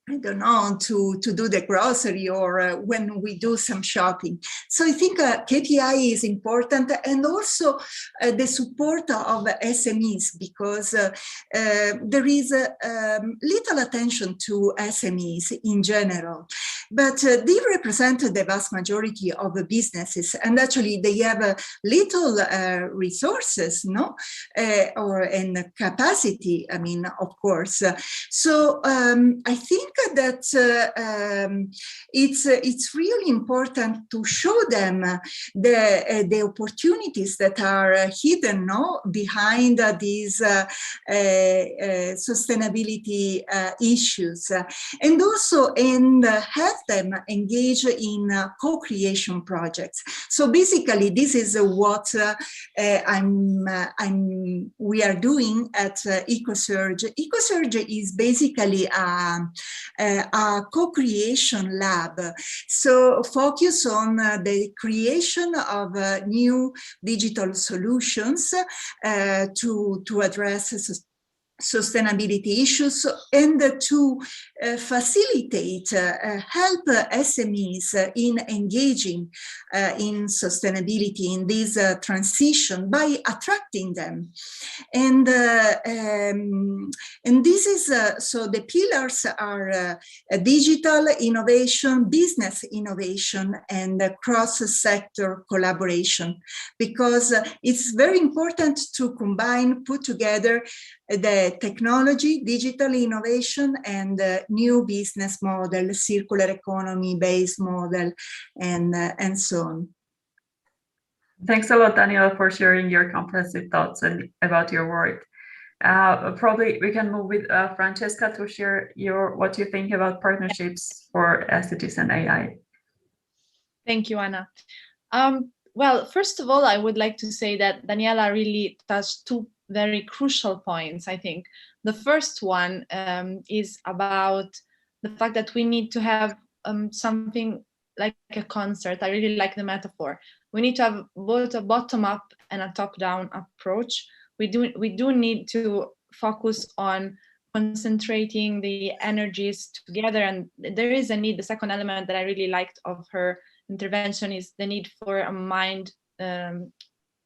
I don't know, to do the grocery or when we do some shopping. So I think KPI is important, and also the support of SMEs, because there is little attention to SMEs in general, but they represent the vast majority of the businesses, and actually they have little resources, and capacity, of course. So I think that it's really important to show them the opportunities that are hidden behind these sustainability issues, and also help them engage in co-creation projects. So basically, this is what we are doing at EcoSurge. EcoSurge is basically a co-creation lab, so focus on the creation of new digital solutions to address sustainability issues, and to facilitate, help SMEs in engaging in sustainability, in this transition, by attracting them. And this is, so the pillars are digital innovation, business innovation, and cross-sector collaboration, because it's very important to put together the technology, digital innovation, and new business model, circular economy based model, and so on. Thanks a lot, Daniela, for sharing your comprehensive thoughts about your work. Probably we can move with Francesca to share what you think about partnerships for SDGs and AI. Thank you, Anna. Well, first of all, I would like to say that Daniela really touched two very crucial points, I think. The first one is about the fact that we need to have something like a concert. I really like the metaphor. We need to have both a bottom-up and a top-down approach. We do need to focus on concentrating the energies together, and there is a need. The second element that I really liked of her intervention is the need for a mind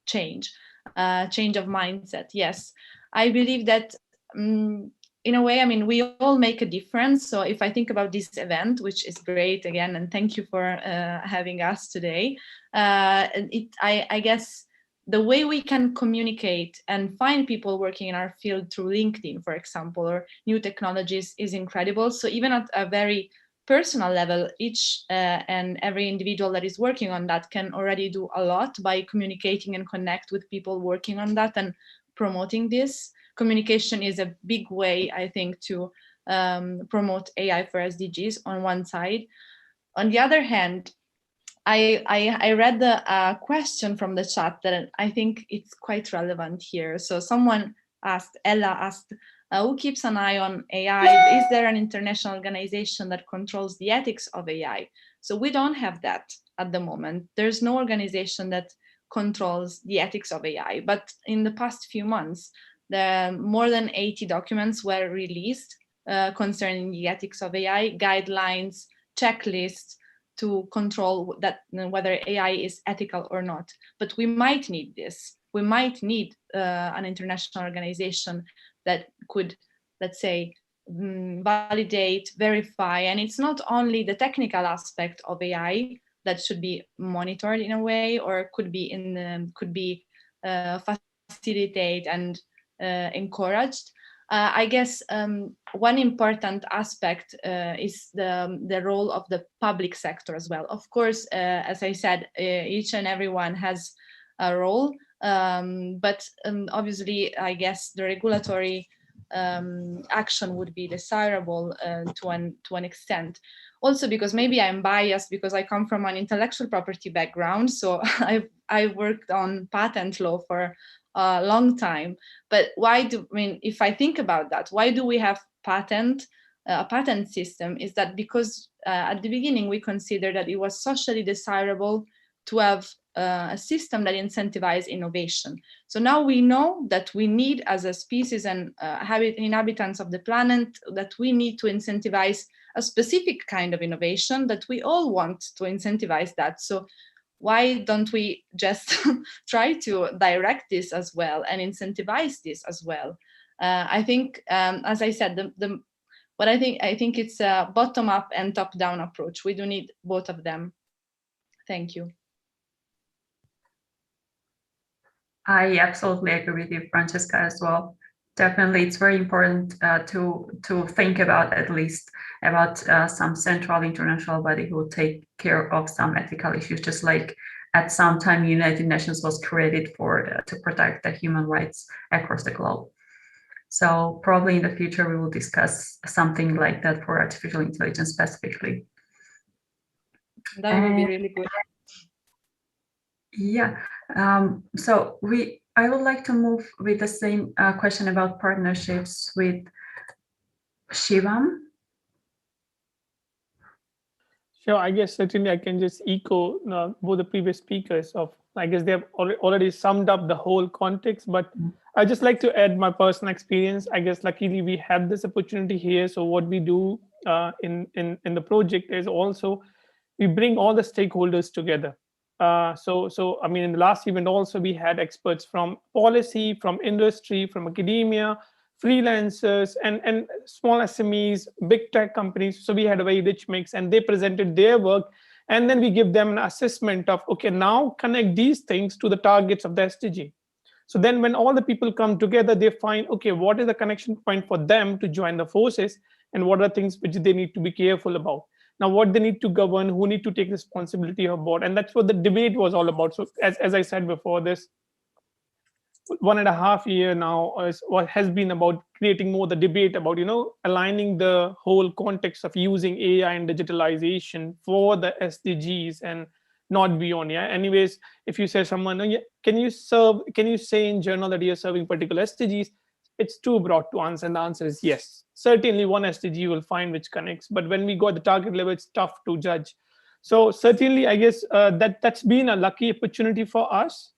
change of mindset. Yes, I believe that in a way, we all make a difference. So if I think about this event, which is great again, and thank you for having us today, I guess the way we can communicate and find people working in our field through LinkedIn, for example, or new technologies is incredible. So even at a very personal level, each and every individual that is working on that can already do a lot by communicating and connect with people working on that and promoting this. Communication is a big way, I think, to promote AI for SDGs on one side. On the other hand, I read the question from the chat that I think it's quite relevant here. So someone asked, Ella asked, who keeps an eye on AI? Is there an international organization that controls the ethics of AI? So we don't have that at the moment. There's no organization that controls the ethics of AI. But in the past few months, more than 80 documents were released concerning the ethics of AI, guidelines, checklists, to control that, whether AI is ethical or not. But we might need this. We might need an international organization that could, let's say, validate, verify. And it's not only the technical aspect of AI that should be monitored in a way, or could be facilitate and encouraged. I guess one important aspect is the role of the public sector as well. Of course, as I said, each and everyone has a role, but obviously, I guess the regulatory action would be desirable to an extent. Also, because maybe I'm biased because I come from an intellectual property background, so I've worked on patent law for a long time. But if I think about that, why do we have a patent system? Is that because at the beginning we considered that it was socially desirable to have a system that incentivizes innovation. So now we know that we need, as a species and inhabitants of the planet, that we need to incentivize a specific kind of innovation, that we all want to incentivize that. So why don't we just try to direct this as well and incentivize this as well? I think, as I said, I think it's a bottom-up and top-down approach. We do need both of them. Thank you. I absolutely agree with you, Francesca, as well. Definitely, it's very important to think about, at least about some central international body who will take care of some ethical issues, just like at some time United Nations was created to protect the human rights across the globe. So probably in the future we will discuss something like that for artificial intelligence specifically. That would be really good. Yeah. So I would like to move with the same question about partnerships with Shivam. Sure, I guess certainly I can just echo both the previous speakers I guess they have already summed up the whole context, but I just like to add my personal experience. I guess luckily we have this opportunity here. So what we do in the project is also we bring all the stakeholders together. So I mean, in the last event also we had experts from policy, from industry, from academia, freelancers, and small SMEs, big tech companies. So we had a very rich mix, and they presented their work, and then we give them an assessment of, okay, now connect these things to the targets of the SDG. So then when all the people come together, they find, okay, what is the connection point for them to join the forces, and what are things which they need to be careful about. Now, what they need to govern, who need to take responsibility about, and that's what the debate was all about. So as I said before, this 1.5 years now is what has been about creating more the debate about, aligning the whole context of using AI and digitalization for the SDGs and not beyond. Yeah. Anyways, if you say someone, can you say in journal that you're serving particular SDGs? It's too broad to answer, and the answer is yes. Certainly one SDG you will find which connects, but when we go at the target level, it's tough to judge. So certainly, I guess that's been a lucky opportunity for us.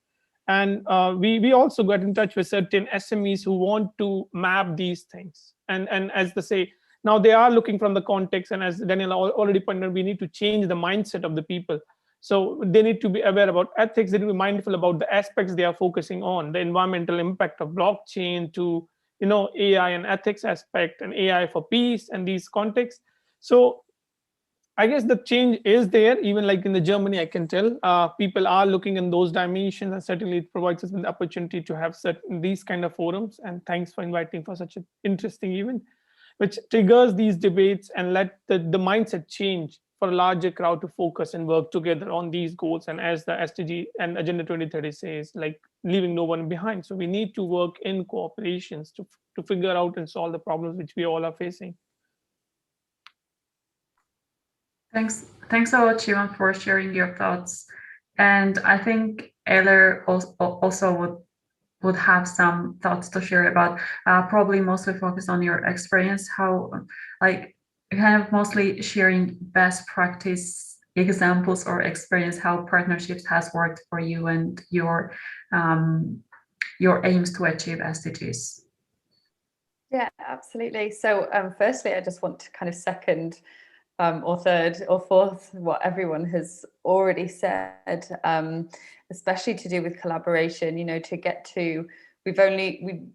And we also got in touch with certain SMEs who want to map these things. And as they say, now they are looking from the context. And as Daniela already pointed out, we need to change the mindset of the people. So they need to be aware about ethics. They need to be mindful about the aspects they are focusing on, the environmental impact of blockchain to, AI and ethics aspect, and AI for peace and these contexts. So I guess the change is there, even like in the Germany, I can tell people are looking in those dimensions, and certainly it provides us with the opportunity to have these kind of forums. And thanks for inviting for such an interesting event, which triggers these debates and let the mindset change for a larger crowd to focus and work together on these goals. And as the SDG and Agenda 2030 says, like leaving no one behind. So we need to work in cooperations to figure out and solve the problems which we all are facing. Thanks a lot, Shivan, for sharing your thoughts. And I think Eller also would have some thoughts to share about, probably mostly focused on your experience, how like kind of mostly sharing best practice examples or experience, how partnerships has worked for you and your aims to achieve SDGs. Yeah, absolutely. So firstly, I just want to kind of second or third or fourth what everyone has already said, especially to do with collaboration. You know, to get to, we've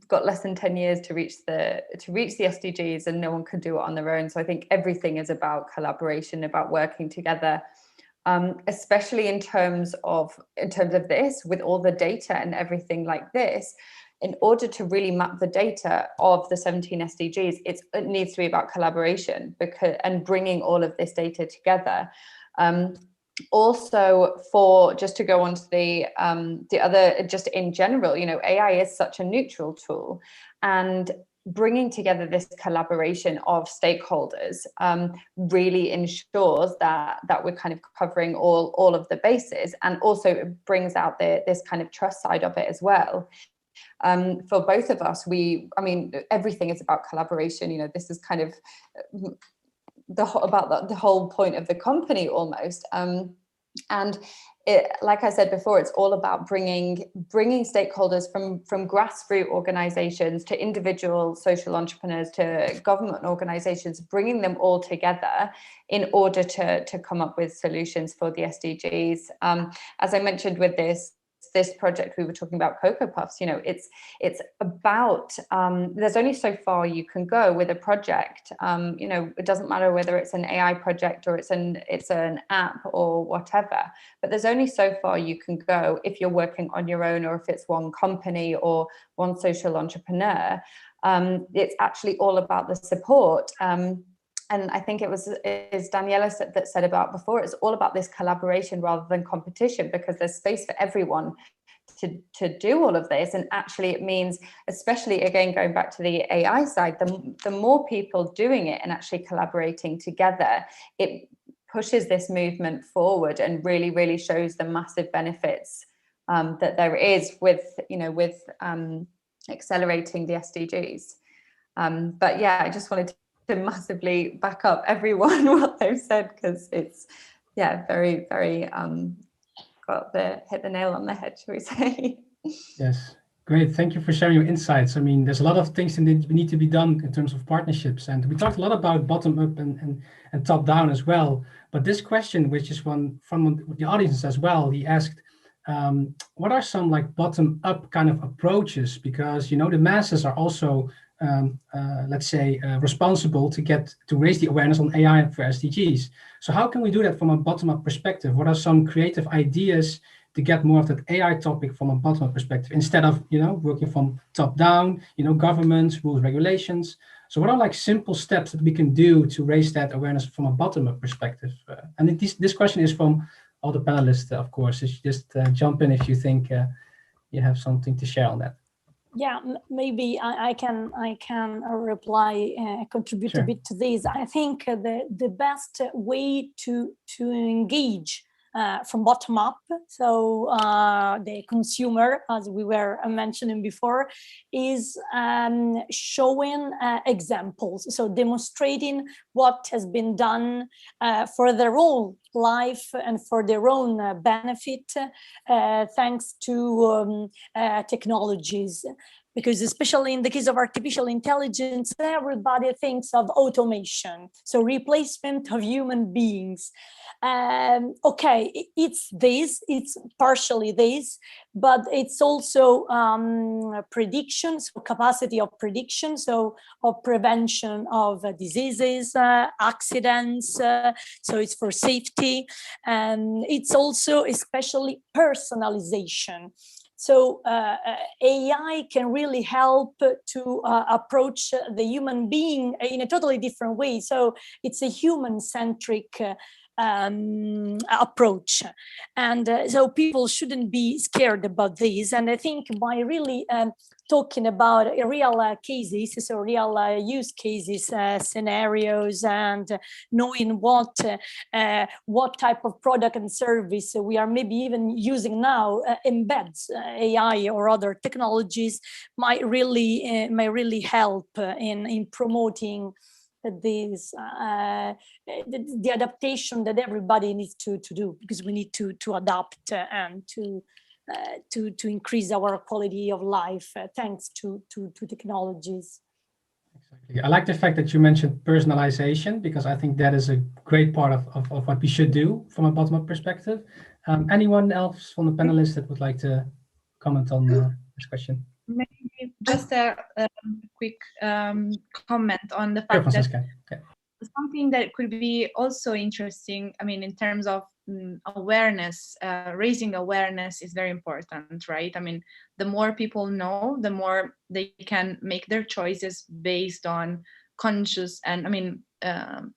got less than 10 years to reach the SDGs, and no one can do it on their own. So I think everything is about collaboration, about working together, especially in terms of this, with all the data and everything like this. In order to really map the data of the 17 SDGs, it needs to be about collaboration and bringing all of this data together. Also, just to go on to the other, just in general, you know, AI is such a neutral tool, and bringing together this collaboration of stakeholders really ensures that we're kind of covering all of the bases, and also it brings out this kind of trust side of it as well. For both of us, I mean, everything is about collaboration. You know, this is kind of the whole point of the company almost. And like I said before, it's all about bringing stakeholders from grassroots organizations to individual social entrepreneurs to government organizations, bringing them all together in order to come up with solutions for the SDGs. As I mentioned with this project, we were talking about Cocoa Puffs. You know, it's about there's only so far you can go with a project. You know, it doesn't matter whether it's an AI project or it's an app or whatever, but there's only so far you can go if you're working on your own, or if it's one company or one social entrepreneur. It's actually all about the support. And I think it was Daniela that said about before, it's all about this collaboration rather than competition, because there's space for everyone to do all of this. And actually it means, especially again, going back to the AI side, the more people doing it and actually collaborating together, it pushes this movement forward and really, really shows the massive benefits that there is with accelerating the SDGs. But yeah, I just wanted to massively back up everyone what they've said, because it's very, very hit the nail on the head, shall we say. Yes, great. Thank you for sharing your insights. I mean, there's a lot of things that need to be done in terms of partnerships, and we talked a lot about bottom up and top down as well. But this question, which is one from the audience as well, he asked, what are some like bottom up kind of approaches? Because, you know, the masses are also let's say, responsible to raise the awareness on AI for SDGs. So how can we do that from a bottom-up perspective? What are some creative ideas to get more of that AI topic from a bottom-up perspective, instead of, you know, working from top-down, you know, governments, rules, regulations? So what are like simple steps that we can do to raise that awareness from a bottom-up perspective? And this question is from all the panelists, of course. So just jump in if you think you have something to share on that. Yeah, maybe I can reply, contribute a bit to this. I think the best way to engage from bottom up, so the consumer, as we were mentioning before, is showing examples, so demonstrating what has been done for their own life and for their own benefit, thanks to technologies. because especially in the case of artificial intelligence, everybody thinks of automation, so replacement of human beings. Okay, it's partially this, but it's also predictions, capacity of prediction, so of prevention of diseases, accidents, so it's for safety, and it's also especially personalization. So AI can really help to approach the human being in a totally different way. So it's a human-centric approach, and so people shouldn't be scared about this. And I think by really talking about real cases, so real use cases, scenarios, and knowing what type of product and service we are maybe even using now embeds AI or other technologies might really help in promoting this the adaptation that everybody needs to do, because we need to adapt and to increase our quality of life thanks to technologies. Exactly. I like the fact that you mentioned personalization, because I think that is a great part of what we should do from a bottom-up perspective. Anyone else from the panelists that would like to comment on this question? Maybe just a quick comment on the fact that something that could be also interesting, I mean, in terms of awareness, raising awareness is very important, right? I mean, the more people know, the more they can make their choices based on conscious and, I mean,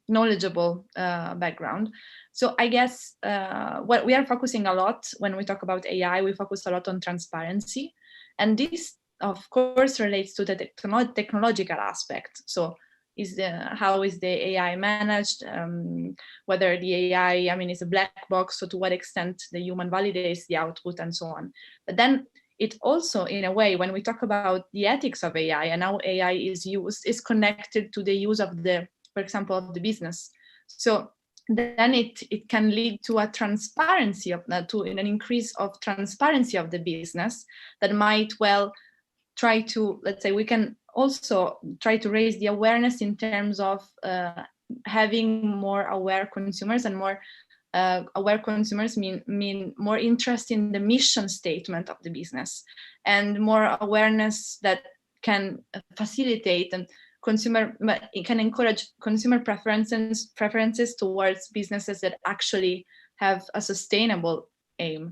knowledgeable background. So I guess what we are focusing a lot when we talk about AI, we focus a lot on transparency. And this, of course, relates to the technological aspect. So how is the AI managed? Whether the AI, I mean, is a black box, so to what extent the human validates the output and so on. But then it also, in a way, when we talk about the ethics of AI and how AI is used, is connected to the use of the, for example, of the business. So then it can lead to a transparency of that, to an increase of transparency of the business that might well try to, let's say, we can also try to raise the awareness in terms of having more aware consumers, and more aware consumers mean more interest in the mission statement of the business, and more awareness that can facilitate and it can encourage consumer preferences towards businesses that actually have a sustainable aim.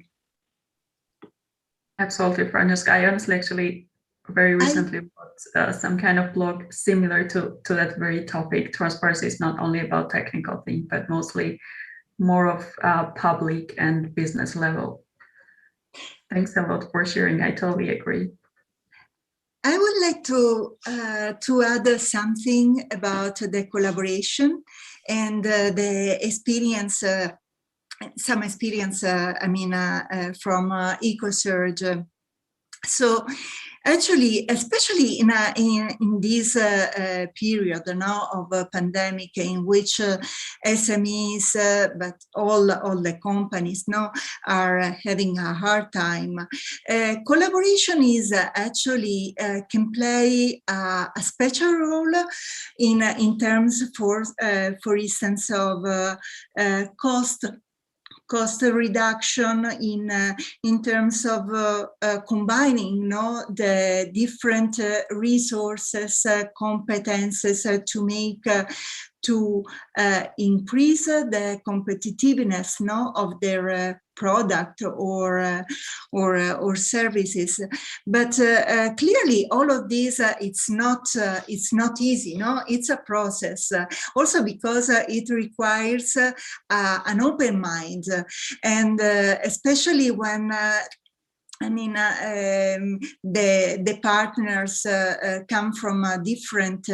Absolutely, Francesca. I honestly actually very recently wrote some kind of blog similar to that very topic. Transparency is not only about technical things, but mostly more of public and business level. Thanks a lot for sharing. I totally agree. I would like to add something about the collaboration and the experience, some experience, I mean, from EcoSurge. So actually, especially in this period now of a pandemic, in which SMEs, but all the companies now are having a hard time, collaboration is actually can play a special role in terms, for instance, of cost reduction, in terms of combining the different resources, competences to make to increase the competitiveness of their product or services. But clearly, all of this it's not easy. It's a process. Also because it requires an open mind, and especially when. I mean, the partners come from different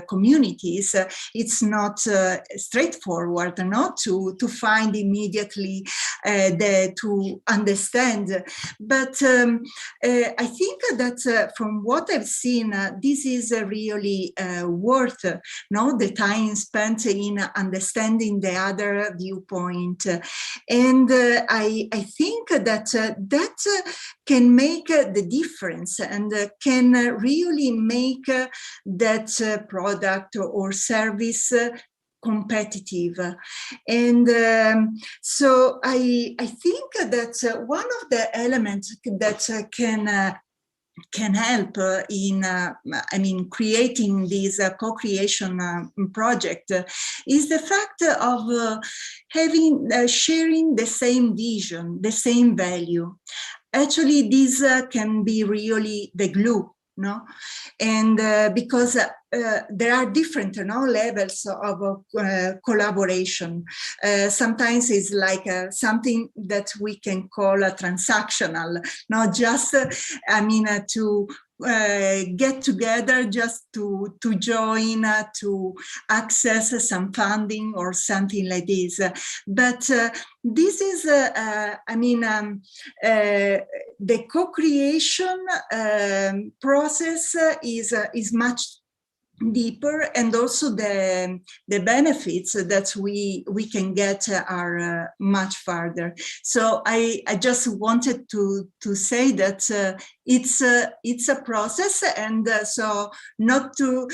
communities. It's not straightforward, to find immediately to understand. But I think that from what I've seen, this is really worth the time spent in understanding the other viewpoint. And I think that that can make the difference and can really make that product or service competitive. And so I think that one of the elements that can help in creating this co-creation project is the fact of sharing the same vision, the same value. Actually, this can be really the glue, and because there are different levels of collaboration. Sometimes it's like something that we can call a transactional, not just to get together just to join, to access some funding or something like this. But this is, the co-creation process is much deeper, and also the benefits that we can get are much farther. So I just wanted to say that it's a process, and so not to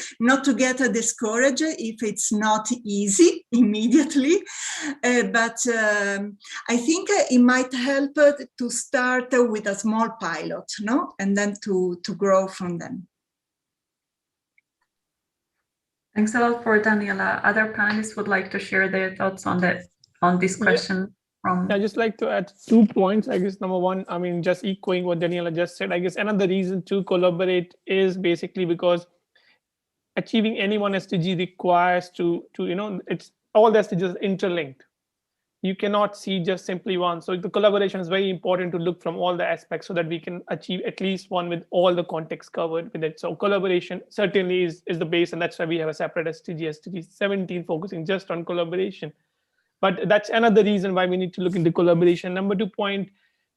get discouraged if it's not easy immediately, but I think it might help to start with a small pilot, and then to grow from them. Thanks a lot for Daniela. Other panelists would like to share their thoughts on this question. I just like to add 2 points. I guess number one, just echoing what Daniela just said. I guess another reason to collaborate is basically because achieving any one SDG requires to it's all the SDGs interlinked. You cannot see just simply one. So the collaboration is very important to look from all the aspects so that we can achieve at least one with all the context covered with it. So collaboration certainly is the base, and that's why we have a separate SDG, SDG 17, focusing just on collaboration. But that's another reason why we need to look into collaboration. Number 2 point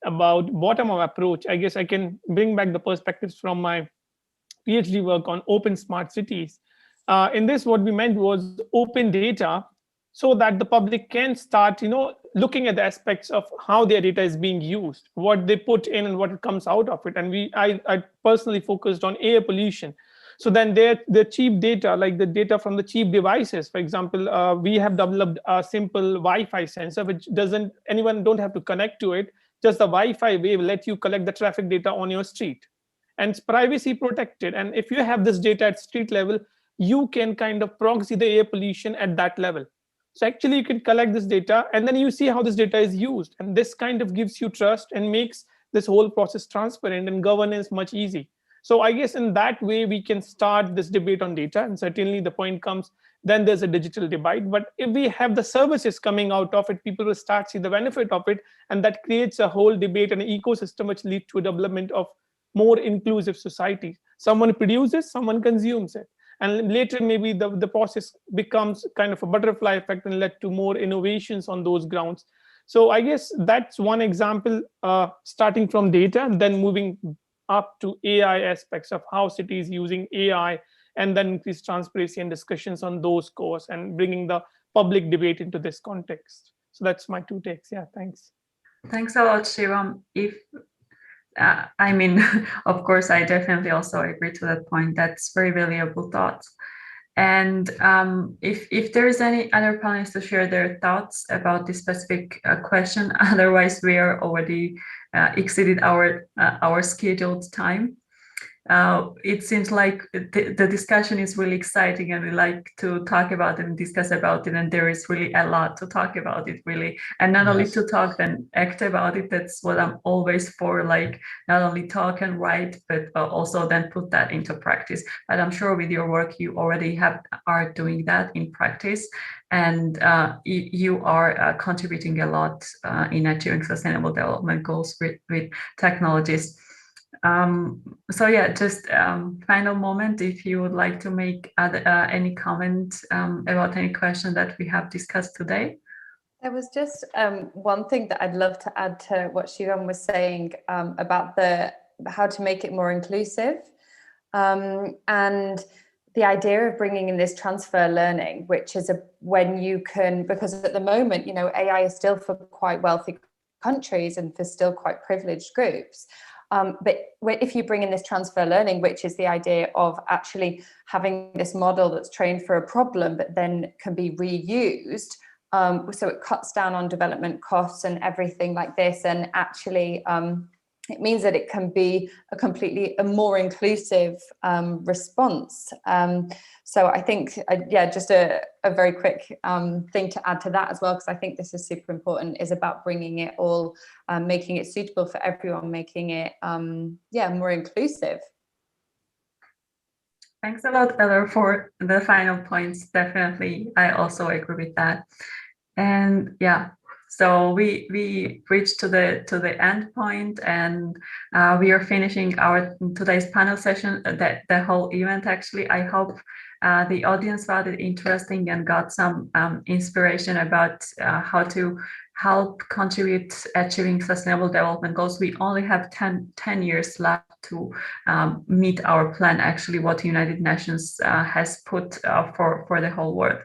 about bottom-up approach. I guess I can bring back the perspectives from my PhD work on open smart cities. In this, what we meant was open data, so that the public can start, looking at the aspects of how their data is being used, what they put in and what comes out of it. And I personally focused on air pollution. So then the cheap data, like the data from the cheap devices, for example, we have developed a simple Wi-Fi sensor, which anyone don't have to connect to it. Just the Wi-Fi wave let you collect the traffic data on your street. And it's privacy protected. And if you have this data at street level, you can kind of proxy the air pollution at that level. So actually you can collect this data and then you see how this data is used. And this kind of gives you trust and makes this whole process transparent and governance much easy. So I guess in that way, we can start this debate on data. And certainly the point comes, then there's a digital divide. But if we have the services coming out of it, people will start see the benefit of it. And that creates a whole debate and an ecosystem which leads to a development of more inclusive society. Someone produces, someone consumes it. And later, maybe the process becomes kind of a butterfly effect and led to more innovations on those grounds. So I guess that's one example, starting from data, then moving up to AI aspects of how cities using AI, and then increase transparency and discussions on those cores and bringing the public debate into this context. So that's my 2 takes. Yeah, thanks. Thanks a lot, Shivam. Of course, I definitely also agree to that point. That's very valuable thoughts. And if there is any other panelists to share their thoughts about this specific question, otherwise we are already exceeded our scheduled time. It seems like the discussion is really exciting, and we like to talk about it and discuss about it, and there is really a lot to talk about it, really. And not only to talk, then act about it. That's what I'm always for, like not only talk and write, but also then put that into practice. But I'm sure with your work, you already are doing that in practice, and you are contributing a lot in achieving sustainable development goals with technologies. So yeah, just final moment, if you would like to make any comment about any question that we have discussed today. There was just one thing that I'd love to add to what Shivan was saying about how to make it more inclusive, and the idea of bringing in this transfer learning, which is when you can, because at the moment, AI is still for quite wealthy countries and for still quite privileged groups. But if you bring in this transfer learning, which is the idea of actually having this model that's trained for a problem, but then can be reused, so it cuts down on development costs and everything like this, and actually it means that it can be a more inclusive response. So I think, just a very quick thing to add to that as well, because I think this is super important, is about bringing it all, making it suitable for everyone, making it, more inclusive. Thanks a lot, Ella, for the final points. Definitely, I also agree with that. And so we reached to the end point, and we are finishing our today's panel session, the whole event actually. I hope the audience found it interesting and got some inspiration about how to help contribute achieving sustainable development goals. We only have 10 years left to meet our plan, actually, what United Nations has put for the whole world.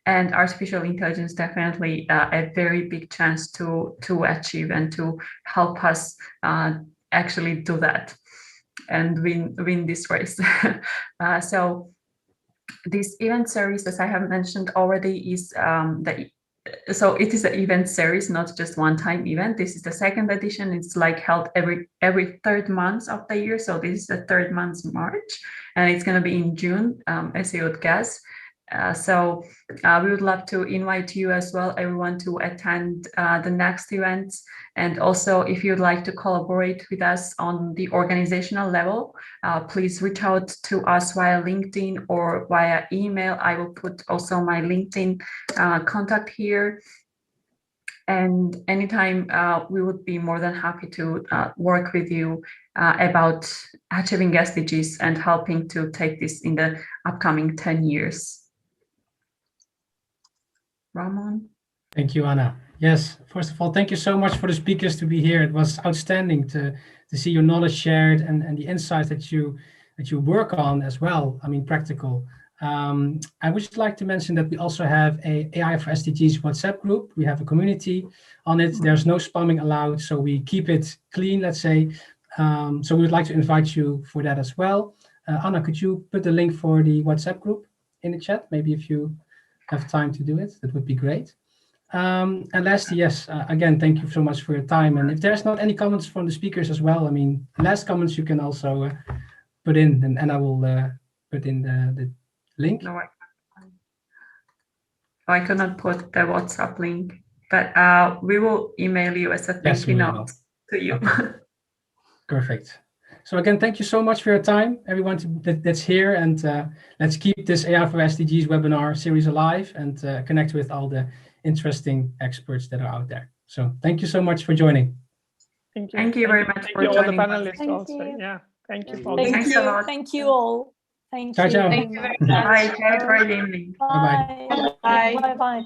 And artificial intelligence definitely a very big chance to achieve and to help us actually do that and win this race. So this event series, as I have mentioned already, is so it is an event series, not just one-time event. This is the second edition. It's like held every third month of the year. So this is the third month, March, and it's going to be in June, as you would guess. So we would love to invite you as well, everyone, to attend the next events. And also, if you'd like to collaborate with us on the organizational level, please reach out to us via LinkedIn or via email. I will put also my LinkedIn contact here. And anytime, we would be more than happy to work with you about achieving SDGs and helping to take this in the upcoming 10 years. Ramon? Thank you, Anna. Yes, first of all, thank you so much for the speakers to be here. It was outstanding to see your knowledge shared and the insights that you work on as well. I mean, practical. I would like to mention that we also have a AI4SDGs WhatsApp group. We have a community on it. There's no spamming allowed, so we keep it clean, let's say. So we would like to invite you for that as well. Anna, could you put the link for the WhatsApp group in the chat? Maybe if you have time to do it, that would be great. And lastly, yes, again, thank you so much for your time. And if there's not any comments from the speakers as well, I mean, last comments you can also put in, and I will put in the link. No, I cannot put the WhatsApp link, but we will email you as a thank you note to you. Okay. Perfect. So again, thank you so much for your time, everyone that's here, and let's keep this AI4SDGs webinar series alive and connect with all the interesting experts that are out there. So thank you so much for joining. Thank you. Thank you very much for joining. joining. All the panelists also. Yeah, thank you. Thank you. Thank you all. Thank you. Ciao. Thank you very much. Bye. Have a great evening. Bye-bye. Bye. Bye. Bye.